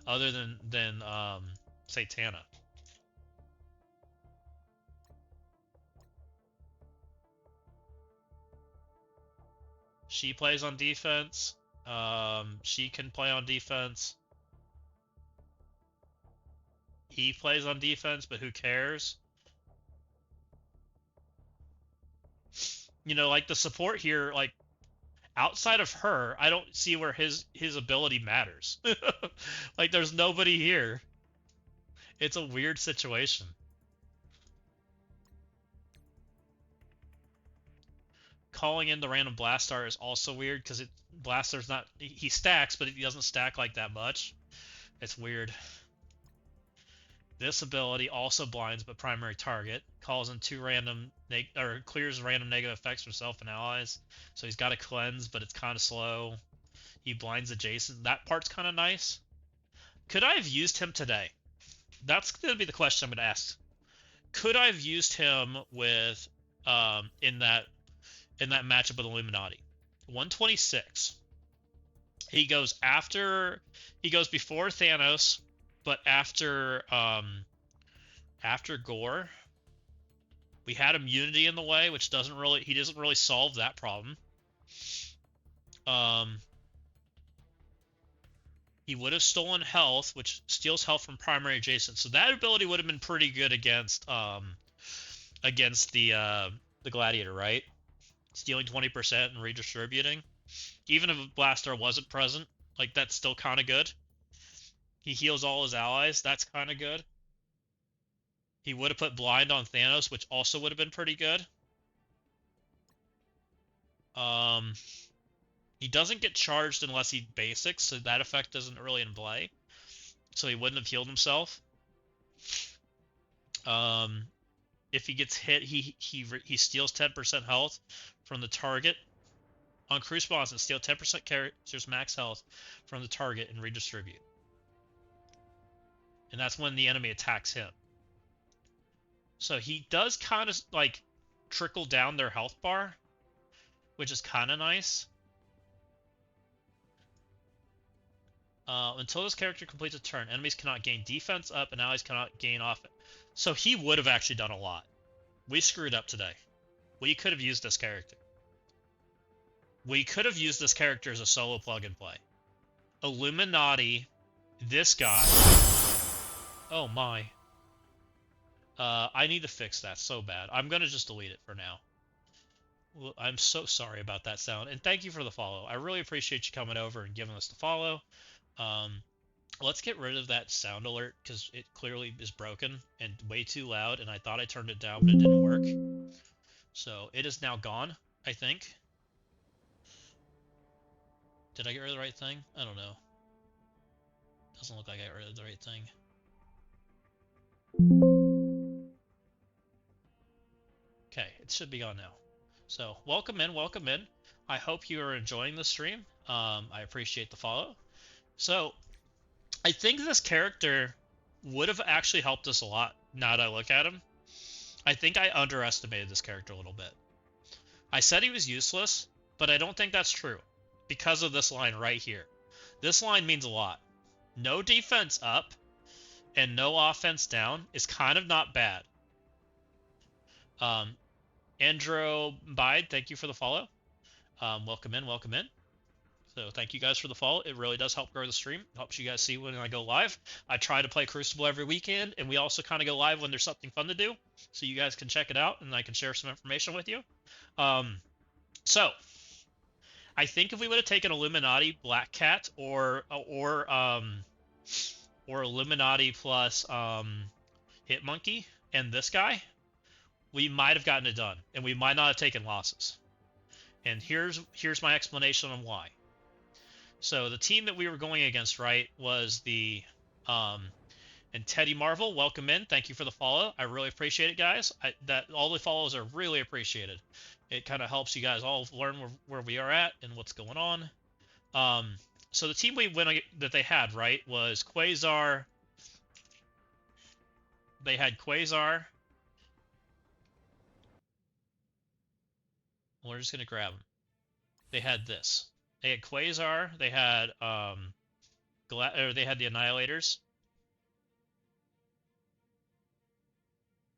Other than say Tana. She plays on defense. She can play on defense. He plays on defense, but who cares? You know, like the support here, like outside of her, I don't see where his ability matters. Like, there's nobody here. It's a weird situation. Calling in the random Blastar is also weird because Blastar's not, he stacks, but he doesn't stack like that much. It's weird. This ability also blinds but primary target. Calls in two random or clears random negative effects for self and allies. So he's got a cleanse, but it's kind of slow. He blinds adjacent. That part's kind of nice. Could I have used him today? That's gonna be the question I'm gonna ask. Could I have used him with in that matchup with Illuminati? 126. He goes before Thanos, but after Gore. We had immunity in the way, which doesn't really solve that problem. He would have stolen health, which steals health from primary adjacent. So that ability would have been pretty good against the Gladiator, right? Stealing 20% and redistributing. Even if Blastar wasn't present, like, that's still kind of good. He heals all his allies. That's kind of good. He would have put blind on Thanos, which also would have been pretty good. He doesn't get charged unless he basics, so that effect isn't really in play. So he wouldn't have healed himself. If he gets hit, he steals 10% health from the target. On Crucible Round, steal 10% character's max health from the target and redistribute. And that's when the enemy attacks him. So he does kind of like trickle down their health bar, which is kind of nice. Until this character completes a turn, enemies cannot gain defense up and allies cannot gain offense. So he would have actually done a lot. We screwed up today. We could have used this character. We could have used this character as a solo plug and play. Illuminati, this guy. Oh my. I need to fix that so bad. I'm going to just delete it for now. Well, I'm so sorry about that sound. And thank you for the follow. I really appreciate you coming over and giving us the follow. Let's get rid of that sound alert because it clearly is broken and way too loud, and I thought I turned it down, but it didn't work. So it is now gone, I think. Did I get rid of the right thing? I don't know. Doesn't look like I got rid of the right thing. Okay, it should be gone now. So welcome in, welcome in. I hope you are enjoying the stream. I appreciate the follow. So I think this character would have actually helped us a lot now that I look at him. I think I underestimated this character a little bit. I said he was useless, but I don't think that's true because of this line right here. This line means a lot. No defense up and no offense down is kind of not bad. Andro Bide, thank you for the follow. Welcome in, welcome in. So thank you guys for the follow. It really does help grow the stream. It helps you guys see when I go live. I try to play Crucible every weekend, and we also kind of go live when there's something fun to do, so you guys can check it out, and I can share some information with you. So I think if we would have taken Illuminati, Black Cat, or or Illuminati plus Hit Monkey and this guy, we might have gotten it done, and we might not have taken losses. And here's my explanation on why. So the team that we were going against, right, was the and Teddy Marvel. Welcome in. Thank you for the follow. I really appreciate it, guys. That all the follows are really appreciated. It kind of helps you guys all learn where we are at and what's going on. So the team that they had, right, was Quasar. They had Quasar. We're just gonna grab them. They had this. They had Quasar. They had they had the Annihilators.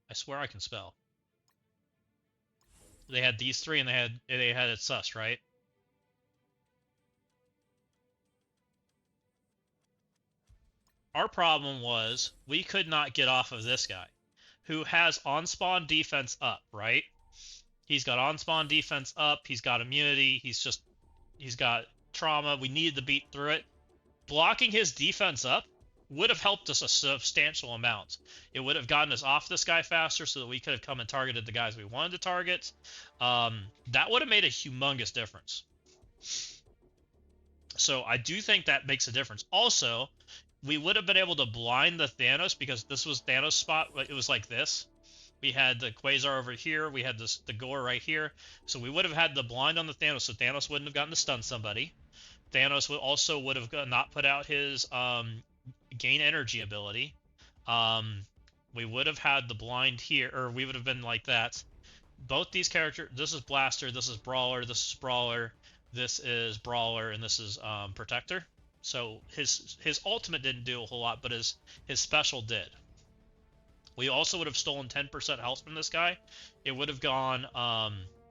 I swear I can spell. They had these three, and they had it sus, right? Our problem was we could not get off of this guy, who has on-spawn defense up, right? He's got on-spawn defense up. He's got immunity. He's got trauma. We needed to beat through it. Blocking his defense up would have helped us a substantial amount. It would have gotten us off this guy faster so that we could have come and targeted the guys we wanted to target. That would have made a humongous difference. So I do think that makes a difference. Also, we would have been able to blind the Thanos because this was Thanos' spot. It was like this. We had the Quasar over here. We had the Gore right here. So we would have had the blind on the Thanos, so Thanos wouldn't have gotten to stun somebody. Thanos also would have not put out his gain energy ability. We would have had the blind here, or we would have been like that. Both these characters, this is Blaster, this is Brawler, this is Brawler, this is Brawler, and this is Protector. So his ultimate didn't do a whole lot, but his special did. We also would have stolen 10% health from this guy. It would have gone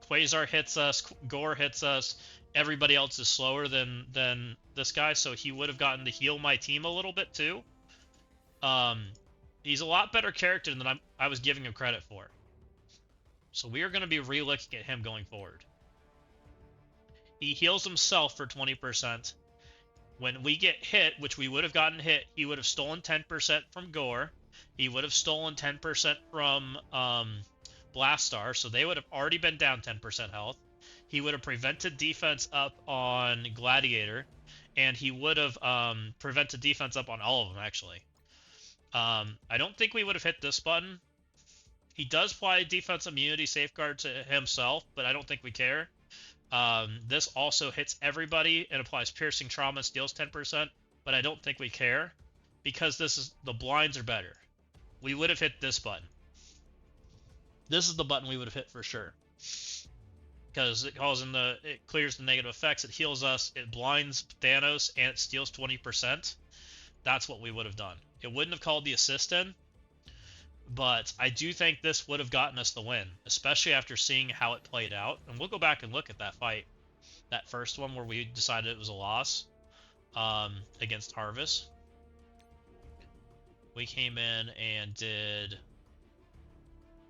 Quasar hits us, Gore hits us, everybody else is slower than this guy, so he would have gotten to heal my team a little bit too. He's a lot better character than I was giving him credit for. So we are going to be re-looking at him going forward. He heals himself for 20%. When we get hit, which we would have gotten hit, he would have stolen 10% from Gore. He would have stolen 10% from Blastar, so they would have already been down 10% health. He would have prevented defense up on Gladiator, and he would have prevented defense up on all of them, actually. I don't think we would have hit this button. He does apply defense immunity safeguard to himself, but I don't think we care. This also hits everybody and applies piercing trauma and steals 10%, but I don't think we care because the blinds are better. We would have hit this button. This is the button we would have hit for sure. Because it clears the negative effects, it heals us, it blinds Thanos, and it steals 20%. That's what we would have done. It wouldn't have called the assist in, but I do think this would have gotten us the win, especially after seeing how it played out. And we'll go back and look at that fight, that first one where we decided it was a loss against Harvis. We came in and did...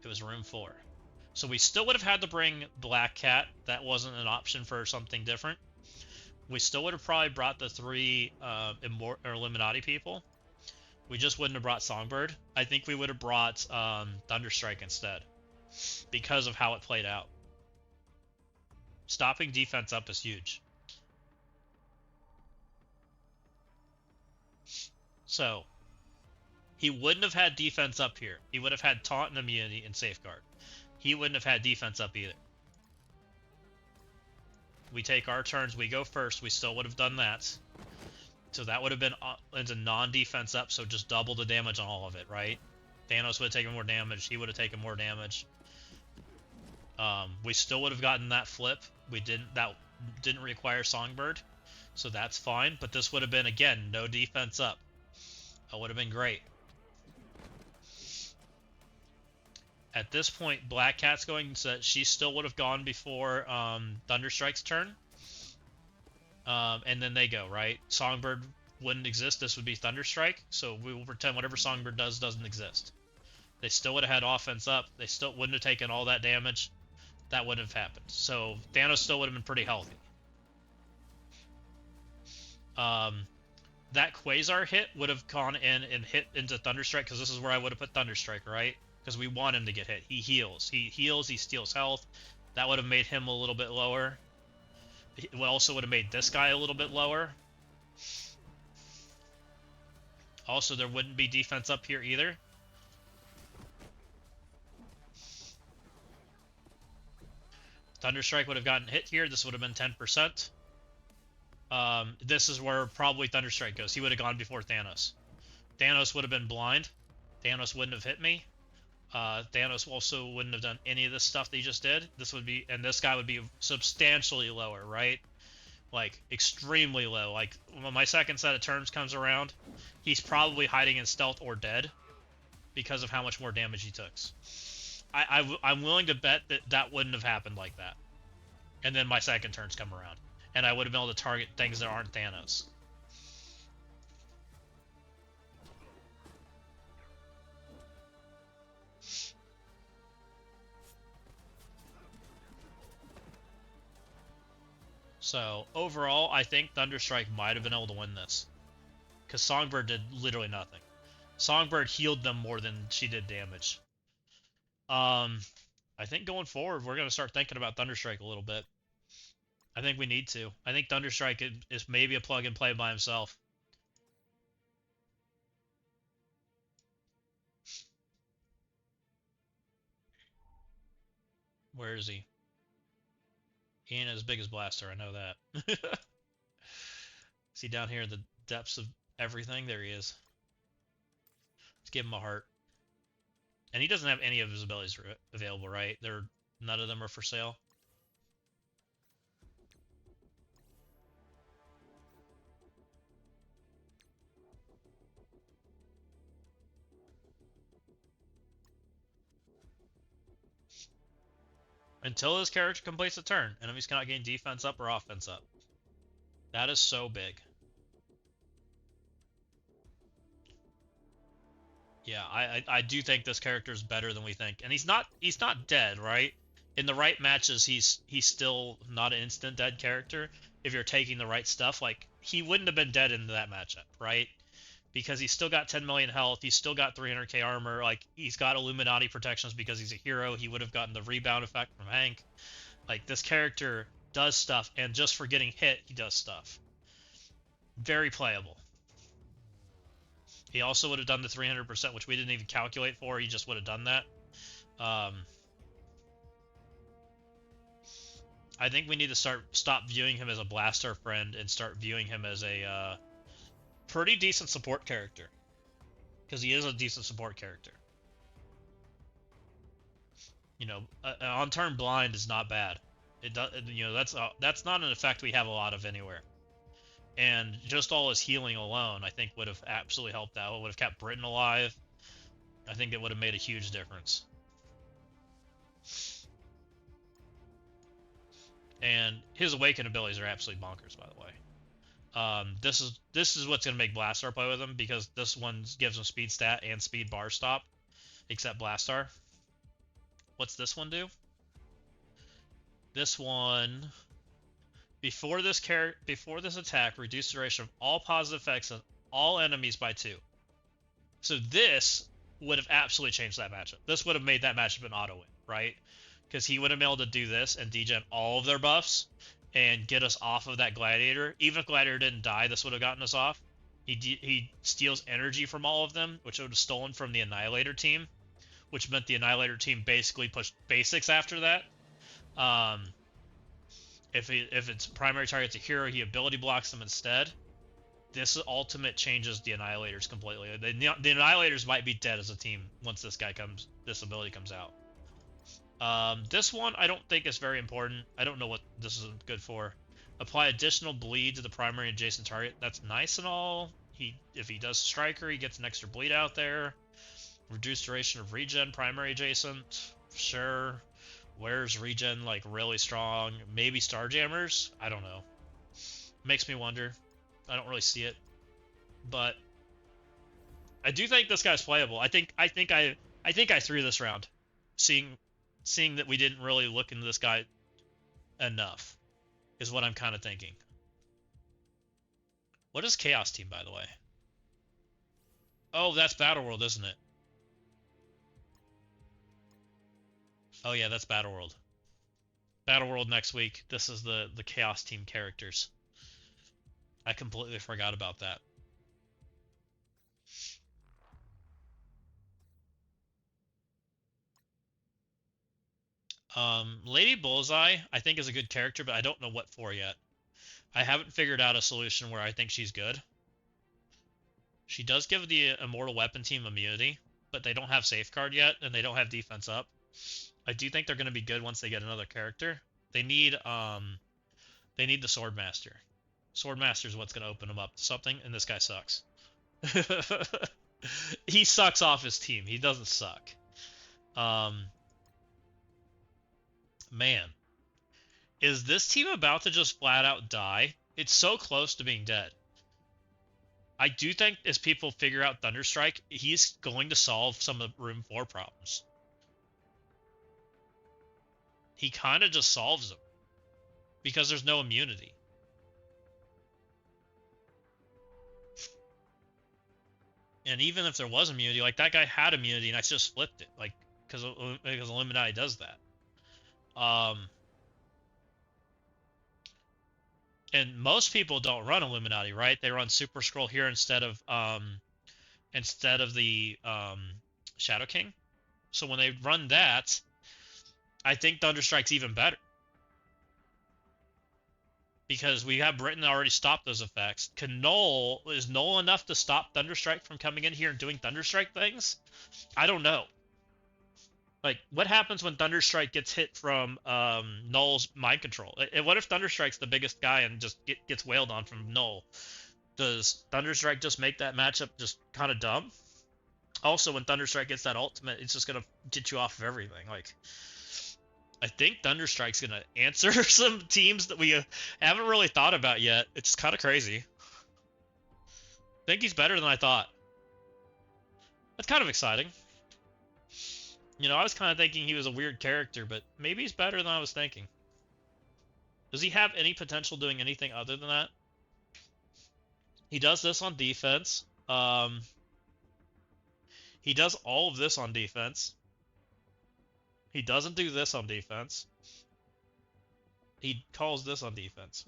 It was room 4. So we still would have had to bring Black Cat. That wasn't an option for something different. We still would have probably brought the 3 Illuminati people. We just wouldn't have brought Songbird. I think we would have brought Thunderstrike instead because of how it played out. Stopping defense up is huge. So, he wouldn't have had defense up here. He would have had Taunt and Immunity and Safeguard. He wouldn't have had defense up either. We take our turns, we go first, we still would have done that. So that would have been into non-defense up, so just double the damage on all of it, right? Thanos would have taken more damage, he would have taken more damage. We still would have gotten that flip. That didn't require Songbird, so that's fine. But this would have been, again, no defense up. That would have been great. At this point, Black Cat's going, so she still would have gone before Thunderstrike's turn. And then they go, right? Songbird wouldn't exist. This would be Thunderstrike. So we will pretend whatever Songbird does doesn't exist. They still would have had offense up. They still wouldn't have taken all that damage. That wouldn't have happened. So Thanos still would have been pretty healthy. that Quasar hit would have gone in and hit into Thunderstrike, because this is where I would have put Thunderstrike, right? Because we want him to get hit. He heals. He heals, he steals health. That would have made him a little bit lower. It also would have made this guy a little bit lower. Also, there wouldn't be defense up here either. Thunderstrike would have gotten hit here. This would have been 10%. This is where probably Thunderstrike goes. He would have gone before Thanos. Thanos would have been blind. Thanos wouldn't have hit me. Thanos also wouldn't have done any of this stuff that he just did. This would be, and this guy would be substantially lower, right? Like, extremely low. Like, when my second set of turns comes around, he's probably hiding in stealth or dead because of how much more damage he took. I'm willing to bet that that wouldn't have happened like that. And then my second turns come around, and I would have been able to target things that aren't Thanos. So, overall, I think Thunderstrike might have been able to win this. Because Songbird did literally nothing. Songbird healed them more than she did damage. I think going forward, we're going to start thinking about Thunderstrike a little bit. I think we need to. I think Thunderstrike is maybe a plug and play by himself. Where is he? He ain't as big as Blaster, I know that. Is he down here in the depths of everything? There he is. Let's give him a heart. And he doesn't have any of his abilities available, right? None of them are for sale. Until his character completes a turn, enemies cannot gain defense up or offense up. That is so big. Yeah, I do think this character is better than we think, and he's not dead, right? In the right matches, he's still not an instant dead character if you're taking the right stuff. Like, he wouldn't have been dead in that matchup, right? Because he's still got 10 million health, he's still got 300k armor, like, he's got Illuminati protections because he's a hero. He would have gotten the rebound effect from Hank. Like, this character does stuff, and just for getting hit, he does stuff. Very playable. He also would have done the 300%, which we didn't even calculate for. He just would have done that. I think we need to stop viewing him as a Blaster friend and start viewing him as a pretty decent support character. Because he is a decent support character. You know, on-turn blind is not bad. It does, you know, that's not an effect we have a lot of anywhere. And just all his healing alone, I think, would have absolutely helped out. It would have kept Britain alive. I think it would have made a huge difference. And his awaken abilities are absolutely bonkers, by the way. This is what's gonna make Blastar play with him, because this one gives him speed stat and speed bar stop, except Blastar. What's this one do? This one, before this attack, reduce duration of all positive effects on all enemies by 2. So this would have absolutely changed that matchup. This would have made that matchup an auto win, right? Because he would have been able to do this and degen all of their buffs and get us off of that Gladiator. Even if Gladiator didn't die, this would have gotten us off. He steals energy from all of them, which would have stolen from the Annihilator team, which meant the Annihilator team basically pushed basics after that. If its primary target's a hero, he ability blocks them instead. This ultimate changes the Annihilators completely. The Annihilators might be dead as a team once this ability comes out. This one I don't think is very important. I don't know what this is good for. Apply additional bleed to the primary adjacent target. That's nice and all. If he does Striker, he gets an extra bleed out there. Reduced duration of regen, primary adjacent. Sure. Where's regen like really strong? Maybe Starjammers? I don't know. Makes me wonder. I don't really see it. But I do think this guy's playable. I think I threw this round. Seeing that we didn't really look into this guy enough is what I'm kind of thinking. What is Chaos Team, by the way? Oh, that's Battle World, isn't it? Oh yeah, that's Battle World. Battle World next week. This is the Chaos Team characters. I completely forgot about that. Lady Bullseye, I think, is a good character, but I don't know what for yet. I haven't figured out a solution where I think she's good. She does give the Immortal Weapon team immunity, but they don't have Safeguard yet, and they don't have defense up. I do think they're going to be good once they get another character. They need the Swordmaster. Swordmaster is what's going to open them up to something, and this guy sucks. He sucks off his team. He doesn't suck. Man. Is this team about to just flat out die? It's so close to being dead. I do think as people figure out Thunderstrike, he's going to solve some of the Room 4 problems. He kind of just solves them. Because there's no immunity. And even if there was immunity, like that guy had immunity and I just flipped it. Like, because Illuminati does that. And most people don't run Illuminati, right? They run Super Scroll here instead of the Shadow King. So when they run that, I think Thunderstrike's even better. Because we have Britain already stopped those effects. Is Null enough to stop Thunderstrike from coming in here and doing Thunderstrike things? I don't know. Like, what happens when Thunderstrike gets hit from Null's mind control? And what if Thunderstrike's the biggest guy and just gets wailed on from Null? Does Thunderstrike just make that matchup just kind of dumb? Also, when Thunderstrike gets that ultimate, it's just going to get you off of everything. Like, I think Thunderstrike's going to answer some teams that we haven't really thought about yet. It's kind of crazy. I think he's better than I thought. That's kind of exciting. You know, I was kind of thinking he was a weird character, but maybe he's better than I was thinking. Does he have any potential doing anything other than that? He does this on defense. He does all of this on defense. He doesn't do this on defense. He calls this on defense.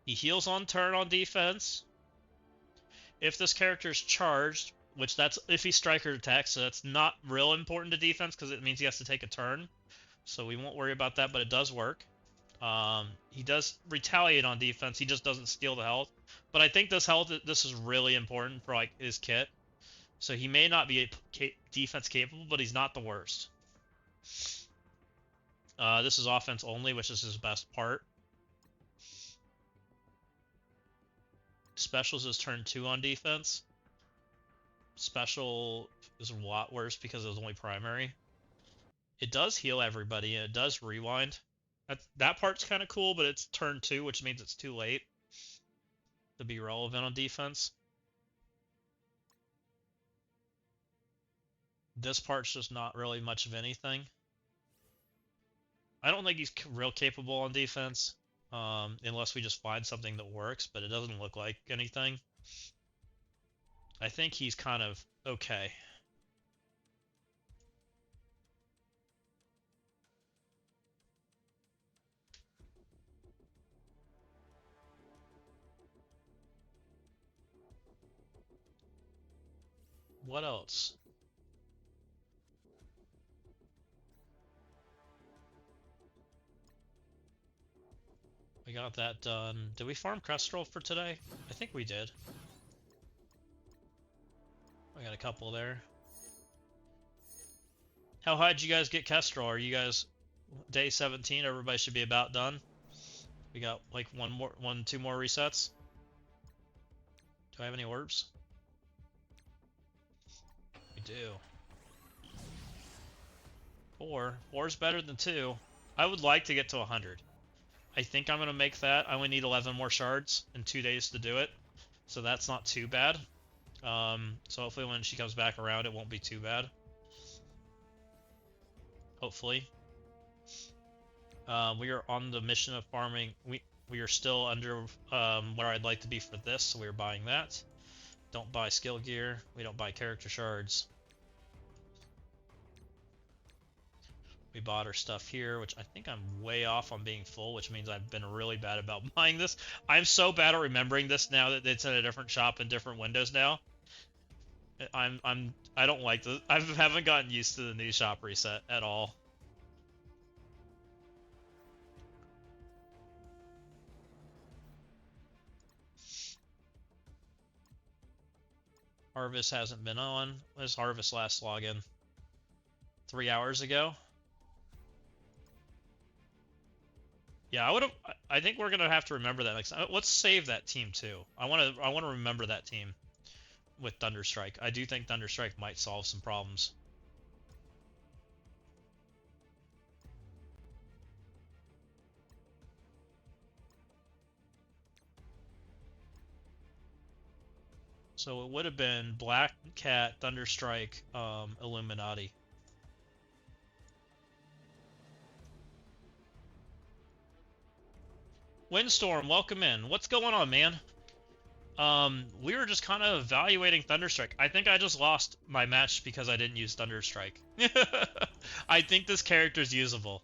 He heals on turn on defense. If this character is charged, which that's if he's striker attack, so that's not real important to defense because it means he has to take a turn. So we won't worry about that, but it does work. He does retaliate on defense. He just doesn't steal the health. But I think this is really important for like his kit. So he may not be defense capable, but he's not the worst. This is offense only, which is his best part. Specials is turn 2 on defense. Special is a lot worse because it was only primary. It does heal everybody, and it does rewind. That part's kind of cool, but it's turn 2, which means it's too late to be relevant on defense. This part's just not really much of anything. I don't think he's real capable on defense. Unless we just find something that works, but it doesn't look like anything. I think he's kind of okay. What else? We got that done. Did we farm Kestrel for today? I think we did. I got a couple there. How high did you guys get Kestrel? Are you guys day 17? Everybody should be about done. We got like two more resets. Do I have any orbs? We do. 4. 4's better than 2. I would like to get to 100. I think I'm going to make that. I only need 11 more shards in 2 days to do it. So that's not too bad. So hopefully when she comes back around, it won't be too bad. Hopefully. We are on the mission of farming. We are still under where I'd like to be for this, so we're buying that. Don't buy skill gear. We don't buy character shards. We bought our stuff here, which I think I'm way off on being full, which means I've been really bad about buying this. I'm so bad at remembering this now that it's in a different shop in different windows now. I don't like this. I haven't gotten used to the new shop reset at all. Harvis hasn't been on. When's Harvis last login? 3 hours ago? Yeah, I think we're gonna have to remember that next time. Let's save that team too. I wanna remember that team with Thunderstrike. I do think Thunderstrike might solve some problems. So it would have been Black Cat, Thunderstrike, Illuminati. Windstorm, welcome in. What's going on, man? We were just kind of evaluating Thunderstrike. I think I just lost my match because I didn't use Thunderstrike. I think this character's usable.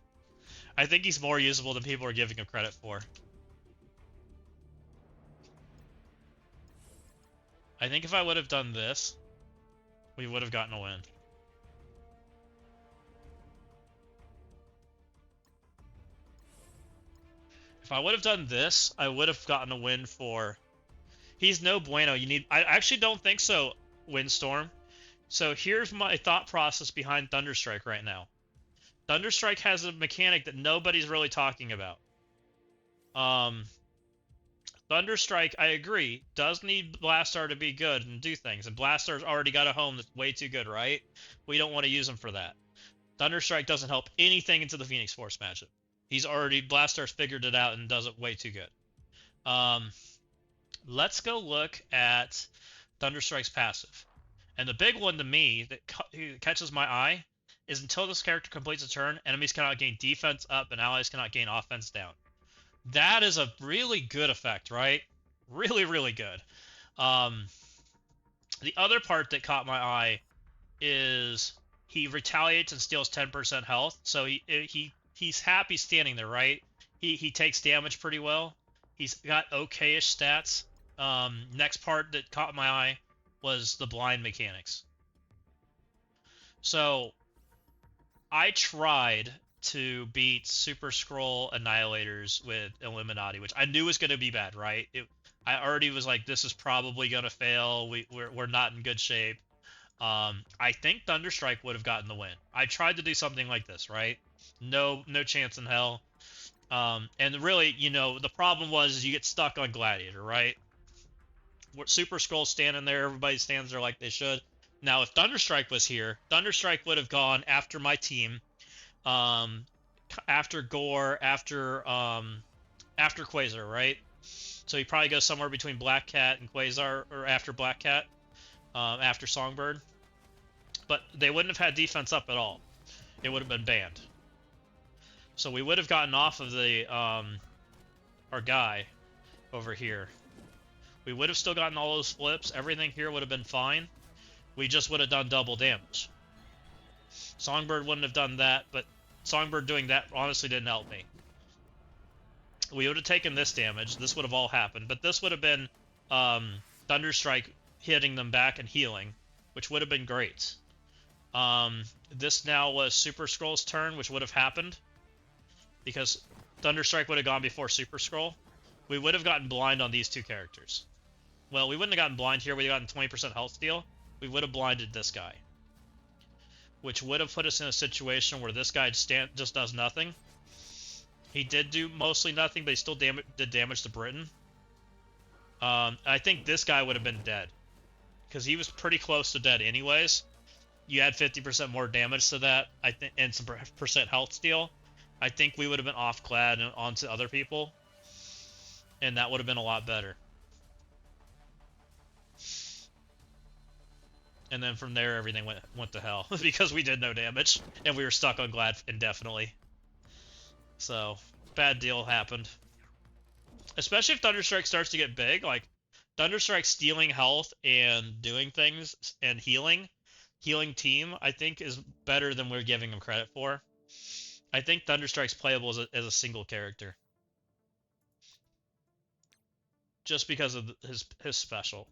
I think he's more usable than people are giving him credit for. I think if I would have done this, we would have gotten a win. If I would have done this, I would have gotten a win for... He's no bueno. I actually don't think so, Windstorm. So here's my thought process behind Thunderstrike right now. Thunderstrike has a mechanic that nobody's really talking about. Thunderstrike, I agree, does need Blastar to be good and do things. And Blastar's already got a home that's way too good, right? We don't want to use him for that. Thunderstrike doesn't help anything into the Phoenix Force matchup. Blastar's figured it out and does it way too good. Let's go look at Thunderstrike's passive. And the big one to me that catches my eye is until this character completes a turn, enemies cannot gain defense up and allies cannot gain offense down. That is a really good effect, right? Really, really good. The other part that caught my eye is he retaliates and steals 10% health. So he's happy standing there, right? He takes damage pretty well. He's got okay-ish stats. Next part that caught my eye was the blind mechanics. So I tried to beat Super Scroll Annihilators with Illuminati, which I knew was going to be bad, right? I already was like, this is probably going to fail. We're not in good shape. I think Thunderstrike would have gotten the win. I tried to do something like this, right? No chance in hell. And really, the problem was you get stuck on Gladiator, right? Super Scroll's standing there, everybody stands there like they should. Now, if Thunderstrike was here, Thunderstrike would have gone after my team, after Gore, after Quasar, right? So he probably goes somewhere between Black Cat and Quasar, or after Black Cat, after Songbird. But they wouldn't have had defense up at all. It would have been banned. So we would have gotten off of the our guy over here. We would have still gotten all those flips. Everything here would have been fine. We just would have done double damage. Songbird wouldn't have done that, but Songbird doing that honestly didn't help me. We would have taken this damage. This would have all happened, but this would have been Thunderstrike hitting them back and healing, which would have been great. This now was Super Scroll's turn, which would have happened because Thunderstrike would have gone before Super Scroll. We would have gotten blind on these two characters. Well, we wouldn't have gotten blind here. We would have gotten 20% health steal. We would have blinded this guy, which would have put us in a situation where this guy just does nothing. He did do mostly nothing, but he still did damage to Britain. I think this guy would have been dead because he was pretty close to dead anyways. You add 50% more damage to that, I think, and some percent health steal. I think we would have been off Glad and onto other people, and that would have been a lot better. And then from there, everything went to hell because we did no damage and we were stuck on Glad indefinitely. So, bad deal happened. Especially if Thunderstrike starts to get big, like Thunderstrike stealing health and doing things and healing team, I think is better than we're giving him credit for. I think Thunderstrike's playable as a single character. Just because of his special.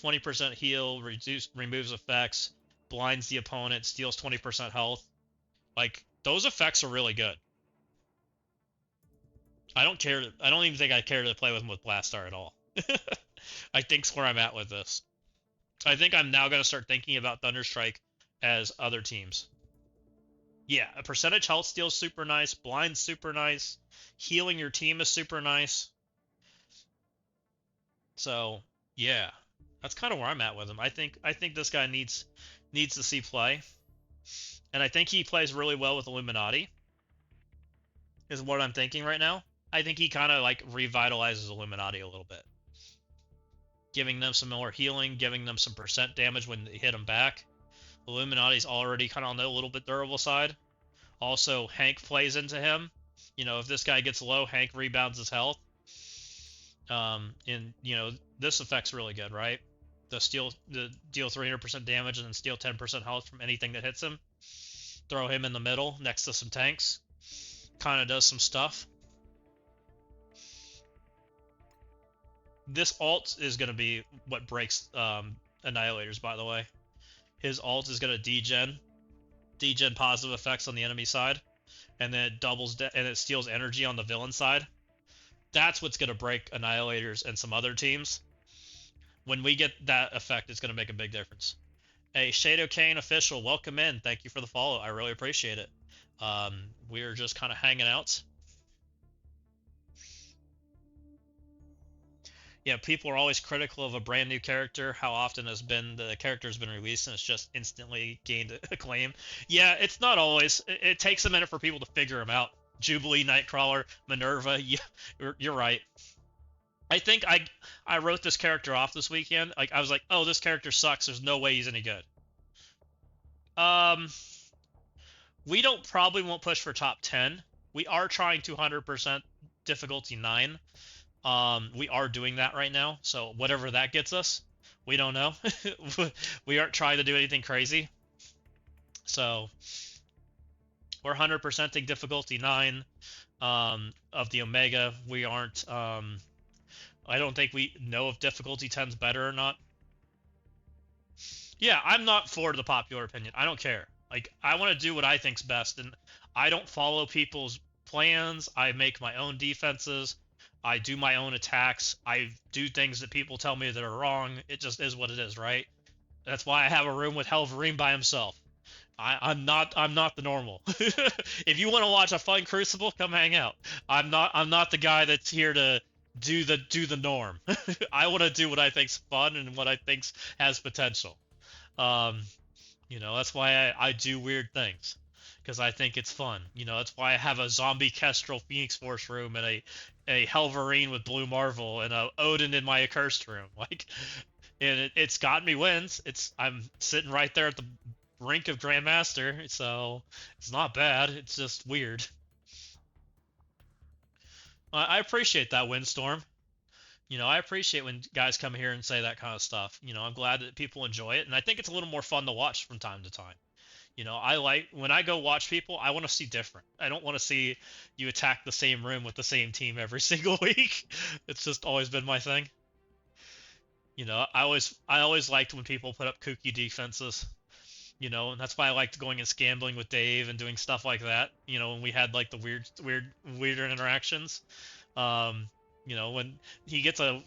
20% heal, removes effects, blinds the opponent, steals 20% health. Like, those effects are really good. I don't care. I don't even think I care to play with him with Blastar at all. I think's where I'm at with this. I think I'm now going to start thinking about Thunderstrike as other teams. Yeah, a percentage health steal is super nice. Blind's super nice. Healing your team is super nice. So, yeah. That's kind of where I'm at with him. I think this guy needs to see play. And I think he plays really well with Illuminati. Is what I'm thinking right now. I think he kind of like revitalizes Illuminati a little bit. Giving them some more healing, giving them some percent damage when they hit them back. Illuminati's already kind of on the little bit durable side. Also, Hank plays into him. You know, if this guy gets low, Hank rebounds his health. And you know, this effect's really good, right? The deal 300% damage and then steal 10% health from anything that hits him. Throw him in the middle next to some tanks. Kind of does some stuff. This alt is going to be what breaks Annihilators, by the way. His alt is going to degen positive effects on the enemy side, and then it and it steals energy on the villain side. That's what's going to break Annihilators and some other teams. When we get that effect, it's going to make a big difference. Hey, Shadow Kane official, welcome in. Thank you for the follow. I really appreciate it. We're just kind of hanging out. Yeah, people are always critical of a brand new character. How often has been the character's been released and it's just instantly gained acclaim? Yeah, it's not always. It takes a minute for people to figure them out. Jubilee, Nightcrawler, Minerva. Yeah, you're right. I think I wrote this character off this weekend. Like I was like, oh, this character sucks. There's no way he's any good. We probably won't push for top 10. We are trying 200% difficulty 9. We are doing that right now, so whatever that gets us, we don't know. We aren't trying to do anything crazy. So we're 100%ing difficulty 9 of the Omega. We aren't I don't think we know if difficulty 10's better or not. Yeah, I'm not for the popular opinion. I don't care. Like, I want to do what I think's best, and I don't follow people's plans. I make my own defenses. I do my own attacks. I do things that people tell me that are wrong. It just is what it is, right? That's why I have a room with Helverine by himself. I'm not the normal. If you want to watch a fun Crucible, come hang out. I'm not the guy that's here to do the norm. I want to do what I think's fun and what I think's has potential. You know, that's why I do weird things, because I think it's fun. You know, that's why I have a zombie Kestrel Phoenix Force room and a Helverine with Blue Marvel and a Odin in my accursed room. Like, and it's gotten me wins. I'm sitting right there at the brink of Grandmaster, so it's not bad. It's just weird. I appreciate that, Windstorm. You know, I appreciate when guys come here and say that kind of stuff. You know, I'm glad that people enjoy it, and I think it's a little more fun to watch from time to time. You know, I like when I go watch people, I want to see different. I don't want to see you attack the same room with the same team every single week. It's just always been my thing. You know, I always liked when people put up kooky defenses. You know, and that's why I liked going and scambling with Dave and doing stuff like that. You know, when we had like the weirder interactions. Um, you know, when he gets a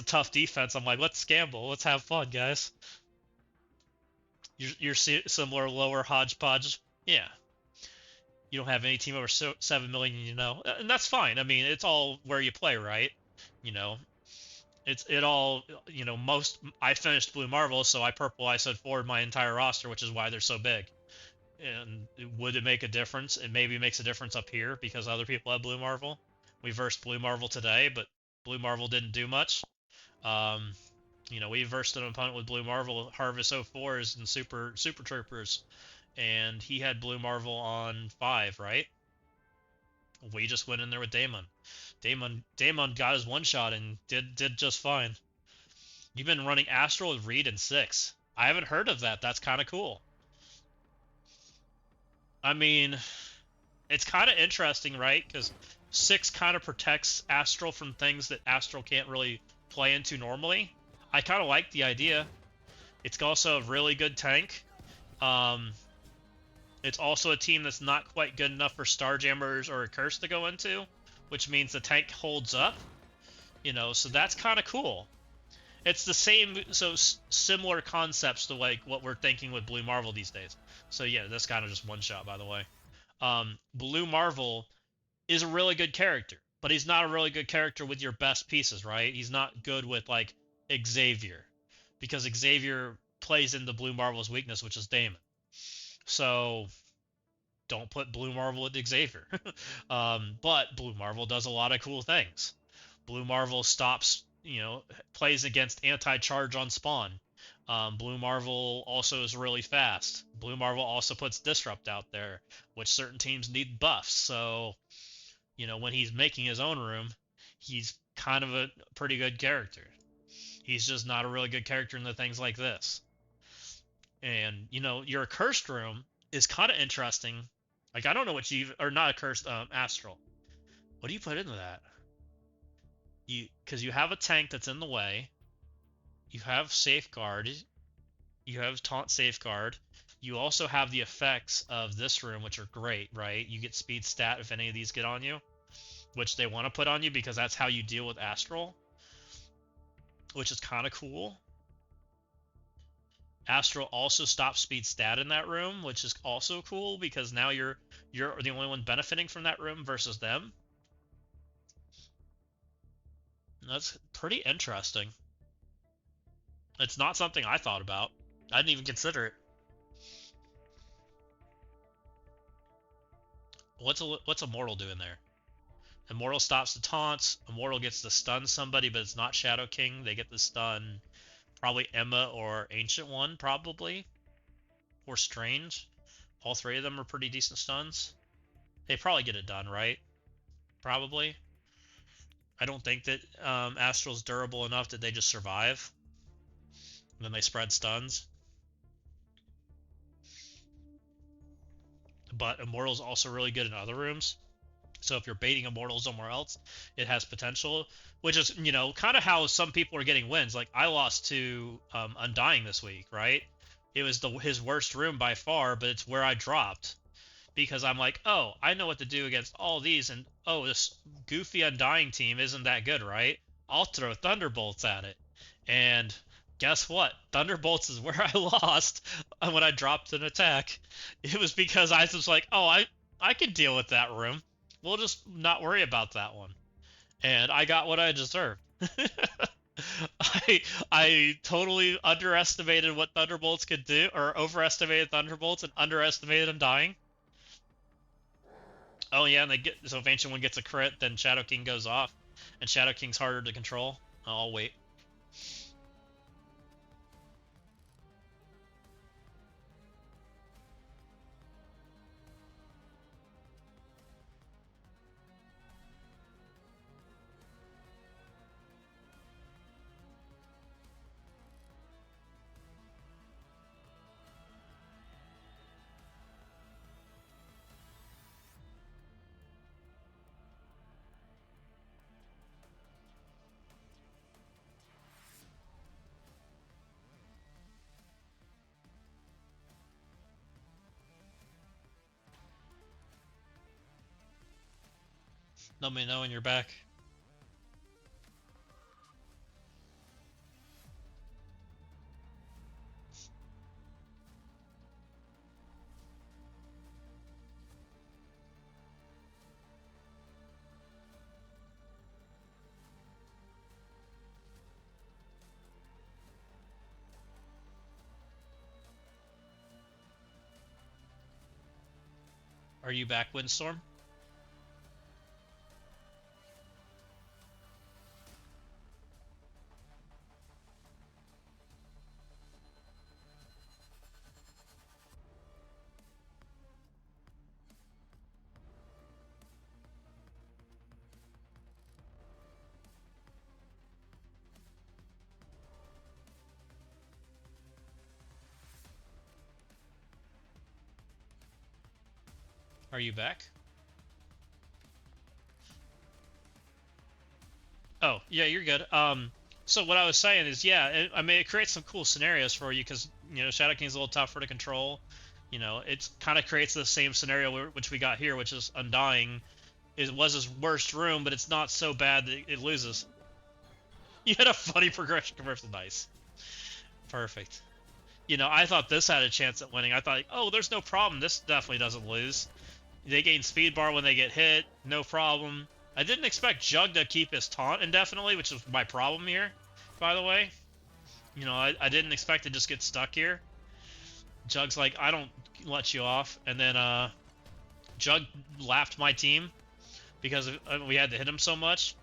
tough defense, I'm like, let's gamble, let's have fun, guys. You're similar lower hodgepodge. Yeah, you don't have any team over 7 million, you know, and that's fine. I mean, it's all where you play, right? You know, it all, you know, I finished Blue Marvel, so I purple I said forward my entire roster, which is why they're so big. And would it make a difference? It maybe makes a difference up here because other people have Blue Marvel. We versed Blue Marvel today, but Blue Marvel didn't do much. You know, we versed an opponent with Blue Marvel, Harvis 04s and Super Troopers, and he had Blue Marvel on 5, right? We just went in there with Daemon. Daemon got his one shot and did just fine. You've been running Astral with Reed and 6. I haven't heard of that. That's kind of cool. I mean, it's kind of interesting, right? Because 6 kind of protects Astral from things that Astral can't really play into normally. I kind of like the idea. It's also a really good tank. It's also a team that's not quite good enough for Starjammers or a Curse to go into, which means the tank holds up. You know, so that's kind of cool. It's the same, so similar concepts to like what we're thinking with Blue Marvel these days. So yeah, that's kind of just one shot, by the way. Blue Marvel is a really good character, but he's not a really good character with your best pieces, right? He's not good with like Xavier, because Xavier plays into Blue Marvel's weakness, which is Daemon. So don't put Blue Marvel with Xavier. But Blue Marvel does a lot of cool things. Blue Marvel stops, plays against anti-charge on spawn. Blue Marvel also is really fast. Blue Marvel also puts Disrupt out there, which certain teams need buffs. So, when he's making his own room, he's kind of a pretty good character. He's just not a really good character in the things like this. And, your cursed room is kind of interesting. Like, I don't know what or not a cursed, Astral. What do you put into that? Because you have a tank that's in the way. You have Safeguard. You have Taunt Safeguard. You also have the effects of this room, which are great, right? You get speed stat if any of these get on you, which they want to put on you because that's how you deal with Astral, which is kind of cool. Astral also stops speed stat in that room, which is also cool because now you're the only one benefiting from that room versus them. That's pretty interesting. It's not something I thought about. I didn't even consider it. What's Immortal doing there? Immortal stops the taunts. Immortal gets to stun somebody, but it's not Shadow King. They get the stun. Probably Emma or Ancient One, probably. Or Strange. All three of them are pretty decent stuns. They probably get it done, right? Probably. I don't think that Astral's durable enough that they just survive. And then they spread stuns. But Immortal's also really good in other rooms. So if you're baiting Immortal somewhere else, it has potential. Which is, kind of how some people are getting wins. Like, I lost to Undying this week, right? It was his worst room by far, but it's where I dropped. Because I'm like, oh, I know what to do against all these, and oh, this goofy Undying team isn't that good, right? I'll throw Thunderbolts at it. And guess what? Thunderbolts is where I lost when I dropped an attack. It was because I was like, oh, I can deal with that room. We'll just not worry about that one. And I got what I deserved. I totally underestimated what Thunderbolts could do, or overestimated Thunderbolts and underestimated Undying. Oh yeah, and so if Ancient One gets a crit, then Shadow King goes off, and Shadow King's harder to control. I'll wait. Let me know when you're back. Are you back, Windstorm? Are you back? Oh, yeah, you're good. So what I was saying is, yeah, I mean, it creates some cool scenarios for you because, you know, Shadow King's a little tougher to control. You know, it kind of creates the same scenario which we got here, which is Undying. It was his worst room, but it's not so bad that it loses. You had a funny progression conversion. Nice. Perfect. You know, I thought this had a chance at winning. I thought, like, oh, there's no problem. This definitely doesn't lose. They gain speed bar when they get hit. No problem. I didn't expect Jug to keep his taunt indefinitely, which is my problem here, by the way. You know, I didn't expect to just get stuck here. Jug's like, I don't let you off. And then Jug laughed my team because we had to hit him so much.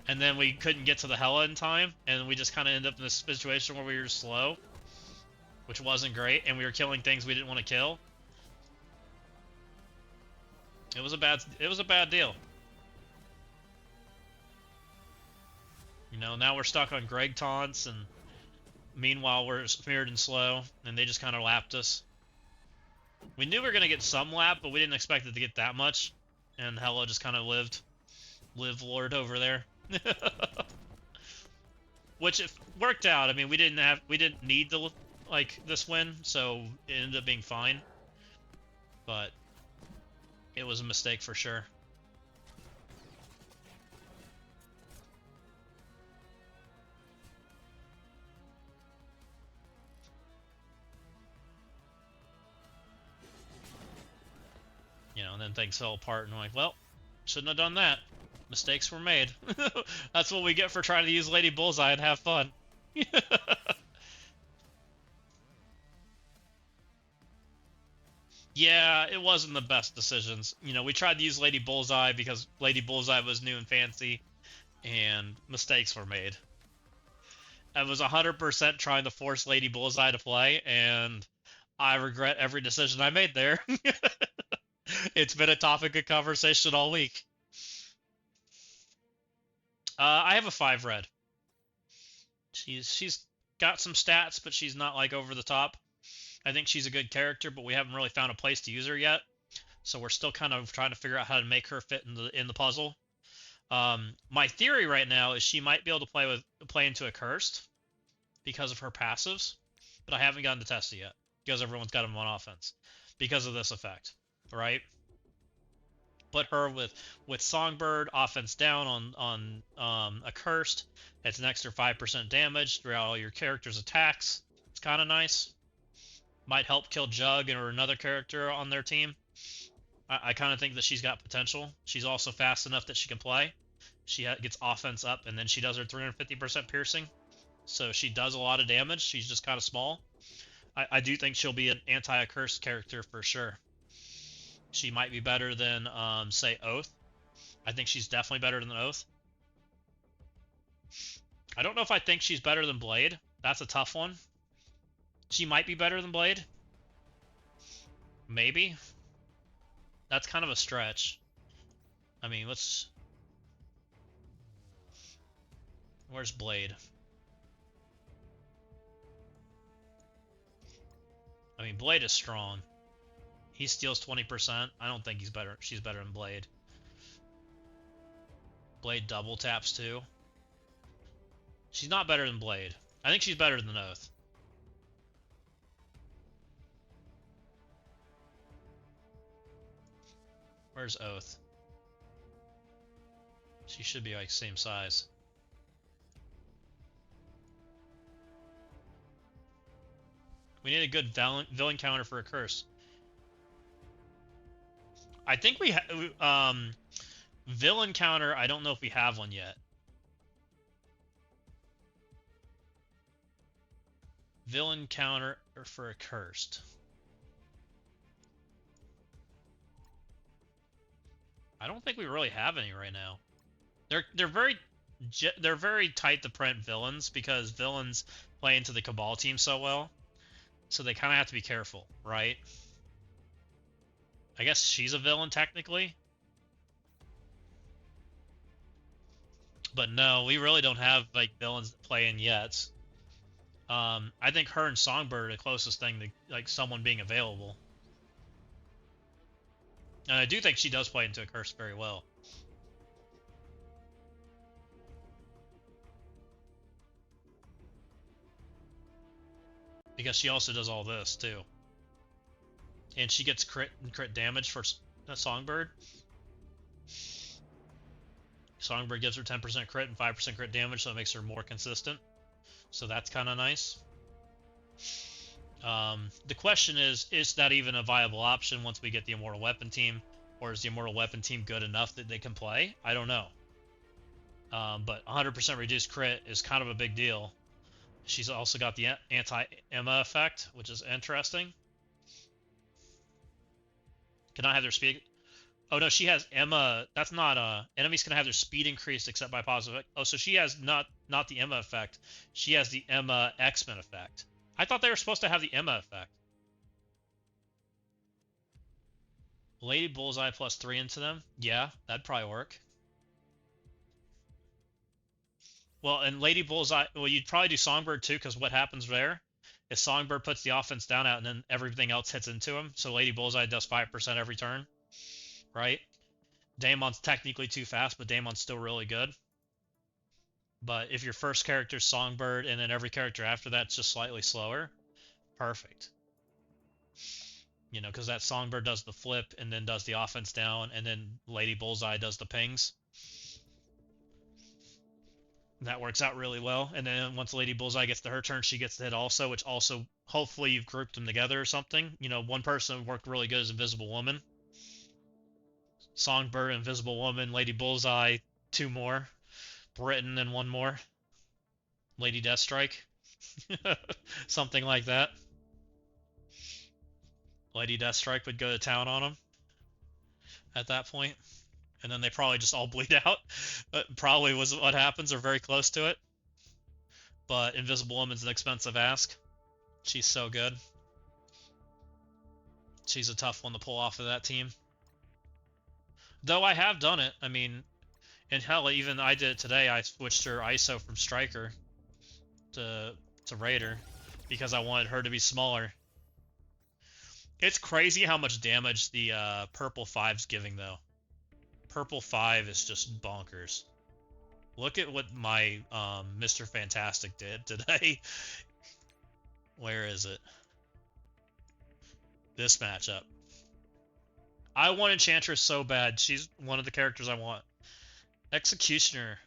And then we couldn't get to the Hela in time. And we just kind of ended up in this situation where we were slow, which wasn't great. And we were killing things we didn't want to kill. It was a bad deal. You know, now we're stuck on Greg taunts, and meanwhile we're smeared and slow, and they just kind of lapped us. We knew we were gonna get some lap, but we didn't expect it to get that much. And Hela just kind of live Lord over there, which it worked out. I mean, we didn't need to like this win, so it ended up being fine. But it was a mistake for sure. You know, and then things fell apart, and I'm like, well, shouldn't have done that. Mistakes were made. That's what we get for trying to use Lady Bullseye and have fun. Yeah, it wasn't the best decisions. You know, we tried to use Lady Bullseye because Lady Bullseye was new and fancy, and mistakes were made. I was 100% trying to force Lady Bullseye to play, and I regret every decision I made there. It's been a topic of conversation all week. I have a 5 red. She's got some stats, but she's not like over the top. I think she's a good character, but we haven't really found a place to use her yet. So we're still kind of trying to figure out how to make her fit in the puzzle. My theory right now is she might be able to play into a cursed because of her passives, but I haven't gotten to test it yet because everyone's got them on offense because of this effect, right? Put her with Songbird offense down on a cursed. It's an extra 5% damage throughout all your character's attacks. It's kind of nice. Might help kill Jug or another character on their team. I kind of think that she's got potential. She's also fast enough that she can play. She gets offense up, and then she does her 350% piercing. So she does a lot of damage. She's just kind of small. I do think she'll be an anti-accursed character for sure. She might be better than, say, Oath. I think she's definitely better than Oath. I don't know if I think she's better than Blade. That's a tough one. She might be better than Blade. Maybe. That's kind of a stretch. I mean, where's Blade? I mean, Blade is strong. He steals 20%. I don't think she's better than Blade. Blade double taps too. She's not better than Blade. I think she's better than Oath. Where's Oath? She should be like same size. We need a good villain counter for a curse. I think we villain counter. I don't know if we have one yet. Villain counter for a cursed. I don't think we really have any right now. They're very tight to print villains because villains play into the Cabal team so well. So they kind of have to be careful, right? I guess she's a villain technically. But no, we really don't have like villains that play in yet. I think her and Songbird are the closest thing to like someone being available. And I do think she does play into a curse very well. Because she also does all this, too. And she gets crit and crit damage for Songbird. Songbird gives her 10% crit and 5% crit damage, so it makes her more consistent. So that's kind of nice. The question is that even a viable option once we get the Immortal Weapon team? Or is the Immortal Weapon team good enough that they can play? I don't know. But 100% reduced crit is kind of a big deal. She's also got the anti-Emma effect, which is interesting. Can I have their speed? Oh no, she has Emma. That's not enemies can have their speed increased except by positive. Oh, so she has not the Emma effect. She has the Emma X-Men effect. I thought they were supposed to have the Emma effect. Lady Bullseye plus 3 into them? Yeah, that'd probably work. Well, and Lady Bullseye, well, you'd probably do Songbird too, because what happens there is Songbird puts the offense down out, and then everything else hits into him. So Lady Bullseye does 5% every turn, right? Daemon's technically too fast, but Daemon's still really good. But if your first character's Songbird, and then every character after that's just slightly slower, perfect. You know, because that Songbird does the flip, and then does the offense down, and then Lady Bullseye does the pings. That works out really well. And then once Lady Bullseye gets to her turn, she gets to hit also, which also, hopefully you've grouped them together or something. You know, one person worked really good as Invisible Woman. Songbird, Invisible Woman, Lady Bullseye, 2 more. Britain and 1 more. Lady Deathstrike. Something like that. Lady Deathstrike would go to town on them at that point. And then they probably just all bleed out. Probably was what happens, or very close to it. But Invisible Woman's an expensive ask. She's so good. She's a tough one to pull off of that team. Though I have done it. I mean, and hell, even I did it today. I switched her ISO from Striker to Raider because I wanted her to be smaller. It's crazy how much damage the purple 5's giving, though. Purple 5 is just bonkers. Look at what my Mr. Fantastic did today. Where is it? This matchup. I want Enchantress so bad. She's one of the characters I want. Executioner.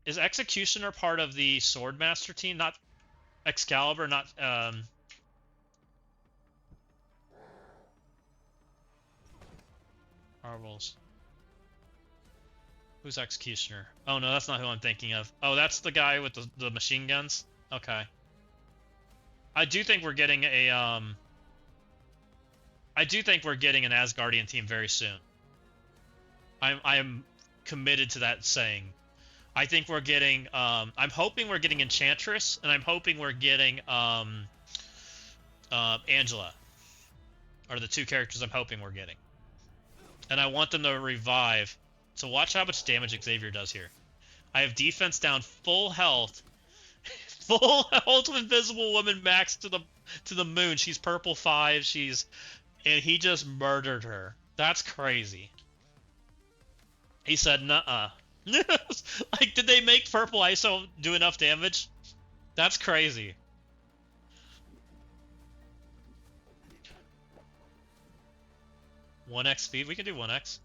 Is Executioner part of the Swordmaster team? Not Excalibur, not Marvels. Who's Executioner? Oh no, that's not who I'm thinking of. Oh, that's the guy with the machine guns? Okay. I do think we're getting a I do think we're getting an Asgardian team very soon. I'm committed to that saying. I think we're getting I'm hoping we're getting Enchantress, and I'm hoping we're getting Angela. Are the 2 characters I'm hoping we're getting. And I want them to revive. So watch how much damage Xavier does here. I have defense down, full health. Full health with Invisible Woman max to the moon. She's purple 5. And he just murdered her. That's crazy. He said, nuh-uh. Like, did they make purple ISO do enough damage? That's crazy. One X speed? We can do 1x.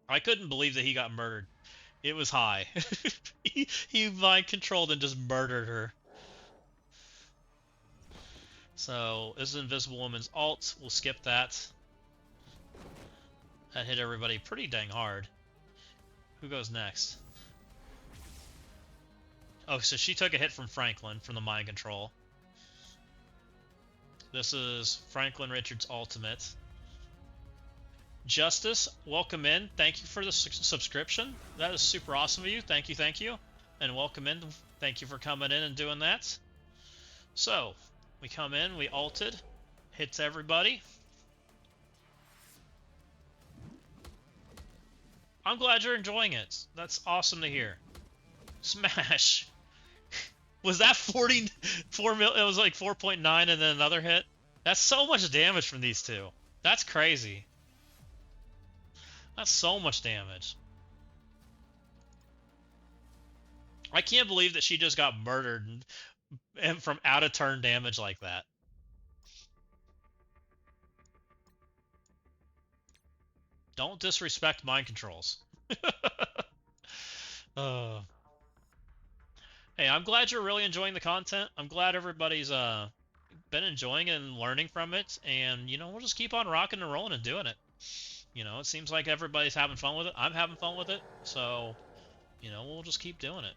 I couldn't believe that he got murdered. It was high. he mind controlled and just murdered her. So, this is Invisible Woman's ult. We'll skip that. That hit everybody pretty dang hard. Who goes next? Oh, so she took a hit from Franklin from the mind control. This is Franklin Richards' ultimate. Justice, welcome in. Thank you for the subscription. That is super awesome of you. Thank you, thank you. And welcome in. Thank you for coming in and doing that. So, we come in, we ulted, hits everybody. I'm glad you're enjoying it. That's awesome to hear. Smash. Was that 44 mil? It was like 4.9 and then another hit. That's so much damage from these two. That's crazy. That's so much damage. I can't believe that she just got murdered and from out of turn damage like that. Don't disrespect mind controls. uh, hey, I'm glad you're really enjoying the content. I'm glad everybody's been enjoying it and learning from it. And, you know, we'll just keep on rocking and rolling and doing it. You know, it seems like everybody's having fun with it. I'm having fun with it. So, you know, we'll just keep doing it.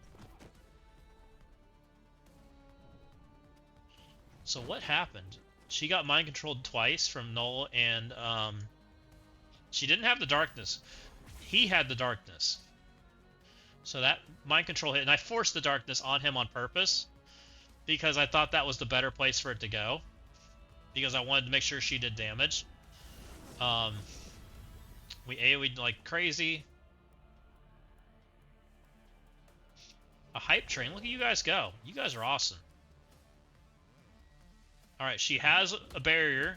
So what happened? She got mind controlled twice from Null, and she didn't have the darkness. He had the darkness. So that mind control hit, and I forced the darkness on him on purpose because I thought that was the better place for it to go. Because I wanted to make sure she did damage. We AoE'd like crazy. A hype train. Look at you guys go. You guys are awesome. Alright, she has a barrier.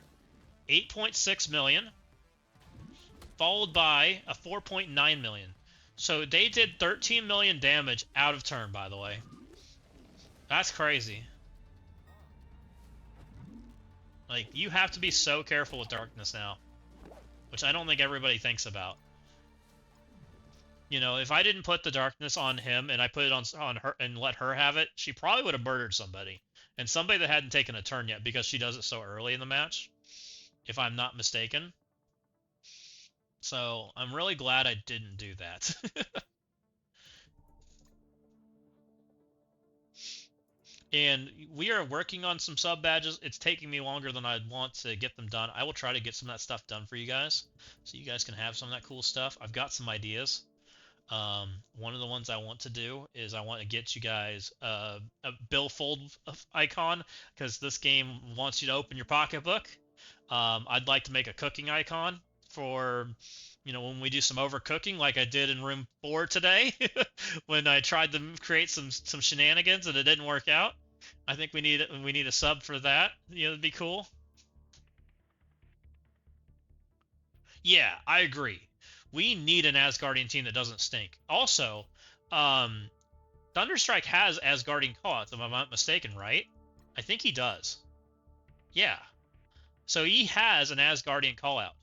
8.6 million. Followed by a 4.9 million. So they did 13 million damage out of turn, by the way. That's crazy. Like, you have to be so careful with darkness now. Which I don't think everybody thinks about. You know, if I didn't put the darkness on him and I put it on her and let her have it, she probably would have murdered somebody. And somebody that hadn't taken a turn yet because she does it so early in the match. If I'm not mistaken. So, I'm really glad I didn't do that. And we are working on some sub badges. It's taking me longer than I'd want to get them done. I will try to get some of that stuff done for you guys, so you guys can have some of that cool stuff. I've got some ideas. One of the ones I want to do is I want to get you guys a billfold icon, because this game wants you to open your pocketbook. I'd like to make a cooking icon for, you know, when we do some overcooking, like I did in room 4 today, when I tried to create some shenanigans and it didn't work out. I think we need a sub for that. You know, it'd be cool. Yeah, I agree. We need an Asgardian team that doesn't stink. Also, Thunderstrike has Asgardian callouts, if I'm not mistaken, right? I think he does. Yeah. So he has an Asgardian callout.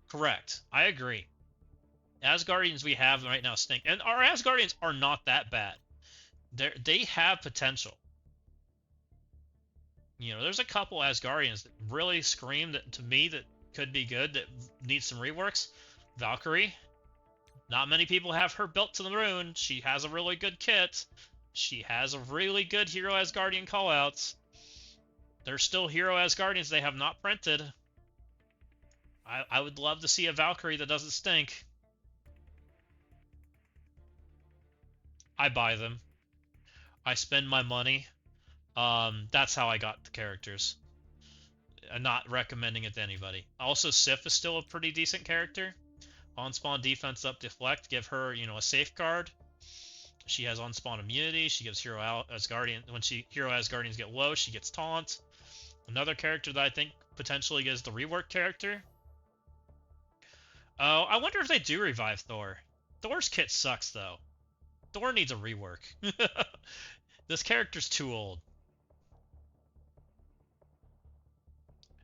Correct. I agree. Asgardians we have right now stink. And our Asgardians are not that bad. They have potential. You know, there's a couple Asgardians that really scream that to me that could be good, that need some reworks. Valkyrie. Not many people have her built to the rune. She has a really good kit. She has a really good hero Asgardian callouts. There's still hero Asgardians they have not printed. I would love to see a Valkyrie that doesn't stink. I buy them. I spend my money. That's how I got the characters. I'm not recommending it to anybody. Also, Sif is still a pretty decent character. On-spawn defense up, deflect. Give her, you know, a safeguard. She has on-spawn immunity. She gives hero Asgardian. When hero Asgardians get low, she gets taunt. Another character that I think potentially is the rework character. Oh, I wonder if they do revive Thor. Thor's kit sucks, though. Thor needs a rework. This character's too old.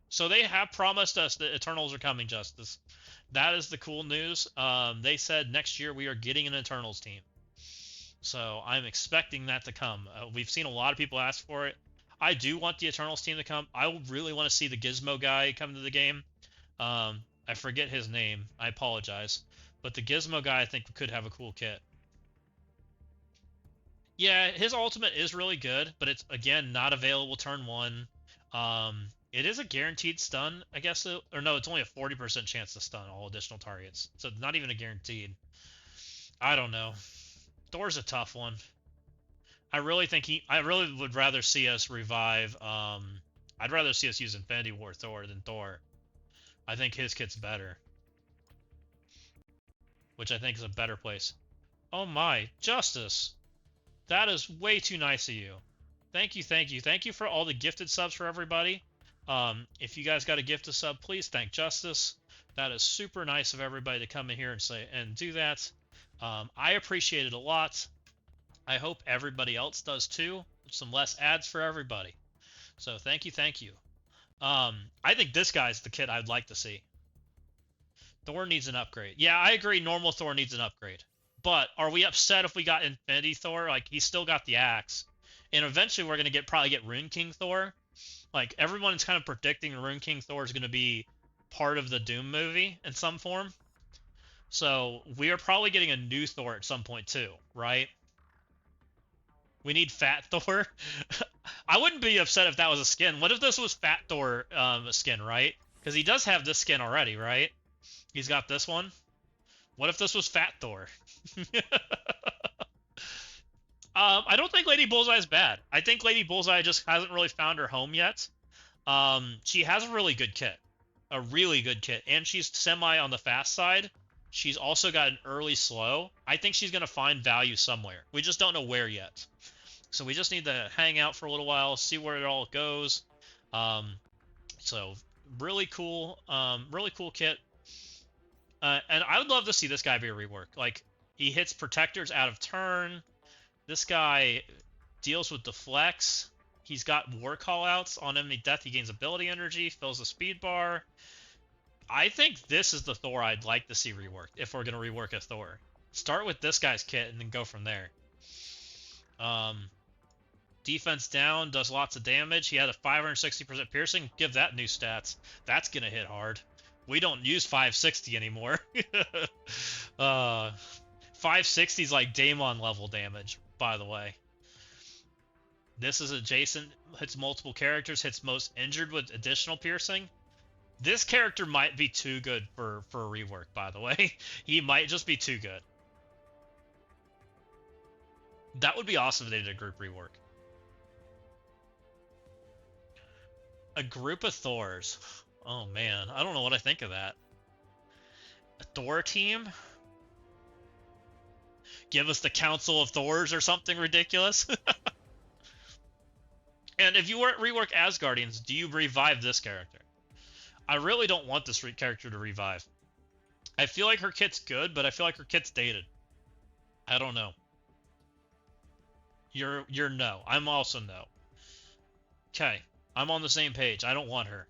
So they have promised us that Eternals are coming, Justice. That is the cool news. They said next year we are getting an Eternals team. So I'm expecting that to come. We've seen a lot of people ask for it. I do want the Eternals team to come. I really want to see the Gizmo guy come to the game. I forget his name. I apologize. But the Gizmo guy I think could have a cool kit. Yeah, his ultimate is really good, but it's, again, not available turn 1. It is a guaranteed stun, I guess. Or no, it's only a 40% chance to stun all additional targets. So not even a guaranteed. I don't know. Thor's a tough one. I really would rather see us revive I'd rather see us use Infinity War Thor than Thor. I think his kit's better, which I think is a better place. Oh my, Justice! That is way too nice of you. Thank you, thank you. Thank you for all the gifted subs for everybody. If you guys got a gifted sub, please thank Justice. That is super nice of everybody to come in here and say and do that. I appreciate it a lot. I hope everybody else does too. Some less ads for everybody. So thank you, thank you. I think this guy's the kid I'd like to see. Thor needs an upgrade. Yeah, I agree. Normal Thor needs an upgrade. But are we upset if we got Infinity Thor? Like, he's still got the axe. And eventually we're going to probably get Rune King Thor. Like, everyone's kind of predicting Rune King Thor is going to be part of the Doom movie in some form. So we are probably getting a new Thor at some point too, right? We need Fat Thor. I wouldn't be upset if that was a skin. What if this was Fat Thor skin, right? Because he does have this skin already, right? He's got this one. What if this was Fat Thor? I don't think Lady Bullseye is bad. I think Lady Bullseye just hasn't really found her home yet. She has a really good kit. A really good kit. And she's semi on the fast side. She's also got an early slow. I think she's going to find value somewhere. We just don't know where yet. So we just need to hang out for a little while, see where it all goes. So really cool kit. And I would love to see this guy be a rework. Like, he hits protectors out of turn. This guy deals with deflects. He's got war callouts. On enemy death, he gains ability energy, fills the speed bar. I think this is the Thor I'd like to see reworked, if we're going to rework a Thor. Start with this guy's kit and then go from there. Defense down, does lots of damage. He had a 560% piercing. Give that new stats. That's going to hit hard. We don't use 560 anymore. 560 is like Daemon level damage, by the way. This is adjacent, hits multiple characters, hits most injured with additional piercing. This character might be too good for a rework, by the way. He might just be too good. That would be awesome if they did a group rework. A group of Thors. Oh man, I don't know what I think of that. A Thor team? Give us the Council of Thors or something ridiculous? And if you rework Asgardians, do you revive this character? I really don't want this character to revive. I feel like her kit's good, but I feel like her kit's dated. I don't know. You're no. I'm also no. Okay. I'm on the same page. I don't want her.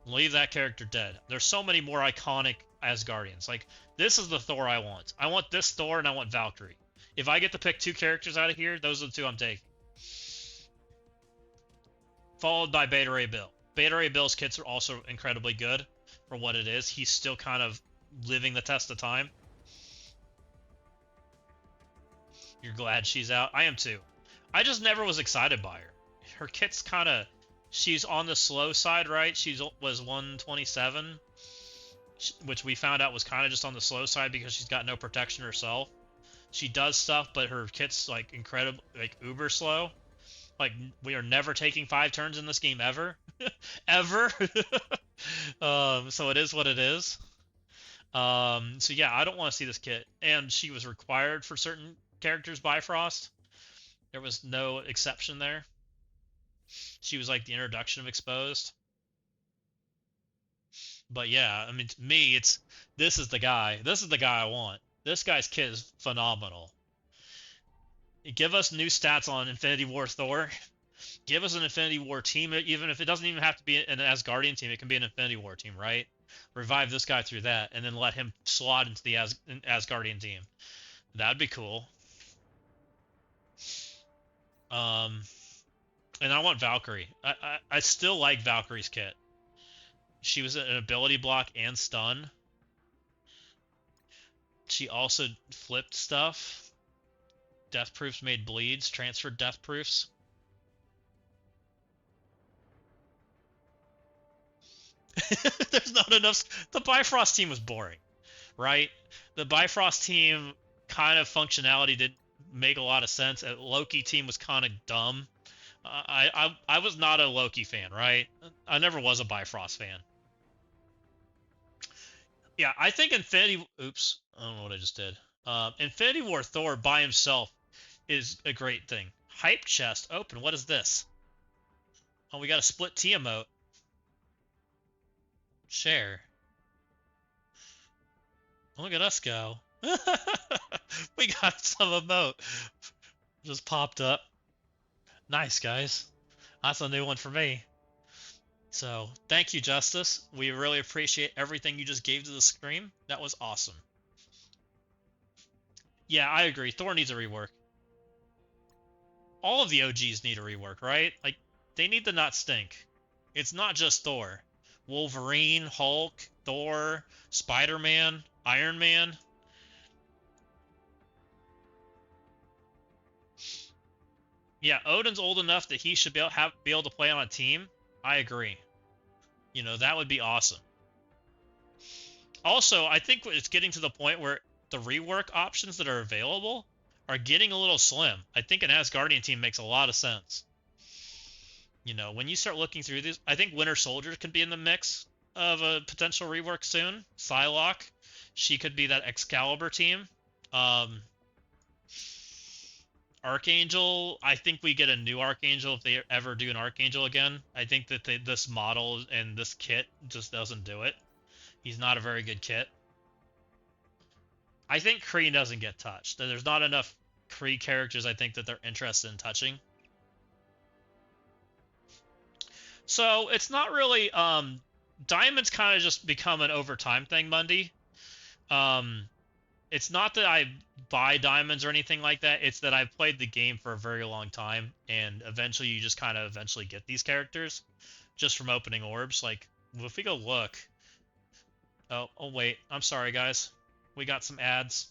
Leave that character dead. There's so many more iconic Asgardians. Like, this is the Thor I want. I want this Thor and I want Valkyrie. If I get to pick two characters out of here, those are the two I'm taking. Followed by Beta Ray Bill. Beta Ray Bill's kits are also incredibly good for what it is. He's still kind of living the test of time. You're glad she's out? I am too. I just never was excited by her. Her kit's kind of... She's on the slow side, right? She was 127, which we found out was kind of just on the slow side because she's got no protection herself. She does stuff, but her kit's like incredible, like uber slow. Like, we are never taking 5 turns in this game ever. Ever. So it is what it is. So yeah, I don't want to see this kit. And she was required for certain characters by Frost. There was no exception there. She was like the introduction of Exposed. But yeah, I mean, to me, this is the guy. This is the guy I want. This guy's kit is phenomenal. Give us new stats on Infinity War Thor. Give us an Infinity War team, even if it doesn't even have to be an Asgardian team. It can be an Infinity War team, right? Revive this guy through that, and then let him slot into the Asgardian team. That'd be cool. And I want Valkyrie. I still like Valkyrie's kit. She was an ability block and stun. She also flipped stuff. Death proofs made bleeds, transferred death proofs. There's not enough. The Bifrost team was boring, right? The Bifrost team kind of functionality didn't make a lot of sense. A Loki team was kind of dumb. I was not a Loki fan, right? I never was a Bifrost fan. Yeah, I think Infinity. Oops, I don't know what I just did. Infinity War Thor by himself is a great thing. Hype chest open. What is this? Oh, we got a split T emote. Share. Look at us go. We got some emote. Just popped up. Nice, guys. That's a new one for me. So, thank you, Justice. We really appreciate everything you just gave to the stream. That was awesome. Yeah, I agree. Thor needs a rework. All of the OGs need a rework, right? Like, they need to not stink. It's not just Thor. Wolverine, Hulk, Thor, Spider-Man, Iron Man. Yeah, Odin's old enough that he should be able to play on a team. I agree. You know, that would be awesome. Also, I think it's getting to the point where the rework options that are available are getting a little slim. I think an Asgardian team makes a lot of sense. You know, when you start looking through these, I think Winter Soldier can be in the mix of a potential rework soon. Psylocke, she could be that Excalibur team. Um, Archangel, I think we get a new Archangel if they ever do an Archangel again. I think that this model and this kit just doesn't do it. He's not a very good kit. I think Kree doesn't get touched. There's not enough Kree characters I think that they're interested in touching. So it's not really Diamond's kind of just become an overtime thing, Mundy. Um it's not that I buy diamonds or anything like that. It's that I've played the game for a very long time, and eventually you just kind of eventually get these characters just from opening orbs. Like, if we go look. Oh wait, I'm sorry guys. We got some ads.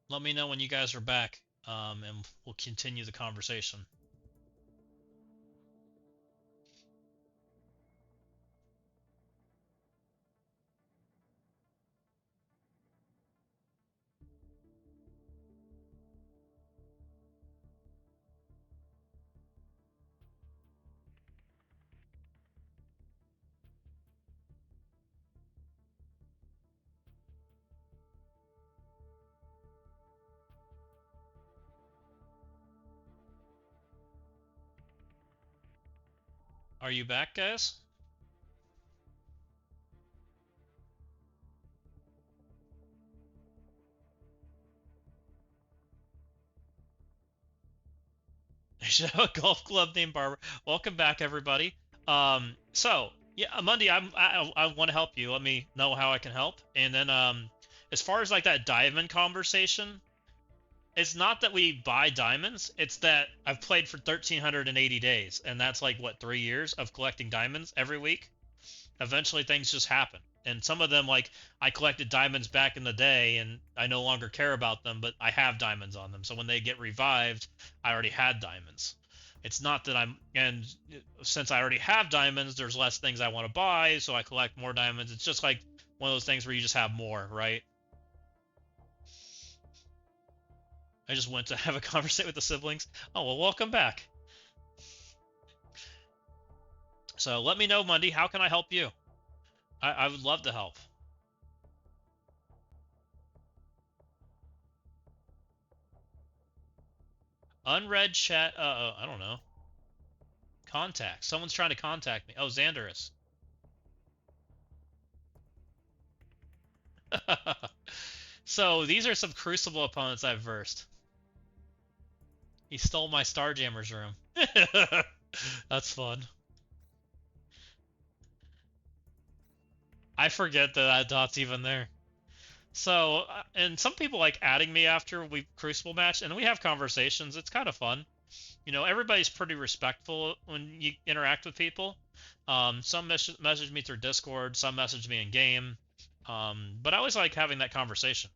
Let me know when you guys are back, and we'll continue the conversation. Are you back, guys? They should have a golf club named Barbara. Welcome back, everybody. So yeah, Monday, I want to help you. Let me know how I can help. And then, as far as like that diamond conversation, it's not that we buy diamonds. It's that I've played for 1,380 days, and that's like what 3 years of collecting diamonds every week. Eventually things just happen. And some of them, like, I collected diamonds back in the day and I no longer care about them, but I have diamonds on them. So when they get revived, I already had diamonds. It's not that and since I already have diamonds, there's less things I want to buy, so I collect more diamonds. It's just like one of those things where you just have more, right? I just went to have a conversation with the siblings. Oh, well, welcome back. So let me know, Monday, how can I help you? I would love to help. Unread chat. I don't know. Contact. Someone's trying to contact me. Oh, Xanderus. So these are some Crucible opponents I've versed. He stole my Starjammer's room. That's fun. I forget that dot's even there. So, and some people like adding me after we Crucible match, and we have conversations. It's kind of fun. You know, everybody's pretty respectful when you interact with people. Some message me through Discord, some message me in game. But I always like having that conversation.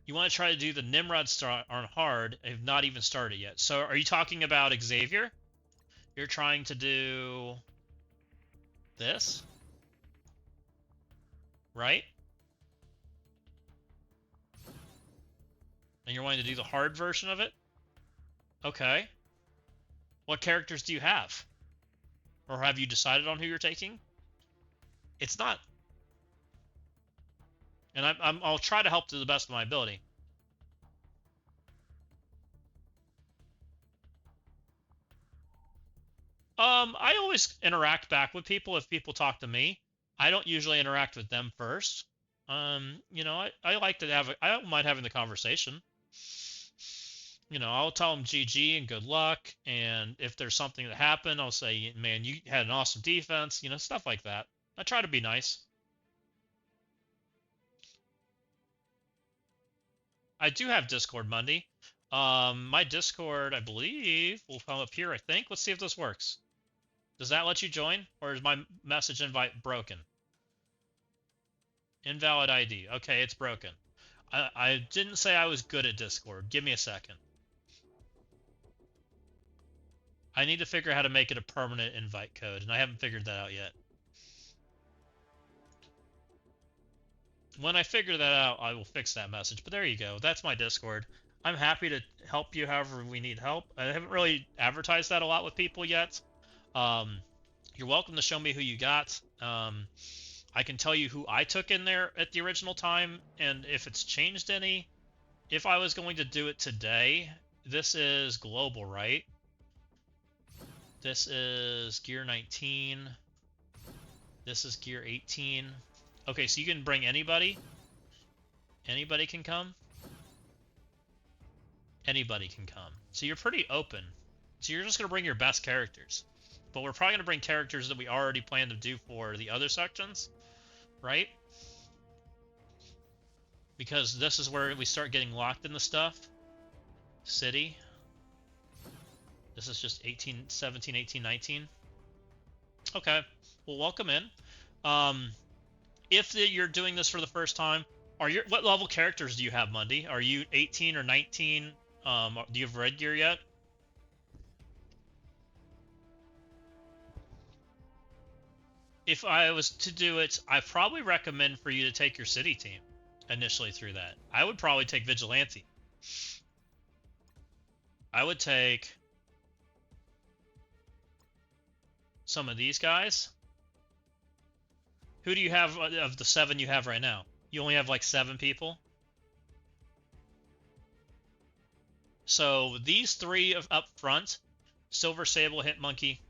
You want to try to do the Nimrod star on hard. I've not even started yet. So are you talking about Xavier? You're trying to do this, right? And you're wanting to do the hard version of it? Okay. What characters do you have? Or have you decided on who you're taking? It's not. And I'll try to help to the best of my ability. I always interact back with people if people talk to me. I don't usually interact with them first. You know, I like to have, I don't mind having the conversation. You know, I'll tell them GG and good luck. And if there's something that happened, I'll say, man, you had an awesome defense, you know, stuff like that. I try to be nice. I do have Discord Monday. My Discord, I believe, will come up here, I think. Let's see if this works. Does that let you join? Or is my message invite broken? Invalid ID. Okay, it's broken. I didn't say I was good at Discord. Give me a second. I need to figure out how to make it a permanent invite code, and I haven't figured that out yet. When I figure that out, I will fix that message. But there you go. That's my Discord. I'm happy to help you however we need help. I haven't really advertised that a lot with people yet. You're welcome to show me who you got. I can tell you who I took in there at the original time, and if it's changed any. If I was going to do it today, this is global, right? This is gear 19. This is gear 18. Okay, so you can bring anybody. Anybody can come. Anybody can come. So you're pretty open. So you're just going to bring your best characters. But we're probably going to bring characters that we already planned to do for the other sections, right? Because this is where we start getting locked in the stuff. City. This is just 18, 17, 18, 19. Okay. Well, welcome in. If you're doing this for the first time, what level characters do you have, Monday? Are you 18 or 19? Do you have red gear yet? If I was to do it, I probably recommend for you to take your city team initially through that. I would probably take Vigilante. I would take some of these guys. Who do you have of the 7 you have right now? You only have like 7 people? So these 3 up front, Silver Sable, Hit Monkey.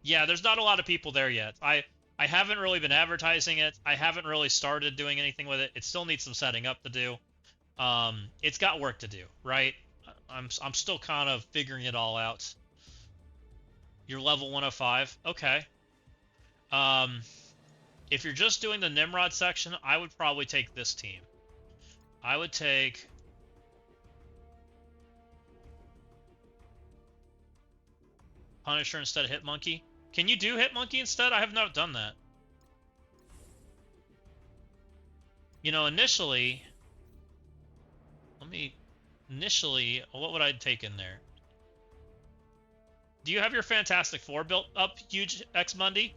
Yeah, there's not a lot of people there yet. I haven't really been advertising it. I haven't really started doing anything with it. It still needs some setting up to do. It's got work to do, right? I'm still kind of figuring it all out. You're level 105. Okay. If you're just doing the Nimrod section, I would probably take this team. I would take Punisher instead of Hitmonkey. Can you do Hitmonkey instead? I have not done that. You know, initially, what would I take in there? Do you have your Fantastic Four built up, huge X Monday?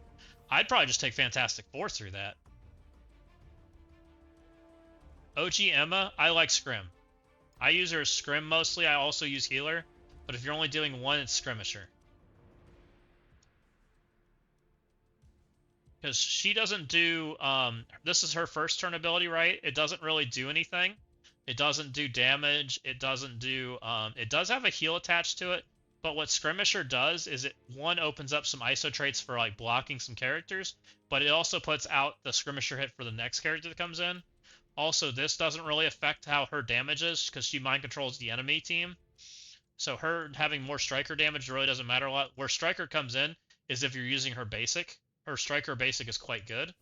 I'd probably just take Fantastic Four through that. OG Emma, I like Scrim. I use her as Scrim mostly. I also use Healer. But if you're only doing one, it's Skirmisher. Because she doesn't do... this is her first turn ability, right? It doesn't really do anything. It doesn't do damage. It doesn't do... it does have a heal attached to it. But what Skirmisher does is it, one, opens up some ISO traits for like blocking some characters. But it also puts out the Skirmisher hit for the next character that comes in. Also, this doesn't really affect how her damage is because she mind controls the enemy team. So her having more striker damage really doesn't matter a lot. Where striker comes in is if you're using her basic. Her striker basic is quite good.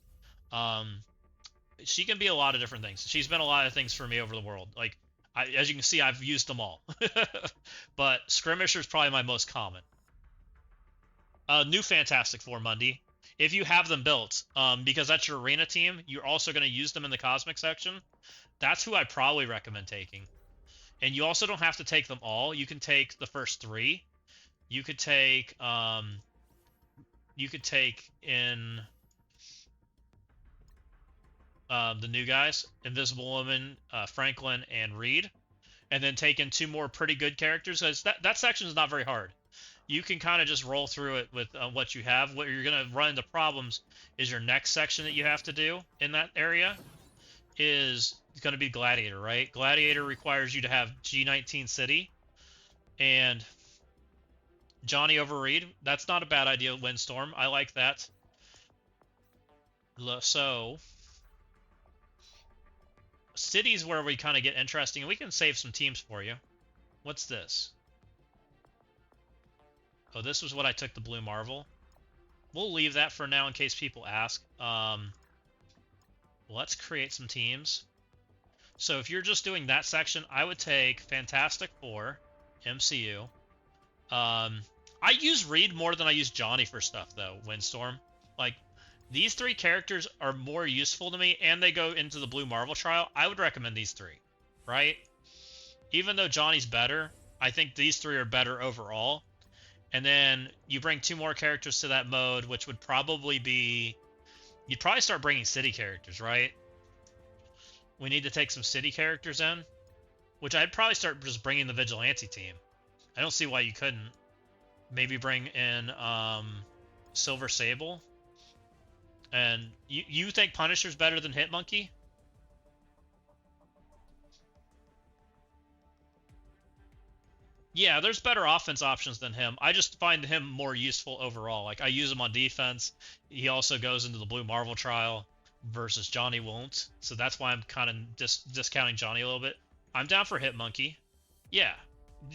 She can be a lot of different things. She's been a lot of things for me over the world. Like, as you can see, I've used them all. But Skirmisher is probably my most common. New Fantastic Four, Mundy. If you have them built, because that's your arena team, you're also going to use them in the Cosmic section. That's who I probably recommend taking. And you also don't have to take them all. You can take the first 3. You could take in the new guys, Invisible Woman, Franklin, and Reed, and then take in 2 more pretty good characters, because that section is not very hard. You can kind of just roll through it with what you have. What you're going to run into problems is your next section that you have to do in that area is going to be Gladiator, right? Gladiator requires you to have G19 City and Johnny over Reed. That's not a bad idea, Windstorm. I like that. So, cities where we kind of get interesting, and we can save some teams for you. What's this? Oh, this was what I took the Blue Marvel. We'll leave that for now in case people ask. Let's create some teams. So if you're just doing that section, I would take Fantastic Four, MCU. I use Reed more than I use Johnny for stuff, though, Windstorm. Like, these 3 characters are more useful to me, and they go into the Blue Marvel trial. I would recommend these 3, right? Even though Johnny's better, I think these 3 are better overall. And then you bring 2 more characters to that mode, which would probably be... You'd probably start bringing city characters, right? We need to take some city characters in, which I'd probably start just bringing the Vigilante team. I don't see why you couldn't. Maybe bring in Silver Sable. And you think Punisher's better than Hitmonkey? Yeah, there's better offense options than him. I just find him more useful overall. Like, I use him on defense. He also goes into the Blue Marvel trial versus Johnny won't. So that's why I'm kind of discounting Johnny a little bit. I'm down for Hitmonkey. Yeah,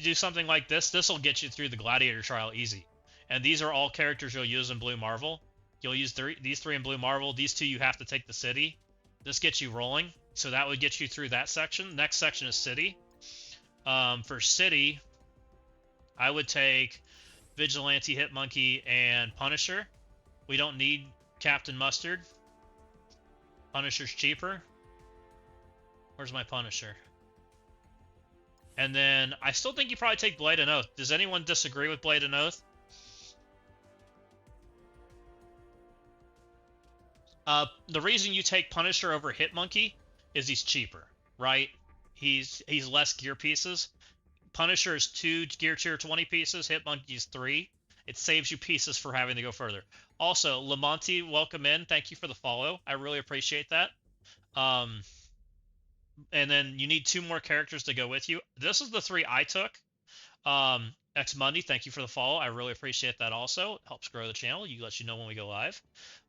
do something like this. This will get you through the Gladiator trial easy. And these are all characters you'll use in Blue Marvel. You'll use these 3 in Blue Marvel. These 2 you have to take the city. This gets you rolling. So that would get you through that section. Next section is city. For city, I would take Vigilante, Hitmonkey, and Punisher. We don't need Captain Mustard. Punisher's cheaper. Where's my Punisher? And then I still think you probably take Blade and Oath. Does anyone disagree with Blade and Oath? The reason you take Punisher over Hitmonkey is he's cheaper, right? He's less gear pieces. Punisher is 2 gear tier 20 pieces. Hitmonkey is 3. It saves you pieces for having to go further. Also, Lamonti, welcome in. Thank you for the follow. I really appreciate that. And then you need 2 more characters to go with you. This is the 3 I took. X Monday, thank you for the follow. I really appreciate that also. It helps grow the channel. You let you know when we go live.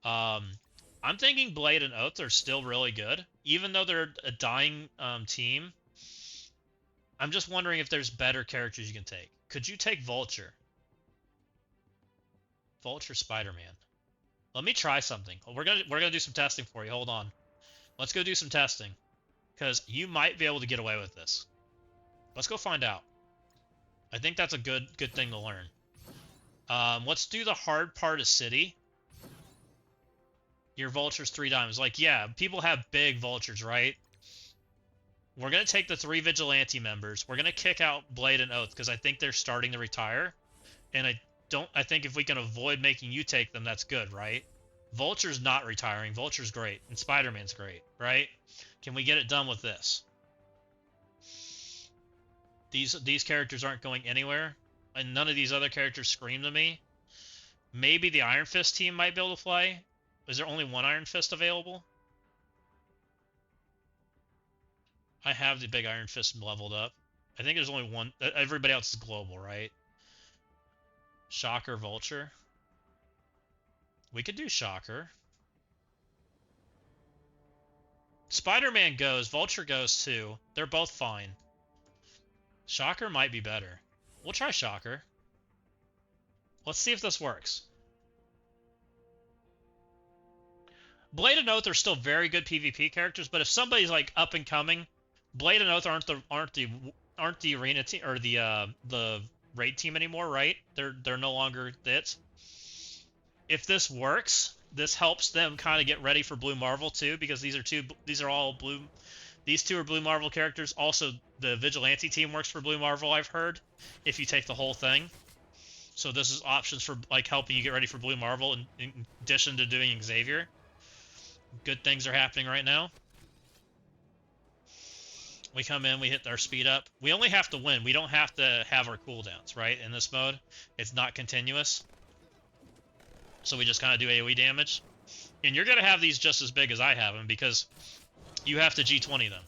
I'm thinking Blade and Oath are still really good. Even though they're a dying team, I'm just wondering if there's better characters you can take. Could you take Vulture? Vulture Spider-Man. Let me try something. We're gonna do some testing for you. Hold on. Let's go do some testing. Because you might be able to get away with this. Let's go find out. I think that's a good thing to learn. Let's do the hard part of city. Your Vulture's 3 diamonds. Like, yeah, people have big Vultures, right? We're going to take the 3 Vigilante members. We're going to kick out Blade and Oath because I think they're starting to retire. And I think if we can avoid making you take them, that's good, right? Vulture's not retiring. Vulture's great. And Spider-Man's great, right? Can we get it done with this? These characters aren't going anywhere. And none of these other characters scream to me. Maybe the Iron Fist team might be able to play. Is there only 1 Iron Fist available? I have the big Iron Fist leveled up. I think there's only 1. Everybody else is global, right? Shocker, Vulture. We could do Shocker. Spider-Man goes. Vulture goes too. They're both fine. Shocker might be better. We'll try Shocker. Let's see if this works. Blade and Oath are still very good PvP characters, but if somebody's like up and coming, Blade and Oath aren't the arena team or the raid team anymore, right? They're no longer it. If this works, this helps them kind of get ready for Blue Marvel too, because these are all blue. These two are Blue Marvel characters. Also, the Vigilante team works for Blue Marvel, I've heard, if you take the whole thing. So this is options for like helping you get ready for Blue Marvel in addition to doing Xavier. Good things are happening right now. We come in, we hit our speed up. We only have to win. We don't have to have our cooldowns, right? In this mode, it's not continuous. So we just kind of do AoE damage. And you're going to have these just as big as I have them because you have to G20 them.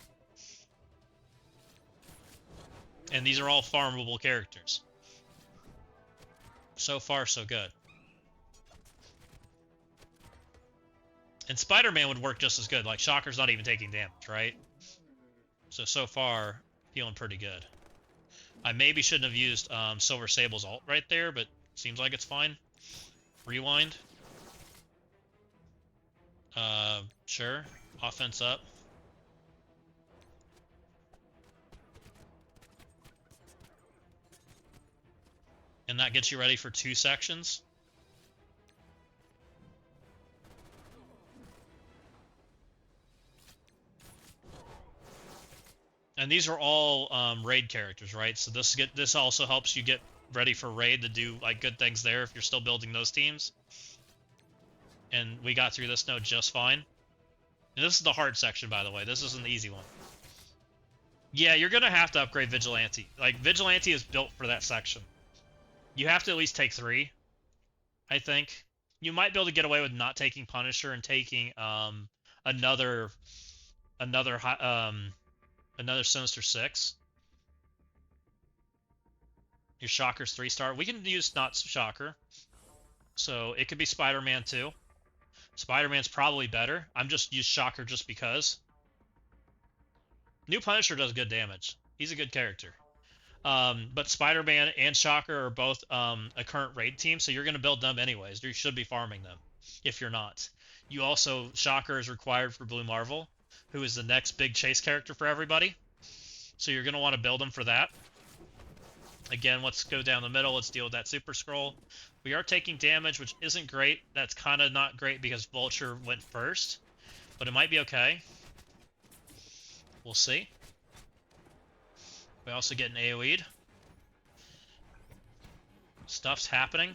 And these are all farmable characters. So far, so good. And Spider-Man would work just as good. Like, Shocker's not even taking damage, right? So far, feeling pretty good. I maybe shouldn't have used Silver Sable's ult right there, but seems like it's fine. Rewind. Sure. Offense up. And that gets you ready for 2 sections. And these are all raid characters, right? So this also helps you get ready for raid to do like good things there if you're still building those teams. And we got through this node just fine. And this is the hard section, by the way. This isn't the easy one. Yeah, you're gonna have to upgrade Vigilante. Like, Vigilante is built for that section. You have to at least take 3, I think. You might be able to get away with not taking Punisher and taking another Sinister 6. Your Shocker's 3-star. We can use not Shocker. So it could be Spider-Man too. Spider-Man's probably better. I'm just use Shocker just because. New Punisher does good damage. He's a good character. But Spider-Man and Shocker are both a current raid team, so you're going to build them anyways. You should be farming them if you're not. You also, Shocker is required for Blue Marvel, who is the next big chase character for everybody. So you're going to want to build them for that. Again, let's go down the middle. Let's deal with that Super Scroll. We are taking damage, which isn't great. That's kind of not great because Vulture went first. But it might be okay. We'll see. We also get an AoE'd. Stuff's happening.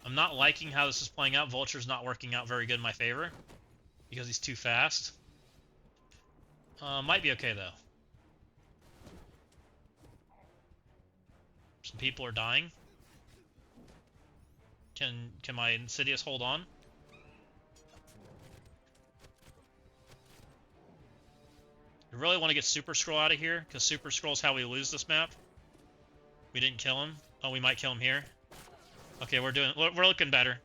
I'm not liking how this is playing out. Vulture's not working out very good in my favor because he's too fast. Might be okay, though. Some people are dying. Can my Insidious hold on? I really want to get Super Scroll out of here, because Super Scroll is how we lose this map. We didn't kill him. Oh, we might kill him here. Okay, we're looking better.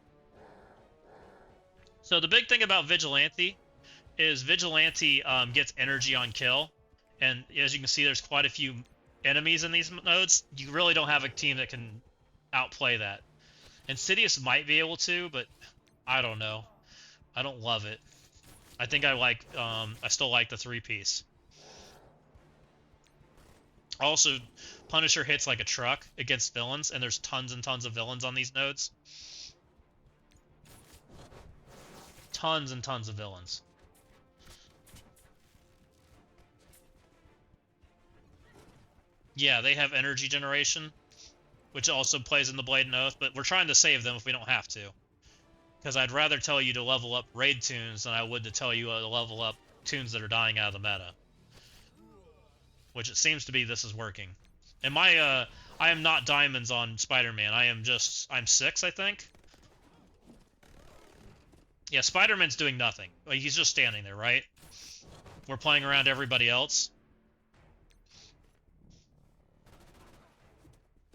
So the big thing about Vigilante is Vigilante gets energy on kill, and as you can see, there's quite a few enemies in these nodes. You really don't have a team that can outplay that. Insidious might be able to, but I don't know. I don't love it. I think I still like the 3-piece. Also, Punisher hits like a truck against villains, and there's tons and tons of villains on these nodes. Tons and tons of villains. Yeah, they have energy generation, which also plays in the Blade and Oath, but we're trying to save them if we don't have to. Because I'd rather tell you to level up raid tunes than I would to tell you to level up tunes that are dying out of the meta. Which it seems to be this is working. And I am not diamonds on Spider-Man. I'm 6, I think. Yeah, Spider-Man's doing nothing. Like, he's just standing there, right? We're playing around everybody else.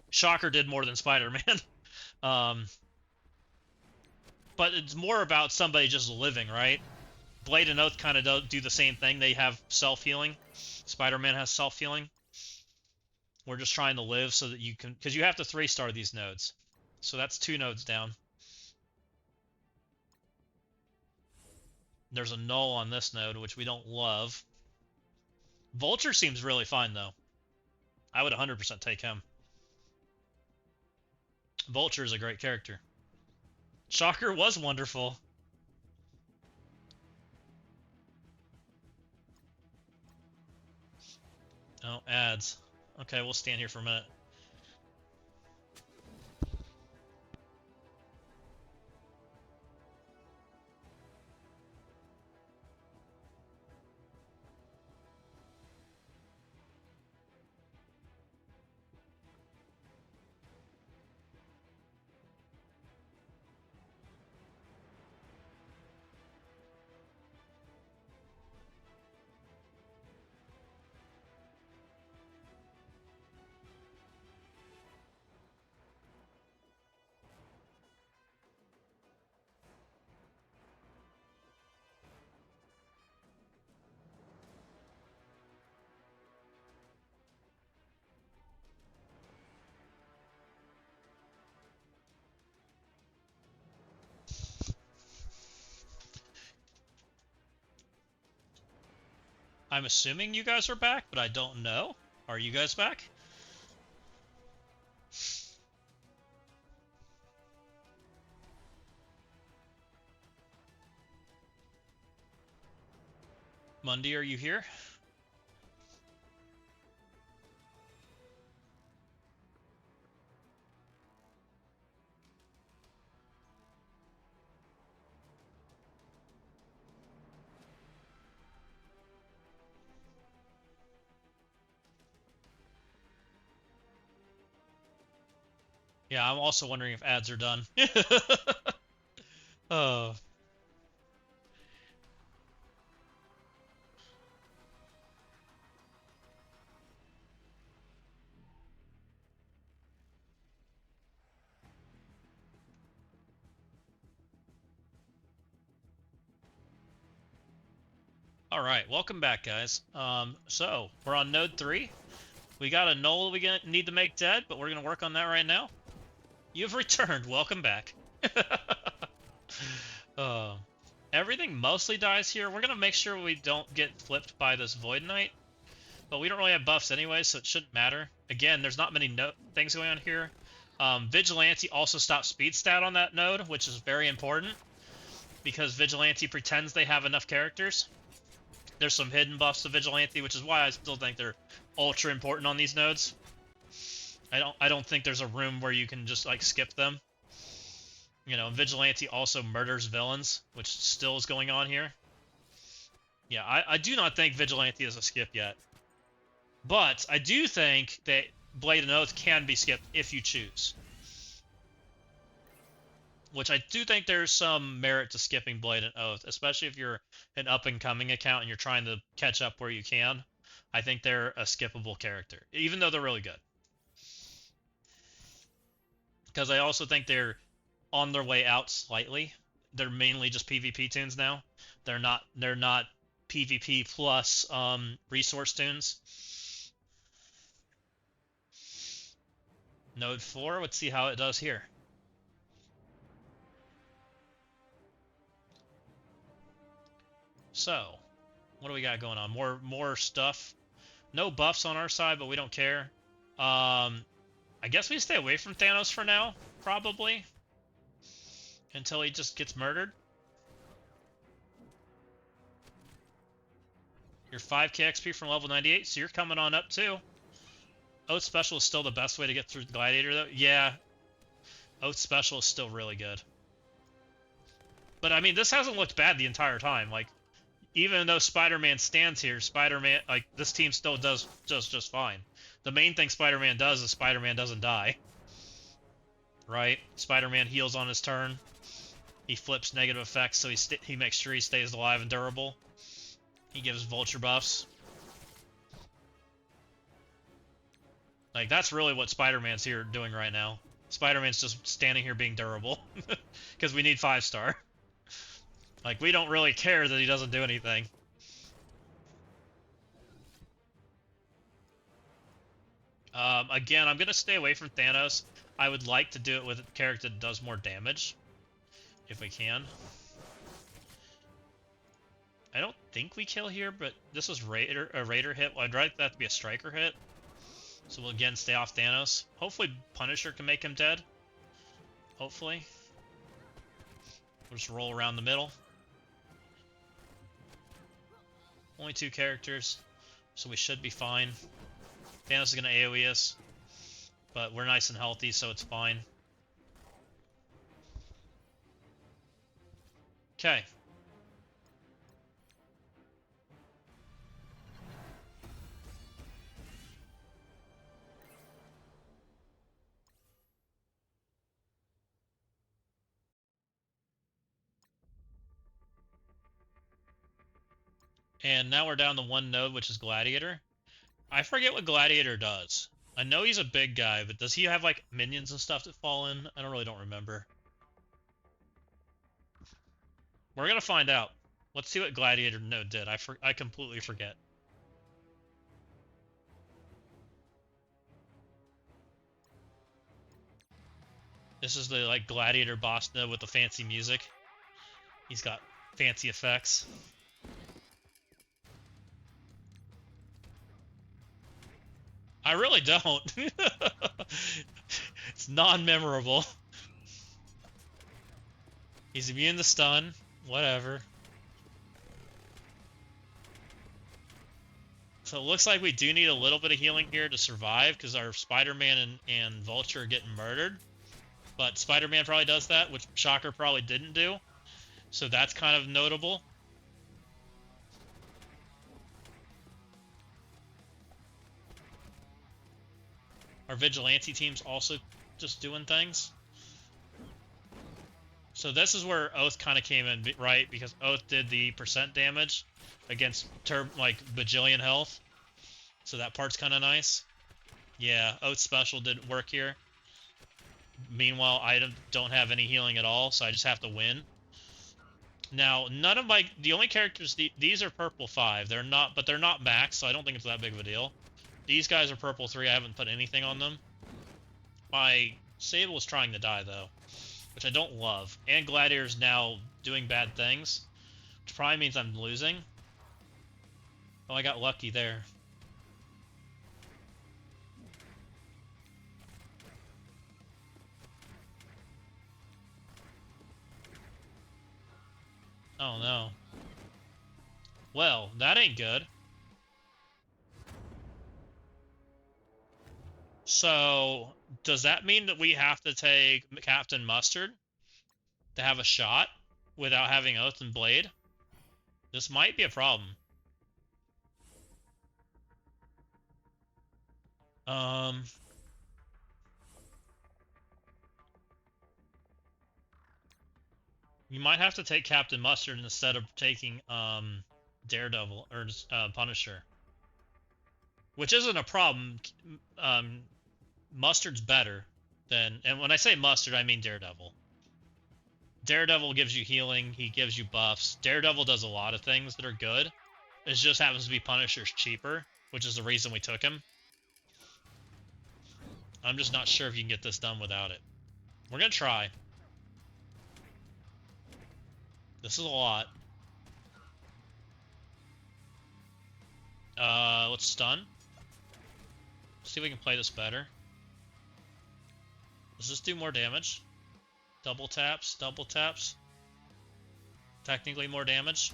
Shocker did more than Spider-Man. But it's more about somebody just living, right? Blade and Oath kind of do the same thing. They have self-healing. Spider-Man has self-healing. We're just trying to live so that you can... Because you have to 3-star these nodes. So that's 2 nodes down. There's a null on this node, which we don't love. Vulture seems really fine, though. I would 100% take him. Vulture is a great character. Shocker was wonderful. Oh, ads. Okay, we'll stand here for a minute. I'm assuming you guys are back, but I don't know. Are you guys back? Mundy, are you here? Yeah, I'm also wondering if ads are done. Oh. All right, welcome back, guys. So we're on node 3. We got a null we need to make dead, but we're gonna work on that right now. You've returned. Welcome back. uh, Everything mostly dies here. We're gonna make sure we don't get flipped by this Void Knight, but we don't really have buffs anyway, so it shouldn't matter. Again, there's not many things going on here. Vigilante also stops speed stat on that node, which is very important because Vigilante pretends they have enough characters. There's some hidden buffs to Vigilante, which is why I still think they're ultra important on these nodes. I don't think there's a room where you can just like skip them. You know, Vigilante also murders villains, which still is going on here. Yeah, I do not think Vigilante is a skip yet. But I do think that Blade and Oath can be skipped if you choose. Which I do think there's some merit to skipping Blade and Oath, especially if you're an up-and-coming account and you're trying to catch up where you can. I think they're a skippable character, even though they're really good. Because I also think they're on their way out slightly. They're mainly just PvP tunes now. They're not PvP plus resource tunes. Node 4, let's see how it does here. So, what do we got going on? More stuff. No buffs on our side, but we don't care. I guess we stay away from Thanos for now, probably. Until he just gets murdered. You're 5k XP from level 98, so you're coming on up too. Oath Special is still the best way to get through the Gladiator, though. Yeah. Oath Special is still really good. But, I mean, this hasn't looked bad the entire time. Like, even though Spider-Man stands here, Spider-Man, like, this team still does just fine. The main thing Spider-Man does is Spider-Man doesn't die. Right? Spider-Man heals on his turn. He flips negative effects, so he makes sure he stays alive and durable. He gives Vulture buffs. Like, that's really what Spider-Man's here doing right now. Spider-Man's just standing here being durable. Because we need 5-star. Like, we don't really care that he doesn't do anything. Again, I'm going to stay away from Thanos. I would like to do it with a character that does more damage. If we can. I don't think we kill here, but this was a Raider hit. Well, I'd like that to be a Striker hit. So we'll again stay off Thanos. Hopefully Punisher can make him dead. Hopefully. We'll just roll around the middle. Only 2 characters, so we should be fine. Thanos is going to AoE us, but we're nice and healthy, so it's fine. Okay. And now we're down to 1 node, which is Gladiator. I forget what Gladiator does. I know he's a big guy, but does he have, like, minions and stuff that fall in? I don't remember. We're gonna find out. Let's see what Gladiator node did. I completely forget. This is the, like, Gladiator boss node with the fancy music. He's got fancy effects. I really don't. It's non-memorable. He's immune to stun. Whatever. So it looks like we do need a little bit of healing here to survive, because our Spider-Man and Vulture are getting murdered. But Spider-Man probably does that, which Shocker probably didn't do. So that's kind of notable. Our Vigilante team's also just doing things. So this is where Oath kind of came in, right? Because Oath did the % damage against like bajillion health. So that part's kind of nice. Yeah, Oath special didn't work here. Meanwhile, I don't have any healing at all, so I just have to win. Now, the only characters, these are purple 5. They're not max, so I don't think it's that big of a deal. These guys are purple 3. I haven't put anything on them. My Sable is trying to die, though, which I don't love. And Gladiator's now doing bad things, which probably means I'm losing. Oh, I got lucky there. Oh, no. Well, that ain't good. So, does that mean that we have to take Captain Mustard to have a shot without having Oath and Blade? This might be a problem. You might have to take Captain Mustard instead of taking Daredevil or Punisher, which isn't a problem. Mustard's better than, and when I say Mustard, I mean Daredevil. Daredevil gives you healing, he gives you buffs. Daredevil does a lot of things that are good. It just happens to be Punisher's cheaper, which is the reason we took him. I'm just not sure if you can get this done without it. We're gonna try. This is a lot. Let's stun. See if we can play this better. Does this do more damage? Double taps, double taps. Technically more damage.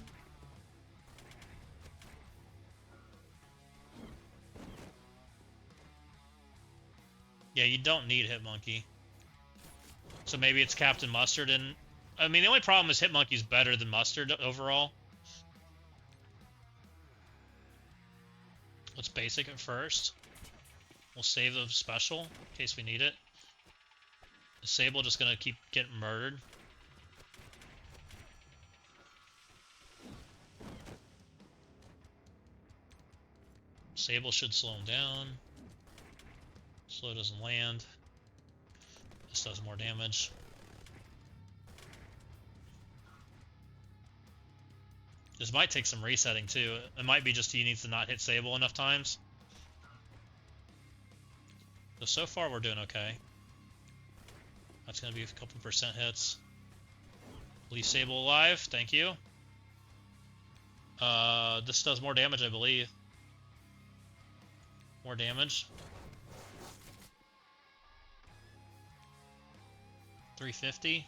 Yeah, you don't need Hitmonkey. So maybe it's Captain Mustard, and I mean the only problem is Hitmonkey's better than Mustard overall. Let's basic it first. We'll save the special in case we need it. The Sable just gonna keep getting murdered. Sable should slow him down. Slow doesn't land. This does more damage. This might take some resetting too. It might be just he needs to not hit Sable enough times. So far we're doing okay. That's going to be a couple % hits. Leave Sable alive, thank you. This does more damage, I believe. More damage. 350.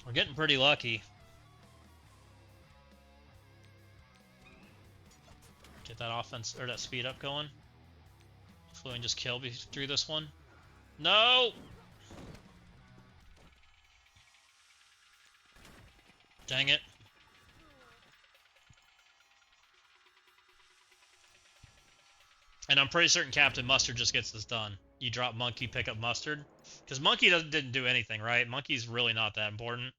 We're getting pretty lucky. Get that offense, or that speed up going. Hopefully we can just kill through this one. No! Dang it. And I'm pretty certain Captain Mustard just gets this done. You drop Monkey, pick up Mustard. Because Monkey didn't do anything, right? Monkey's really not that important.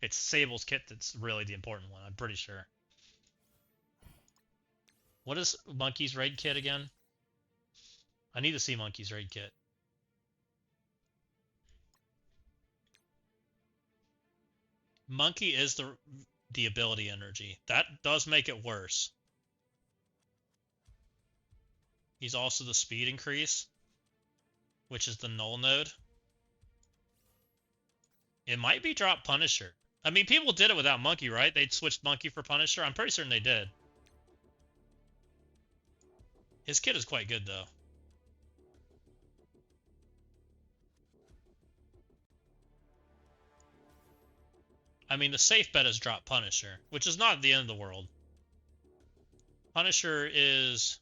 It's Sable's kit that's really the important one, I'm pretty sure. What is Monkey's raid kit again? I need to see Monkey's raid kit. Monkey is the ability energy. That does make it worse. He's also the speed increase, which is the null node. It might be drop Punisher. I mean, people did it without Monkey, right? They'd switched Monkey for Punisher. I'm pretty certain they did. His kit is quite good, though. I mean, the safe bet is drop Punisher, which is not the end of the world. Punisher is...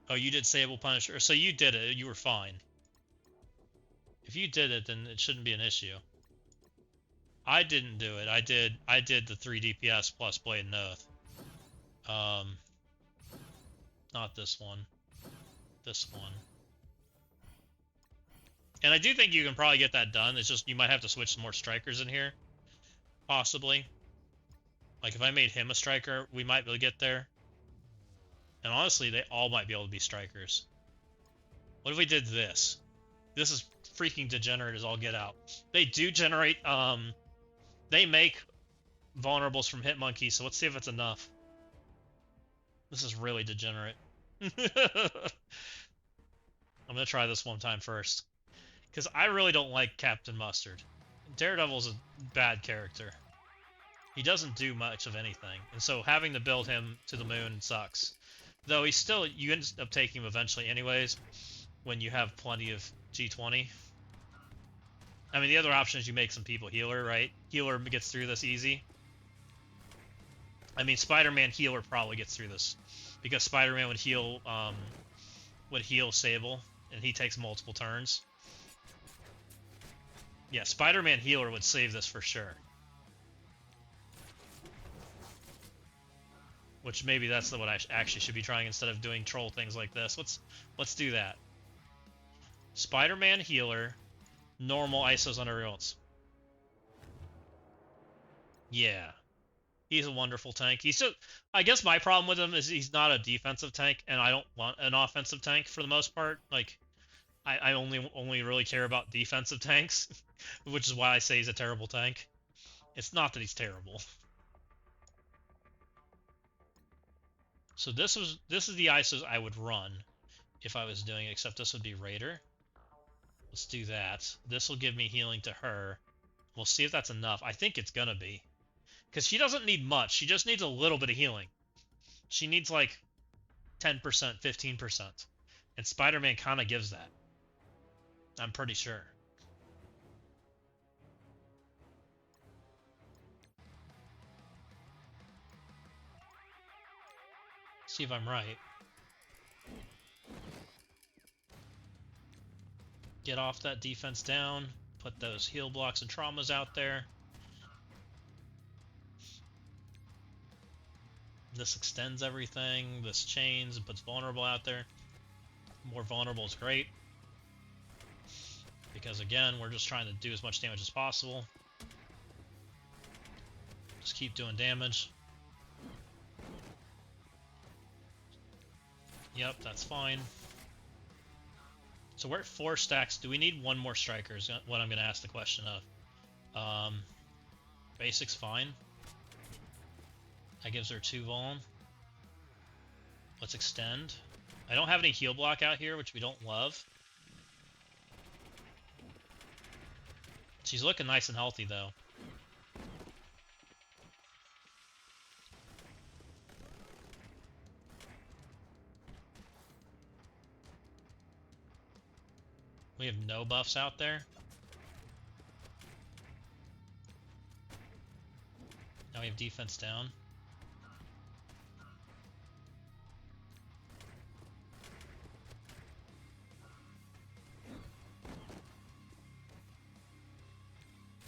Oh, you did Sable Punisher. So you did it. You were fine. If you did it, then it shouldn't be an issue. I didn't do it. I did the 3 DPS plus Blade and Oath. Not this one. This one. And I do think you can probably get that done. It's just you might have to switch some more strikers in here. Possibly. Like if I made him a striker, we might be able to get there. And honestly, they all might be able to be strikers. What if we did this? This is freaking degenerate as all get out. They do generate, they make vulnerables from Hitmonkey, so let's see if it's enough. This is really degenerate. I'm gonna try this one time first. Because I really don't like Captain Mustard. Daredevil's a bad character. He doesn't do much of anything, and so having to build him to the moon sucks. Though he's still, you end up taking him eventually anyways, when you have plenty of G20. I mean, the other option is you make some people healer, right? Healer gets through this easy. I mean, Spider-Man healer probably gets through this, because Spider-Man would heal Sable, and he takes multiple turns. Yeah, Spider-Man healer would save this for sure. Which maybe that's what I actually should be trying instead of doing troll things like this. Let's do that. Spider-Man healer, normal ISOs on everyone else. Yeah. He's a wonderful tank. He's just, I guess my problem with him is he's not a defensive tank, and I don't want an offensive tank for the most part. Like, I only really care about defensive tanks, which is why I say he's a terrible tank. It's not that he's terrible. So this is the ISOs I would run if I was doing it, except this would be Raider. Let's do that. This will give me healing to her. We'll see if that's enough. I think it's gonna be. Because she doesn't need much. She just needs a little bit of healing. She needs like 10%, 15%. And Spider-Man kind of gives that. I'm pretty sure. See if I'm right. Get off that defense down. Put those heal blocks and traumas out there. This extends everything. This chains and puts vulnerable out there. More vulnerable is great. Because again, we're just trying to do as much damage as possible. Just keep doing damage. Yep, that's fine. So we're at 4 stacks. Do we need one more striker is what I'm going to ask the question of. Basic's fine. That gives her 2 vuln. Let's extend. I don't have any heal block out here, which we don't love. She's looking nice and healthy, though. We have no buffs out there. Now we have defense down.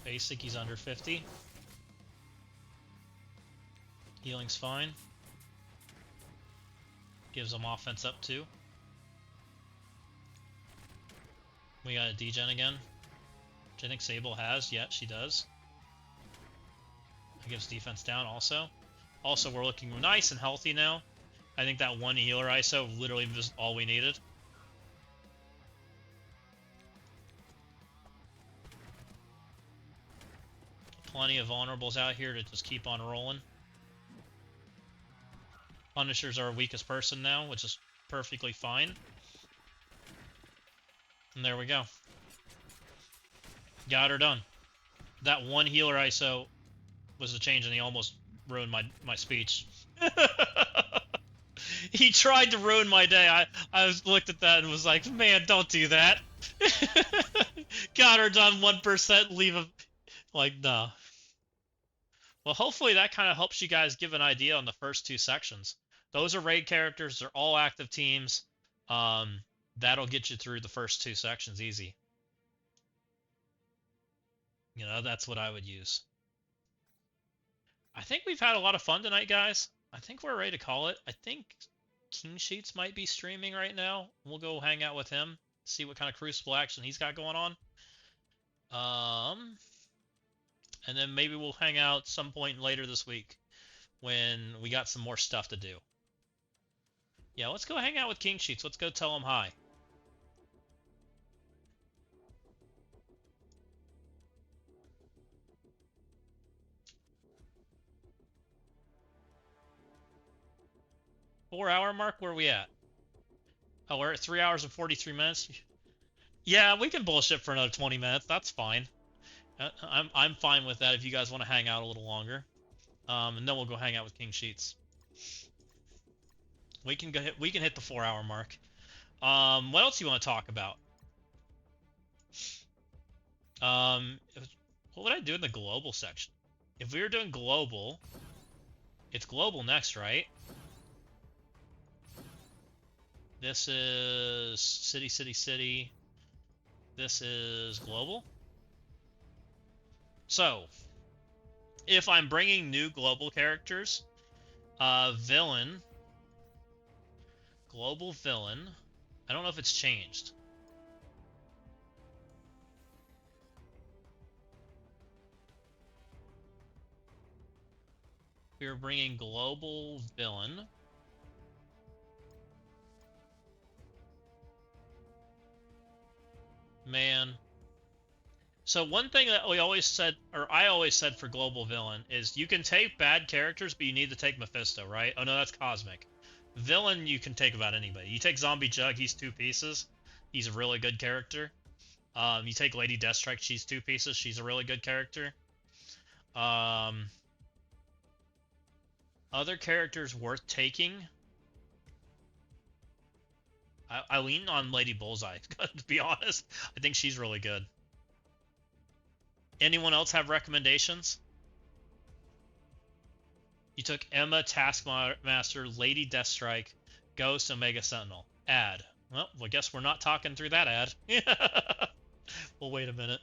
Basic, he's under 50. Healing's fine. Gives him offense up too. We got a degen again, which I think Sable has. Yeah, she does. That gives defense down also. Also, we're looking nice and healthy now. I think that one healer ISO literally was all we needed. Plenty of vulnerables out here to just keep on rolling. Punisher's our weakest person now, which is perfectly fine. And there we go. Got her done. That one healer ISO was the change, and he almost ruined my speech. He tried to ruin my day. I looked at that and was like, man, don't do that. Got her done 1%, leave him. Like, nah. Well, hopefully that kind of helps you guys give an idea on the first two sections. Those are raid characters. They're all active teams. That'll get you through the first two sections easy. You know, that's what I would use. I think we've had a lot of fun tonight, guys. I think we're ready to call it. I think King Sheets might be streaming right now. We'll go hang out with him, see what kind of Crucible action he's got going on. And then maybe we'll hang out some point later this week when we got some more stuff to do. Yeah, let's go hang out with King Sheets. Let's go tell him hi. Four-hour mark? Where are we at? Oh, we're at 3 hours and 43 minutes. Yeah, we can bullshit for another 20 minutes. That's fine. I'm fine with that if you guys want to hang out a little longer. And then we'll go hang out with King Sheets. We can hit the 4-hour mark. What else do you want to talk about? What would I do in the global section? If we were doing global, it's global next, right? This is city, city, city. This is global. So, if I'm bringing new global characters, villain, global villain, I don't know if it's changed. We're bringing global villain. Man. So one thing that we always said, or I always said for global villain, is you can take bad characters, but you need to take Mephisto, right? Oh no, that's Cosmic. Villain, you can take about anybody. You take Zombie Jug, he's 2 pieces. He's a really good character. You take Lady Deathstrike, she's 2 pieces. She's a really good character. Other characters worth taking. I lean on Lady Bullseye, to be honest. I think she's really good. Anyone else have recommendations? You took Emma, Taskmaster, Lady Deathstrike, Ghost, Omega Sentinel. Ad. Well, I guess we're not talking through that ad. Well, wait a minute.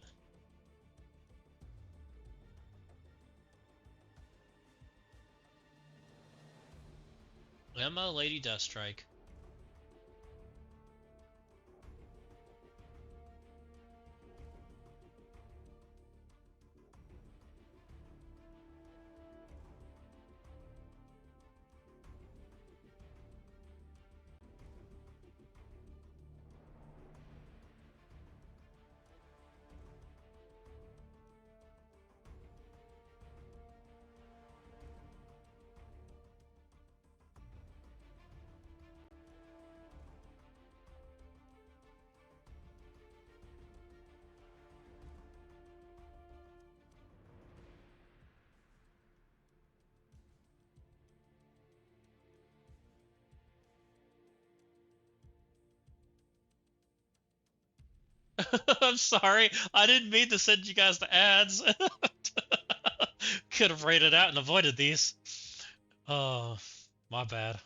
Emma, Lady Deathstrike. I'm sorry. I didn't mean to send you guys the ads. Could have rated out and avoided these. Oh, my bad.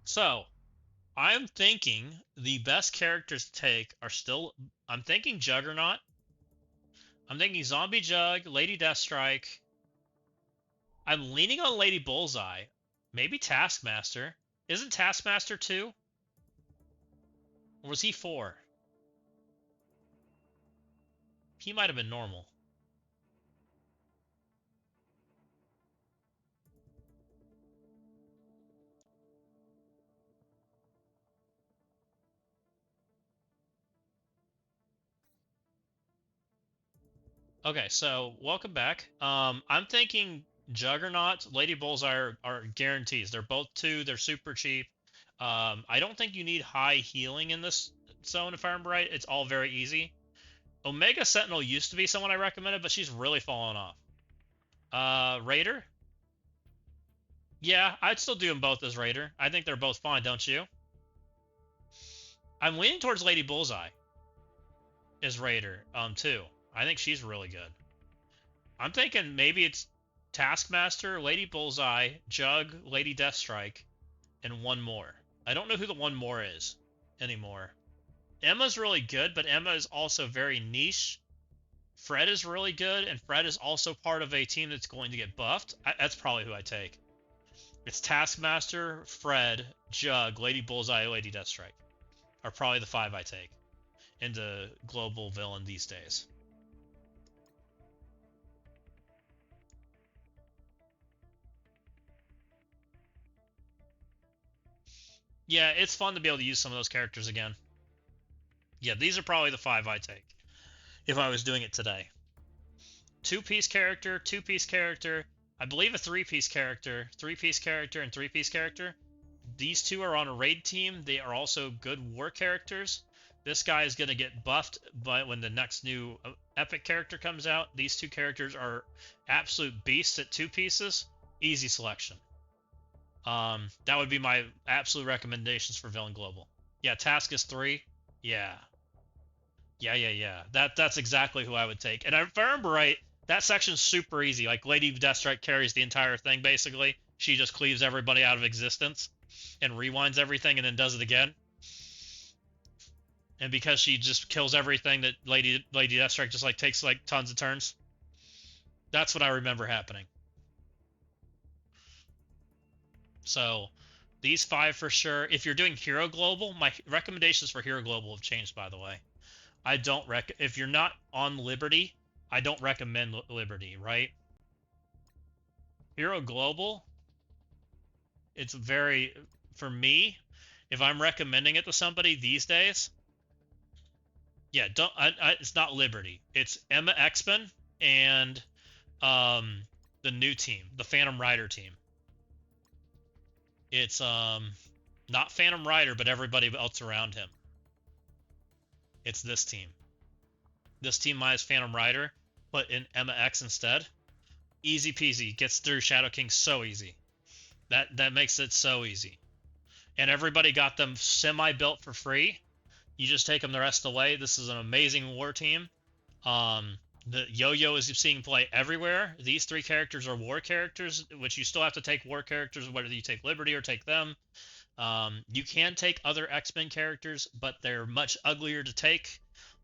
So, I'm thinking the best characters to take are still. I'm thinking Juggernaut. I'm thinking Zombie Jug, Lady Deathstrike. I'm leaning on Lady Bullseye. Maybe Taskmaster. Isn't Taskmaster 2? Or was he 4? He might have been normal. Okay, so welcome back. I'm thinking Juggernaut, Lady Bullseye are guarantees. They're both 2. They're super cheap. I don't think you need high healing in this zone, if I remember right. It's all very easy. Omega Sentinel used to be someone I recommended, but she's really fallen off. Raider? Yeah, I'd still do them both as Raider. I think they're both fine, don't you? I'm leaning towards Lady Bullseye as Raider, too. I think she's really good. I'm thinking maybe it's Taskmaster, Lady Bullseye, Jug, Lady Deathstrike, and one more. I don't know who the one more is anymore. Emma's really good, but Emma is also very niche. Fred is really good, and Fred is also part of a team that's going to get buffed. That's probably who I take. It's Taskmaster, Fred, Jug, Lady Bullseye, Lady Deathstrike are probably the 5 I take into global villain these days. Yeah, it's fun to be able to use some of those characters again. Yeah, these are probably the 5 I take if I was doing it today. 2-piece character, 2-piece character, I believe a 3-piece character, 3-piece character, and 3-piece character. These 2 are on a raid team. They are also good war characters. This guy is going to get buffed but when the next new epic character comes out. These 2 characters are absolute beasts at 2 pieces. Easy selection. That would be my absolute recommendations for Villain Global. Yeah, Task is 3. Yeah. Yeah. That's exactly who I would take. And if I remember right, that section's super easy. Like Lady Deathstrike carries the entire thing basically. She just cleaves everybody out of existence and rewinds everything and then does it again. And because she just kills everything, that Lady Deathstrike just like takes like tons of turns. That's what I remember happening. So these 5 for sure. If you're doing Hero Global, my recommendations for Hero Global have changed, by the way. I don't if you're not on Liberty, I don't recommend Liberty, right? Hero Global, it's very, for me, if I'm recommending it to somebody these days, yeah, don't. It's not Liberty. It's Emma Expen and the new team, the Phantom Rider team. It's not Phantom Rider, but everybody else around him. It's this team. This team minus Phantom Rider, put in Emma X instead. Easy peasy. Gets through Shadow King so easy. That makes it so easy. And everybody got them semi-built for free. You just take them the rest of the way. This is an amazing war team. The Yo-Yo is seeing play everywhere. These 3 characters are war characters, which you still have to take war characters, whether you take Liberty or take them. You can take other X-Men characters, but they're much uglier to take.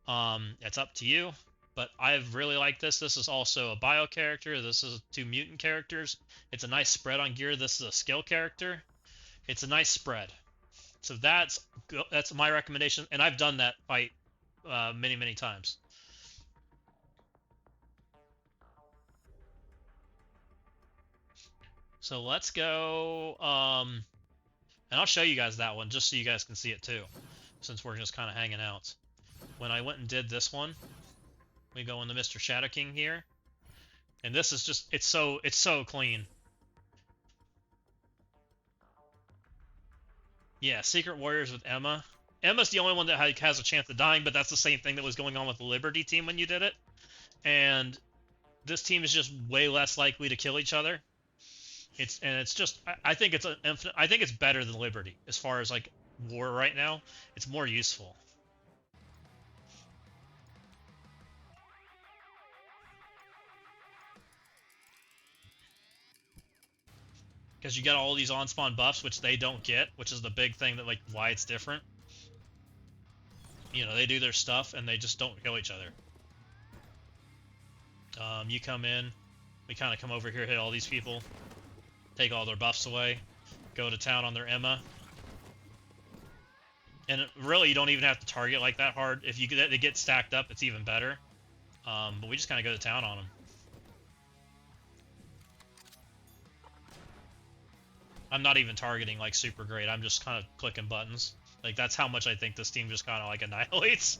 It's up to you. But I really like this. This is also a bio character. This is 2 mutant characters. It's a nice spread on gear. This is a skill character. It's a nice spread. So that's my recommendation, and I've done that fight many times. So let's go, and I'll show you guys that one just so you guys can see it too, since we're just kind of hanging out. When I went and did this one, we go into Mr. Shadow King here, and this is just, it's so clean. Yeah, Secret Warriors with Emma. Emma's the only one that has a chance of dying, but that's the same thing that was going on with the Liberty team when you did it. And this team is just way less likely to kill each other. It's just I think it's an infinite. I think it's better than Liberty as far as like war right now. It's more useful. Because you get all these on-spawn buffs, which they don't get, which is the big thing that, like, why it's different. You know, they do their stuff, and they just don't kill each other. You come in, we kind of come over here, hit all these people, take all their buffs away, go to town on their Emma. And really, you don't even have to target like that hard. If you they get stacked up, it's even better. But we just kind of go to town on them. I'm not even targeting like super great. I'm just kind of clicking buttons. Like that's how much I think this team just kind of like annihilates.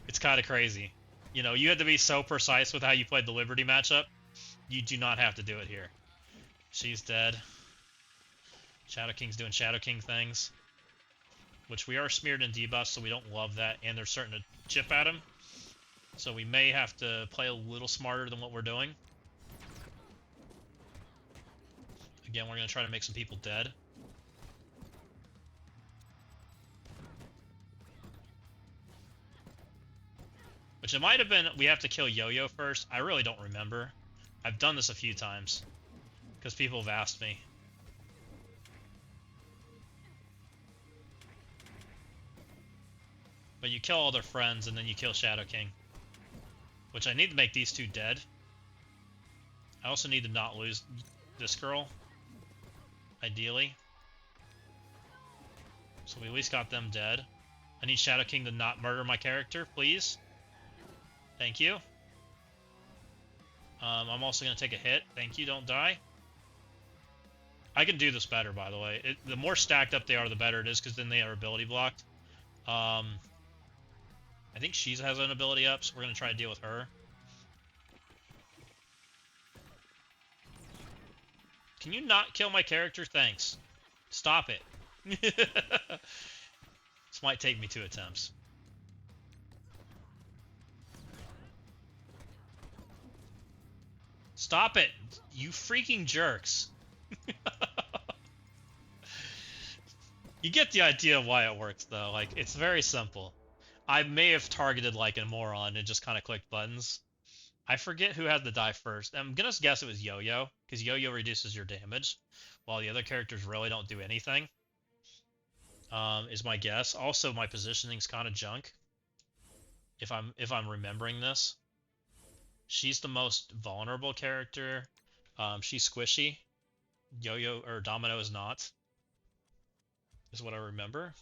It's kind of crazy. You know, you had to be so precise with how you played the Liberty matchup. You do not have to do it here. She's dead. Shadow King's doing Shadow King things. Which we are smeared in debuffs, so we don't love that. And they're starting to chip at him. So we may have to play a little smarter than what we're doing. Again, we're going to try to make some people dead. Which it might have been, we have to kill Yo-Yo first. I really don't remember. I've done this a few times. Because people have asked me. But you kill all their friends, and then you kill Shadow King. Which I need to make these two dead. I also need to not lose this girl. Ideally. So we at least got them dead. I need Shadow King to not murder my character, please. Thank you. I'm also going to take a hit. Thank you, don't die. I can do this better, by the way. The more stacked up they are, the better it is, because then they are ability blocked. I think she has an ability up, so we're going to try to deal with her. Can you not kill my character? Thanks. Stop it. This might take me 2 attempts. Stop it! You freaking jerks. You get the idea of why it works, though. Like, it's very simple. I may have targeted like a moron and just kind of clicked buttons. I forget who had to die first. I'm gonna guess it was Yo-Yo, because Yo-Yo reduces your damage, while the other characters really don't do anything. Is my guess. Also, my positioning's kind of junk. If I'm remembering this, she's the most vulnerable character. She's squishy. Yo-Yo or Domino is not. Is what I remember.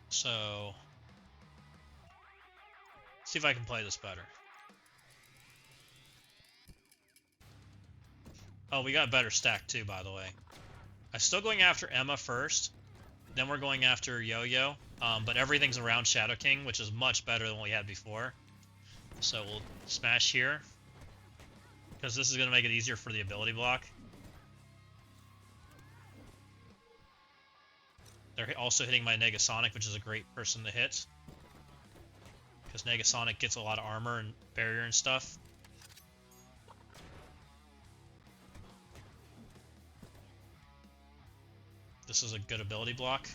So, see if I can play this better. Oh, we got better stack too, by the way. I'm still going after Emma first. Then we're going after Yo-Yo. But everything's around Shadow King, which is much better than what we had before. So we'll smash here. Because this is going to make it easier for the ability block. They're also hitting my Negasonic, which is a great person to hit. Because Negasonic gets a lot of armor and barrier and stuff. This is a good ability block.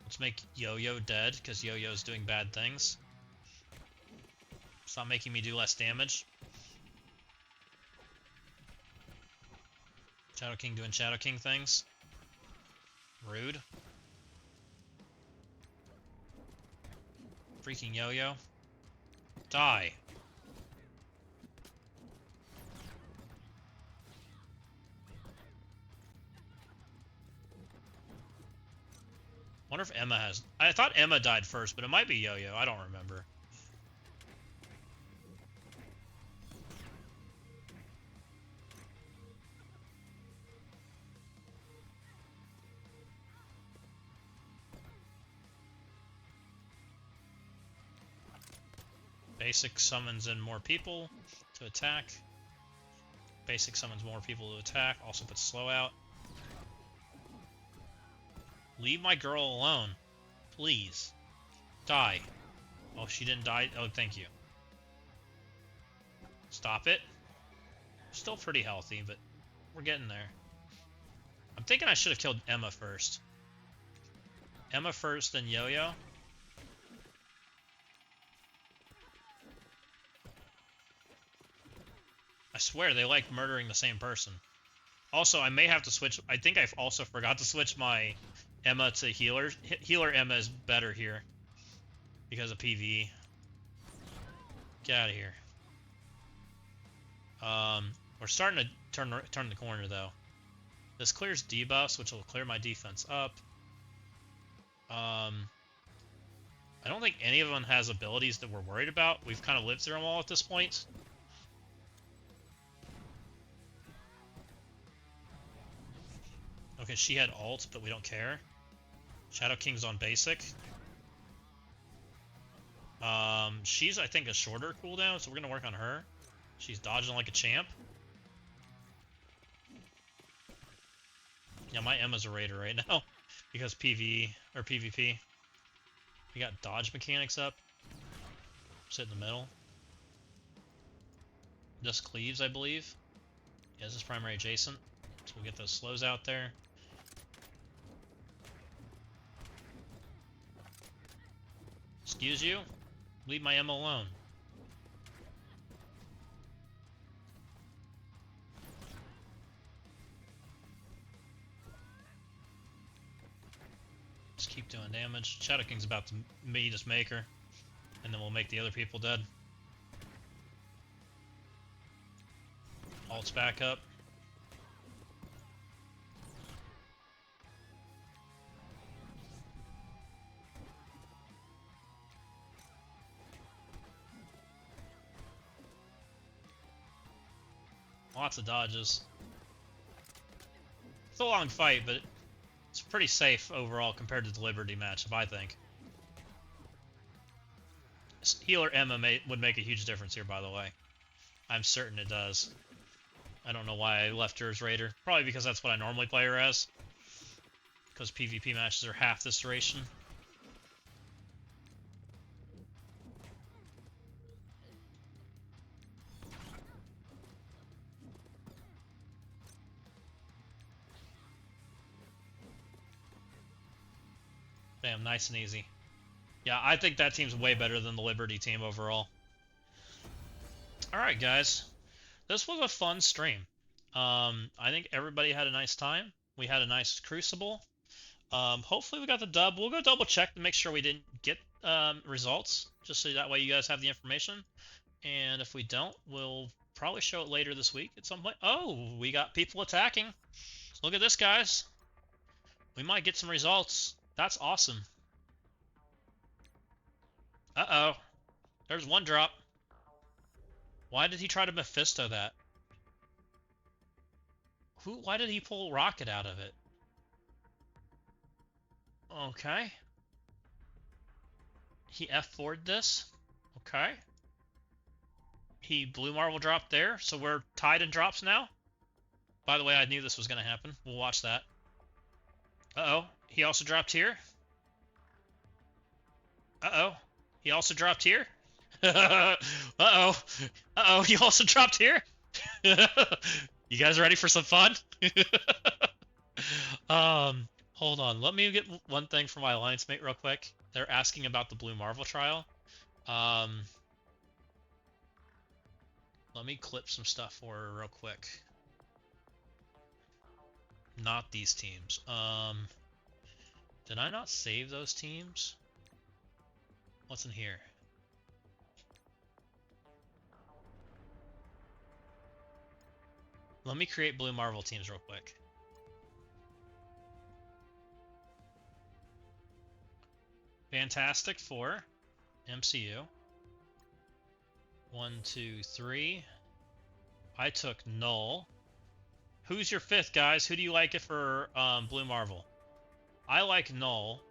Let's make Yo-Yo dead, because Yo-Yo's doing bad things. It's not making me do less damage. Shadow King doing Shadow King things. Rude. Freaking Yo-Yo. Die. Wonder if Emma has... I thought Emma died first, but it might be Yo-Yo. I don't remember. Basic summons in more people to attack. Basic summons more people to attack. Also puts slow out. Leave my girl alone. Please. Die. Oh, she didn't die? Oh, thank you. Stop it. Still pretty healthy, but we're getting there. I'm thinking I should have killed Emma first. Emma first, then Yo-Yo. I swear, they like murdering the same person. Also, I may have to switch... I think I also forgot to switch my Emma to healer. Healer Emma is better here. Because of PvE. Get out of here. We're starting to turn the corner, though. This clears debuffs, which will clear my defense up. I don't think any of them has abilities that we're worried about. We've kind of lived through them all at this point. Okay, she had ult, but we don't care. Shadow King's on basic. She's, I think, a shorter cooldown, so we're going to work on her. She's dodging like a champ. Yeah, my Emma's a raider right now because PvE or PvP. We got dodge mechanics up. Sit in the middle. This cleaves, I believe. Yeah, this is primary adjacent. So we get those slows out there. Excuse you? Leave my Emma alone. Just keep doing damage. Shadow King's about to meet his maker. And then we'll make the other people dead. Ult's back up. Lots of dodges. It's a long fight, but it's pretty safe overall compared to the Liberty matchup, I think. Healer Emma would make a huge difference here, by the way. I'm certain it does. I don't know why I left her as Raider. Probably because that's what I normally play her as. Because PvP matches are half this duration. Bam, nice and easy. Yeah, I think that team's way better than the Liberty team overall. Alright, guys. This was a fun stream. I think everybody had a nice time. We had a nice Crucible. Hopefully we got the dub. We'll go double check to make sure we didn't get results, just so that way you guys have the information. And if we don't, we'll probably show it later this week at some point. Oh, we got people attacking. Look at this, guys. We might get some results. That's awesome. Uh-oh. There's one drop. Why did he try to Mephisto that? Why did he pull Rocket out of it? Okay. He F4'd this. Okay. He Blue Marvel dropped there, so we're tied in drops now. By the way, I knew this was going to happen. We'll watch that. Uh-oh. He also dropped here. Uh-oh. He also dropped here. Uh-oh. Uh-oh. He also dropped here. You guys ready for some fun? Hold on. Let me get one thing from my alliance mate real quick. They're asking about the Blue Marvel trial. Let me clip some stuff for her real quick. Not these teams. Did I not save those teams? What's in here? Let me create Blue Marvel teams real quick. Fantastic Four. MCU. 1, 2, 3. I took Null. Who's your fifth, guys? Who do you like it for Blue Marvel? I like Null.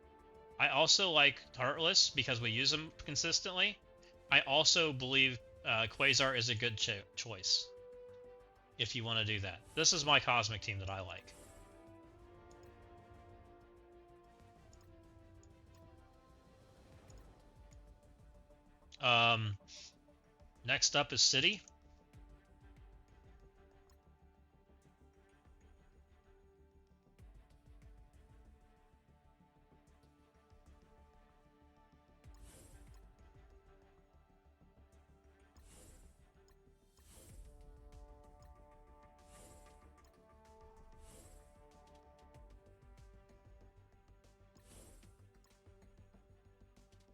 I also like Heartless because we use him consistently. I also believe Quasar is a good choice if you want to do that. This is my Cosmic team that I like. Next up is City.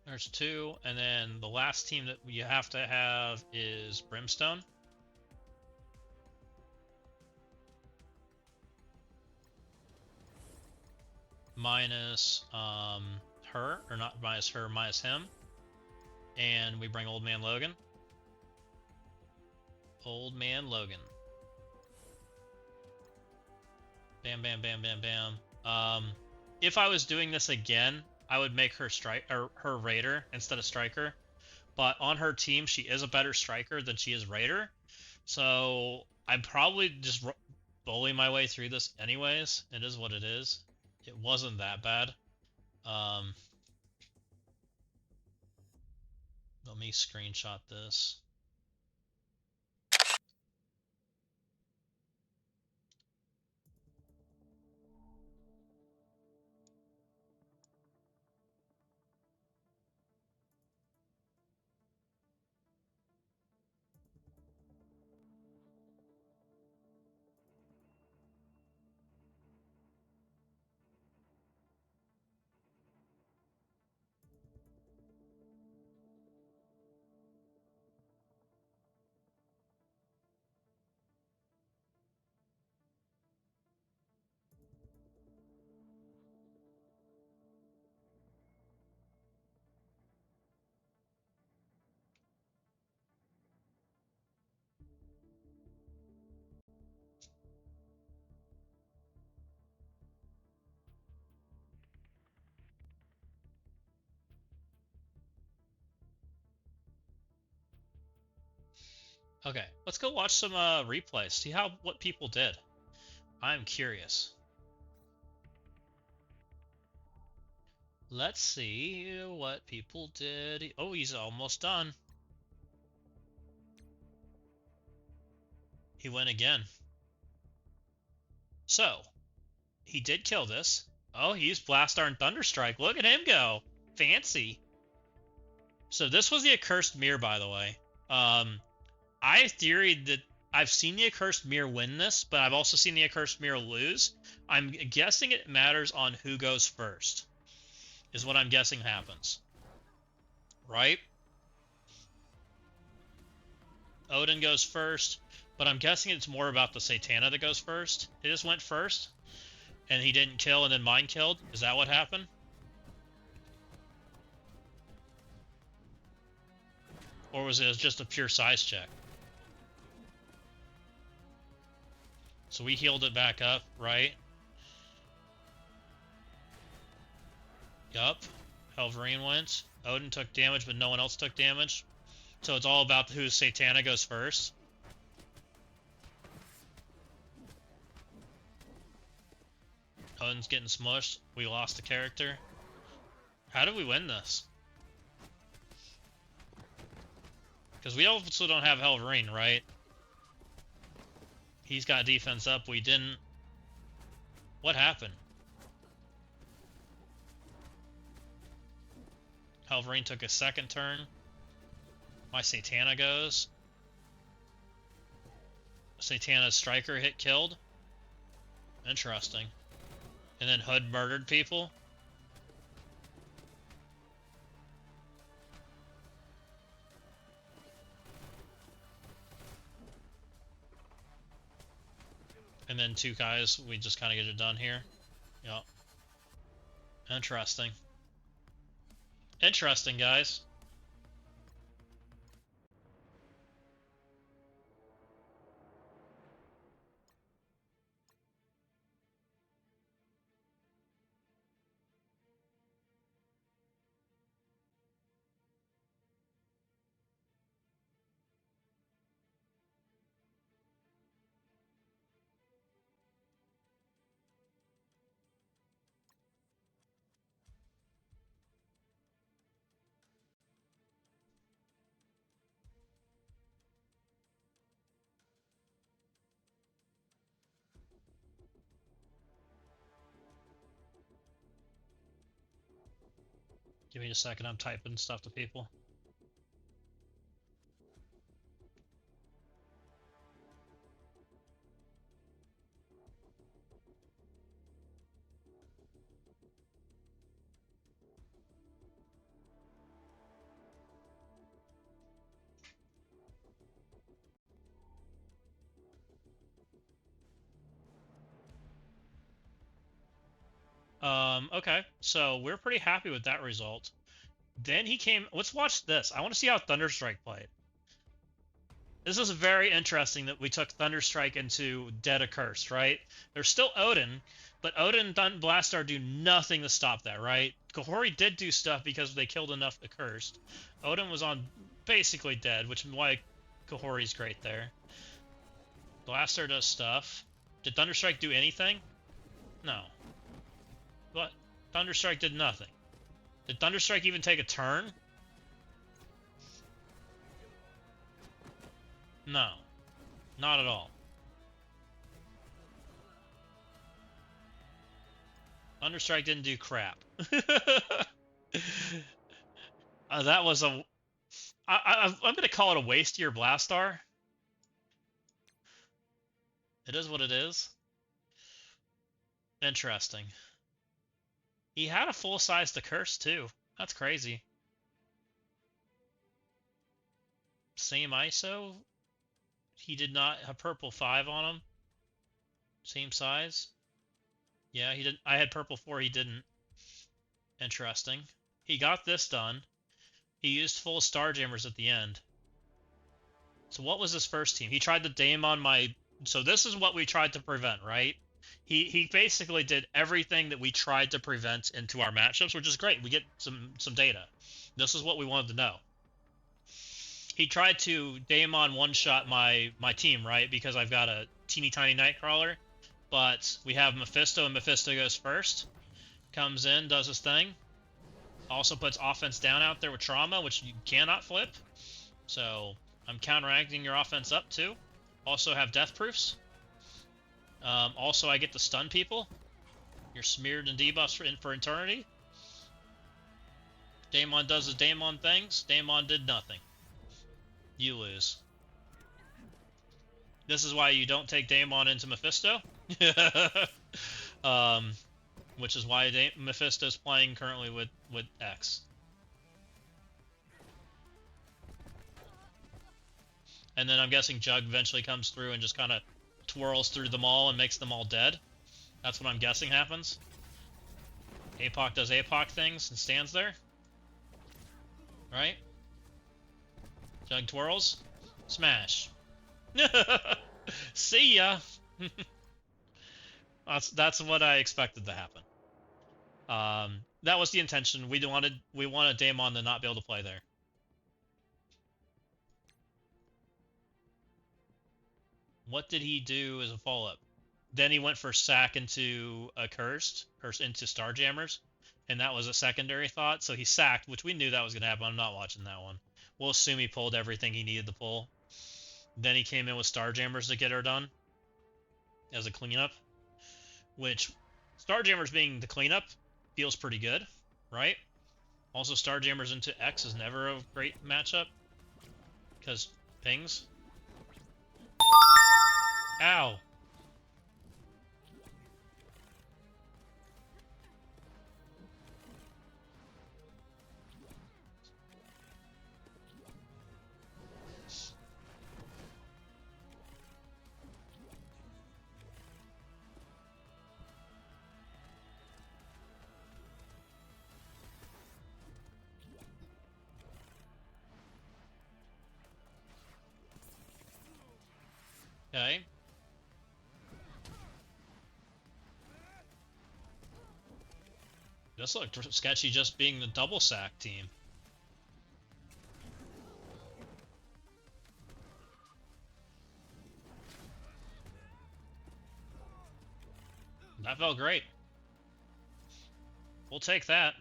There's two, and then the last team that you have to have is Brimstone. Minus her, or not minus her, minus him. And we bring Old Man Logan. Old Man Logan. Bam, bam, bam, bam, bam. If I was doing this again, I would make her her Raider instead of Striker. But on her team, she is a better Striker than she is Raider. So I'm probably just bully my way through this anyways. It is what it is. It wasn't that bad. Let me screenshot this. Okay, let's go watch some replays. See what people did. I'm curious. Let's see what people did. Oh, he's almost done. He went again. So, he did kill this. Oh, he used Blast Arm Thunderstrike. Look at him go. Fancy. So this was the Accursed Mirror, by the way. I theoried that I've seen the Accursed Mirror win this, but I've also seen the Accursed Mirror lose. I'm guessing it matters on who goes first, is what I'm guessing happens. Right? Odin goes first, but I'm guessing it's more about the Satana that goes first. It just went first, and he didn't kill, and then mine killed. Is that what happened? Or was it just a pure size check? So we healed it back up, right? Yup. Helverine went. Odin took damage, but no one else took damage. So it's all about whose Satana goes first. Odin's getting smushed. We lost a character. How did we win this? Because we also don't have Helverine, right? He's got defense up. We didn't. What happened? Helverine took a second turn. My Satana goes. Satana's Striker hit killed. Interesting. And then Hood murdered people. And then two guys, we just kind of get it done here. Yep. Interesting. Interesting, guys. Give me a second, I'm typing stuff to people. Okay, so we're pretty happy with that result. Then he came. Let's watch this. I want to see how Thunderstrike played. This is very interesting that we took Thunderstrike into Dead Accursed, right? There's still Odin, but Odin and Blastar do nothing to stop that, right? Kahori did do stuff because they killed enough Accursed. Odin was on basically dead, which is why Kahori's great there. Blastar does stuff. Did Thunderstrike do anything? No. But Thunderstrike did nothing. Did Thunderstrike even take a turn? No. Not at all. Thunderstrike didn't do crap. That was a... I'm going to call it a waste of your Blastar. It is what it is. Interesting. He had a full-size Curse, too. That's crazy. Same ISO. He did not have purple 5 on him. Same size. Yeah, he didn't. I had purple 4, he didn't. Interesting. He got this done. He used full Starjammers at the end. So what was his first team? He tried to Daemon my... So this is what we tried to prevent, right? He basically did everything that we tried to prevent into our matchups, which is great. We get some data. This is what we wanted to know. He tried to Daemon one-shot my team, right? Because I've got a teeny tiny Nightcrawler. But we have Mephisto, and Mephisto goes first. Comes in, does his thing. Also puts offense down out there with Trauma, which you cannot flip. So I'm counteracting your offense up, too. Also have Death Proofs. Also, I get to stun people. You're smeared and debuffs for eternity. Daemon does his Daemon things. Daemon did nothing. You lose. This is why you don't take Daemon into Mephisto. Which is why Mephisto's playing currently with X. And then I'm guessing Jug eventually comes through and just kind of twirls through them all and makes them all dead. That's what I'm guessing happens. APOC does APOC things and stands there. Right? Jug twirls. Smash. See ya! That's what I expected to happen. That was the intention. We wanted Daemon to not be able to play there. What did he do as a follow-up? Then he went for sack into Accursed, or into Starjammers, and that was a secondary thought. So he sacked, which we knew that was going to happen. I'm not watching that one. We'll assume he pulled everything he needed to pull. Then he came in with Starjammers to get her done as a cleanup, which Starjammers being the cleanup feels pretty good, right? Also, Starjammers into X is never a great matchup because pings. Ow. Okay. This looked sketchy just being the double sack team. That felt great. We'll take that.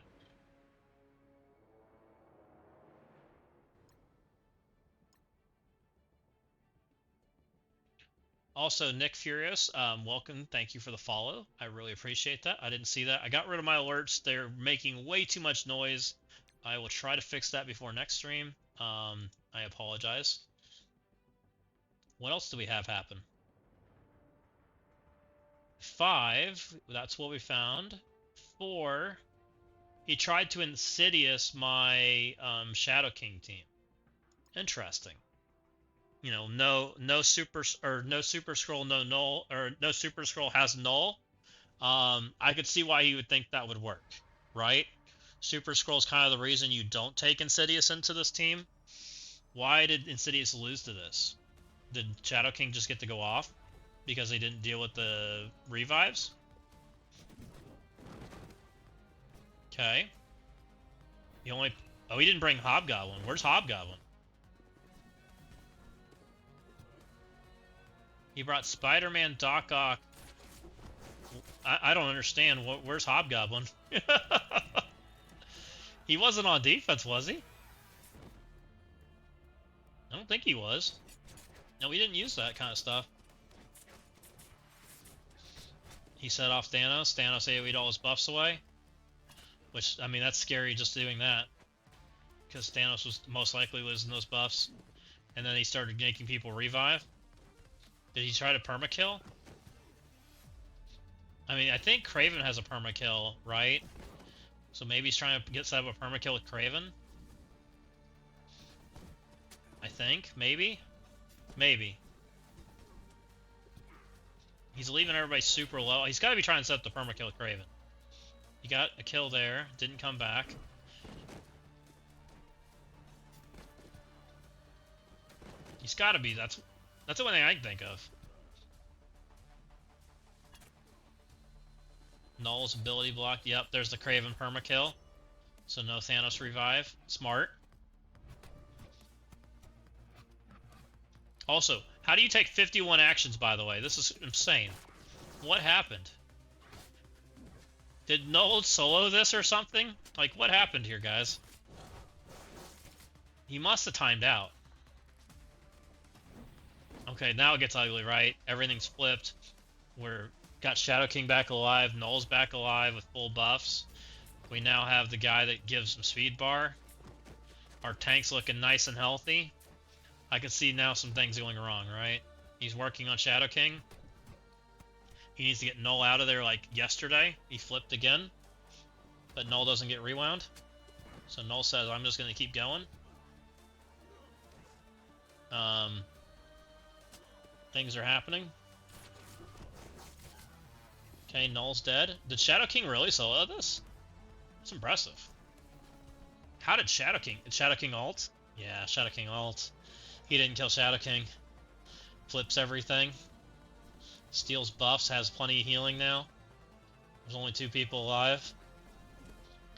Also, Nick Furious, welcome. Thank you for the follow. I really appreciate that. I didn't see that. I got rid of my alerts. They're making way too much noise. I will try to fix that before next stream. I apologize. What else do we have happen? 5, that's what we found. 4, he tried to Insidious my Shadow King team. Interesting. You know, no super scroll, no null, or no super scroll has null. I could see why he would think that would work, right? Super scroll is kind of the reason you don't take Insidious into this team. Why did Insidious lose to this? Did Shadow King just get to go off because they didn't deal with the revives? Okay. He only... Oh, he didn't bring Hobgoblin. Where's Hobgoblin? He brought Spider-Man, Doc Ock. I don't understand. Where's Hobgoblin? He wasn't on defense, was he? I don't think he was. No, we didn't use that kind of stuff. He set off Thanos. Thanos AoE'd all his buffs away. Which, I mean, that's scary just doing that. Because Thanos was most likely losing those buffs. And then he started making people revive. Did he try to permakill? I mean, I think Kraven has a permakill, right? So maybe he's trying to set up a permakill with Kraven? I think? Maybe? Maybe. He's leaving everybody super low. He's got to be trying to set up the permakill with Kraven. He got a kill there. Didn't come back. He's got to be. That's the one thing I can think of. Null's ability blocked. Yep, there's the Kraven permakill. So no Thanos revive. Smart. Also, how do you take 51 actions, by the way? This is insane. What happened? Did Null solo this or something? Like, what happened here, guys? He must have timed out. Okay, now it gets ugly, right? Everything's flipped. We're got Shadow King back alive. Null's back alive with full buffs. We now have the guy that gives him speed bar. Our tank's looking nice and healthy. I can see now some things going wrong, right? He's working on Shadow King. He needs to get Null out of there like yesterday. He flipped again. But Null doesn't get rewound. So Null says, I'm just going to keep going. Things are happening. Okay, Null's dead. Did Shadow King really solo this? That's impressive. How did Shadow King... Did Shadow King ult? Yeah, Shadow King ult. He didn't kill Shadow King. Flips everything. Steals buffs, has plenty of healing now. There's only 2 people alive.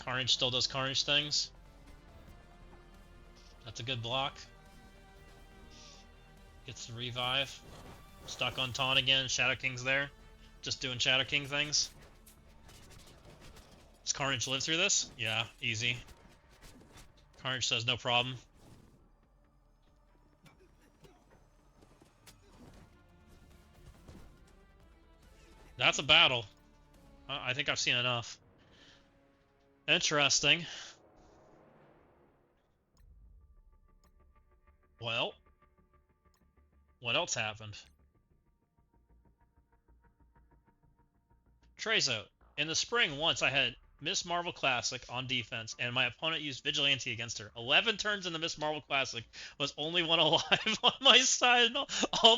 Carnage still does Carnage things. That's a good block. Gets the revive. Stuck on taunt again. Shadow King's there. Just doing Shadow King things. Does Carnage live through this? Yeah, easy. Carnage says no problem. That's a battle. I think I've seen enough. Interesting. Well, what else happened? Trezo. In the spring, once I had Miss Marvel Classic on defense, and my opponent used Vigilante against her. 11 turns in the Miss Marvel Classic, was only one alive on my side. All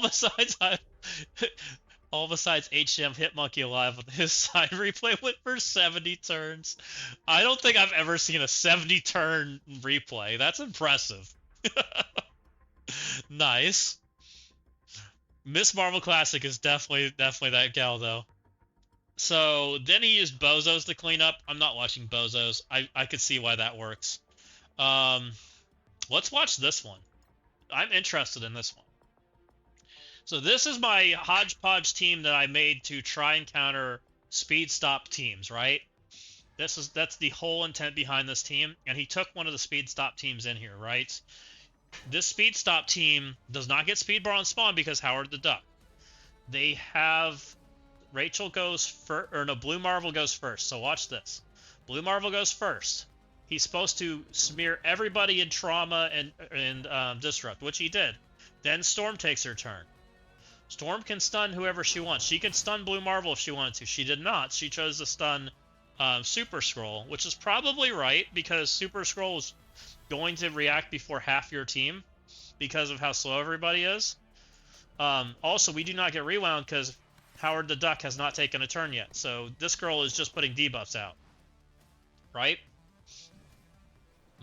besides HM Hitmonkey alive on his side. Replay went for 70 turns. I don't think I've ever seen a 70-turn replay. That's impressive. Nice. Miss Marvel Classic is definitely that gal, though. So then he used Bozos to clean up. I'm not watching Bozos. I could see why that works. Let's watch this one. I'm interested in this one. So this is my hodgepodge team that I made to try and counter speed stop teams, right? That's the whole intent behind this team, and he took one of the speed stop teams in here, right? This speed stop team does not get speed bar on spawn because Howard the Duck. They have Rachel goes first, or no, Blue Marvel goes first. So watch this. Blue Marvel goes first. He's supposed to smear everybody in trauma and disrupt, which he did. Then Storm takes her turn. Storm can stun whoever she wants. She could stun Blue Marvel if she wanted to. She did not. She chose to stun Super Scroll, which is probably right because Super Scroll is going to react before half your team because of how slow everybody is. Also, we do not get rewound because Howard the Duck has not taken a turn yet. So this girl is just putting debuffs out. Right?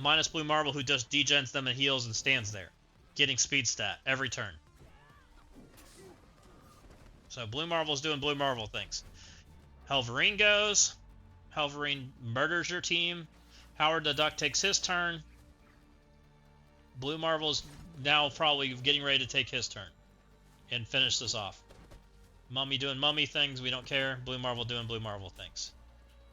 Minus Blue Marvel, who just degens them and heals and stands there, getting speed stat every turn. So Blue Marvel's doing Blue Marvel things. Helverine goes. Helverine murders your team. Howard the Duck takes his turn. Blue Marvel's now probably getting ready to take his turn and finish this off. Mummy doing mummy things, we don't care. Blue Marvel doing Blue Marvel things.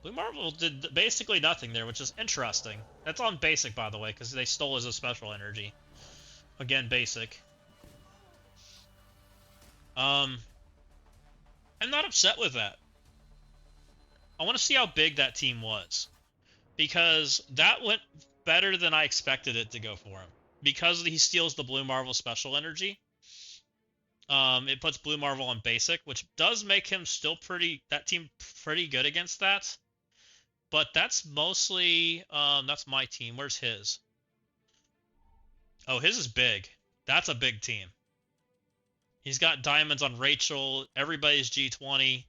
Blue Marvel did basically nothing there, which is interesting. That's on basic, by the way, because they stole as a special energy. Again, basic. I'm not upset with that. I want to see how big that team was, because that went better than I expected it to go for him. Because he steals the Blue Marvel special energy, it puts Blue Marvel on basic, which does make him still that team pretty good against that. But that's mostly, that's my team. Where's his? Oh, his is big. That's a big team. He's got diamonds on Rachel. Everybody's G20.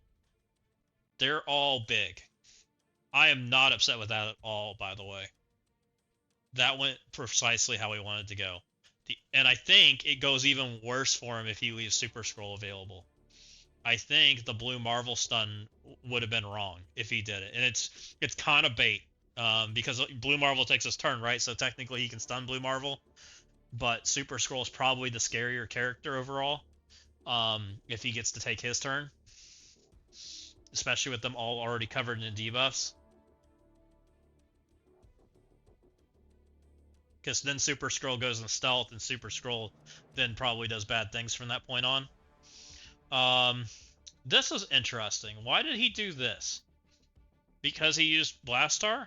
They're all big. I am not upset with that at all, by the way. That went precisely how we wanted to go. And I think it goes even worse for him if he leaves Super Scroll available. I think the Blue Marvel stun would have been wrong if he did it. And it's kind of bait, because Blue Marvel takes his turn, right? So technically he can stun Blue Marvel. But Super Scroll is probably the scarier character overall, if he gets to take his turn. Especially with them all already covered in debuffs. Because then Super Scroll goes in stealth, and Super Scroll then probably does bad things from that point on. This is interesting. Why did he do this? Because he used Blastar?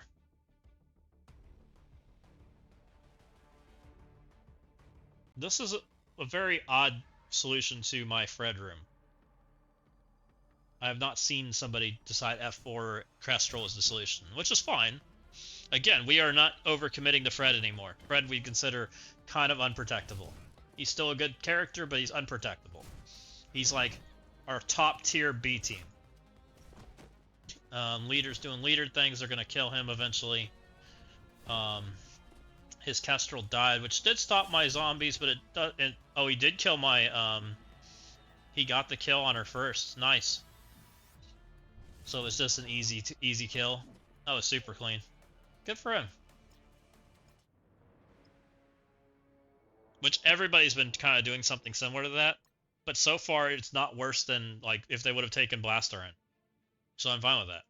This is a very odd solution to my Fred room. I have not seen somebody decide F4 Kestrel is the solution, which is fine. Again, we are not overcommitting to Fred anymore. Fred we consider kind of unprotectable. He's still a good character, but he's unprotectable. He's like our top tier B team. Leaders doing leader things are going to kill him eventually. His Kestrel died, which did stop my zombies, but oh, he did kill my, he got the kill on her first. Nice. So it's just an easy kill. That was super clean. Good for him. Which everybody's been kind of doing something similar to that. But so far, it's not worse than like if they would have taken Blastar in. So I'm fine with that.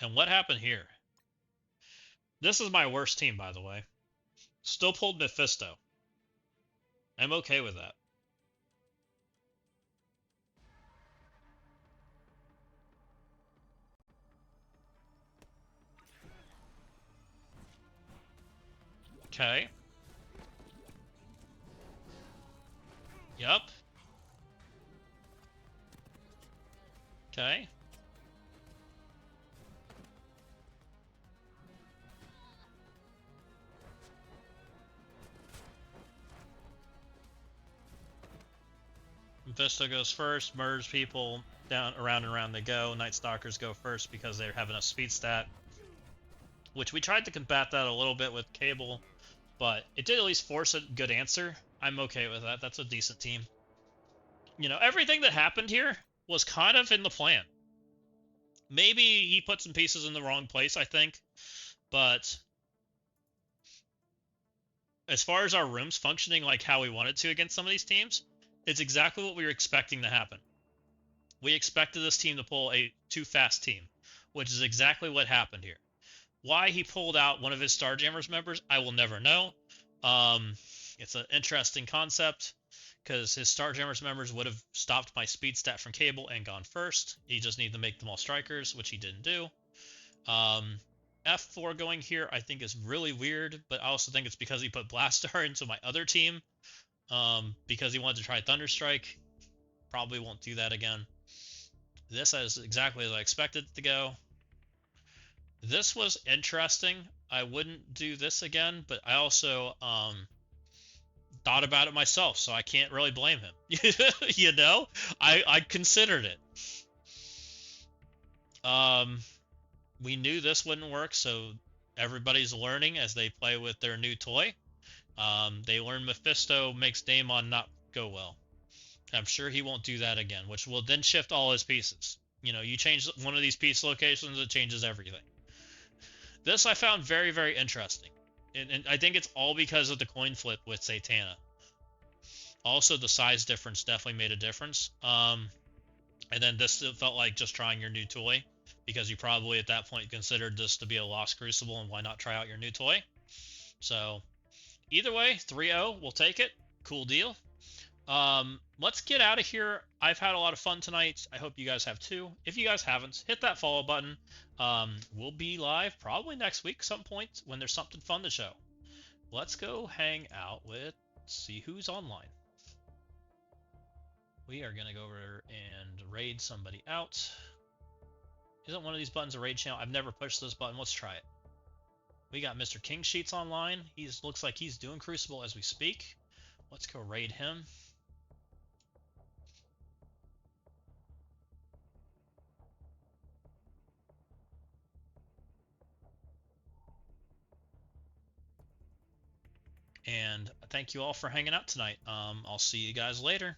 And what happened here? This is my worst team, by the way. Still pulled Mephisto. I'm okay with that. Okay. Yep. Okay. Mephisto goes first, murders people, down around and around they go. Night Stalkers go first because they have enough speed stat. Which we tried to combat that a little bit with Cable, but it did at least force a good answer. I'm okay with that. That's a decent team. You know, everything that happened here was kind of in the plan. Maybe he put some pieces in the wrong place, I think. But as far as our rooms functioning like how we wanted to against some of these teams, it's exactly what we were expecting to happen. We expected this team to pull a too fast team, which is exactly what happened here. Why he pulled out one of his Starjammers members, I will never know. It's an interesting concept, because his Starjammers members would have stopped my speed stat from Cable and gone first. He just needed to make them all strikers, which he didn't do. F4 going here I think is really weird, but I also think it's because he put Blastar into my other team. Because he wanted to try Thunderstrike. Probably won't do that again. This is exactly as I expected it to go. This was interesting. I wouldn't do this again, but I also thought about it myself, so I can't really blame him. You know, I considered it. We knew this wouldn't work, so everybody's learning as they play with their new toy. They learn Mephisto makes Daemon not go well. I'm sure he won't do that again, which will then shift all his pieces. You know, you change one of these piece locations, it changes everything. This I found very, very interesting. And I think it's all because of the coin flip with Satana. Also, the size difference definitely made a difference. And then this felt like just trying your new toy, because you probably at that point considered this to be a lost Crucible, and why not try out your new toy? So, either way, 3-0, we'll take it. Cool deal. Let's get out of here. I've had a lot of fun tonight. I hope you guys have too. If you guys haven't, hit that follow button. We'll be live probably next week some point when there's something fun to show. Let's go hang out with, see who's online. We are going to go over and raid somebody out. Isn't one of these buttons a raid channel? I've never pushed this button. Let's try it. We got Mr. King Sheets online. He looks like he's doing Crucible as we speak. Let's go raid him. And thank you all for hanging out tonight. I'll see you guys later.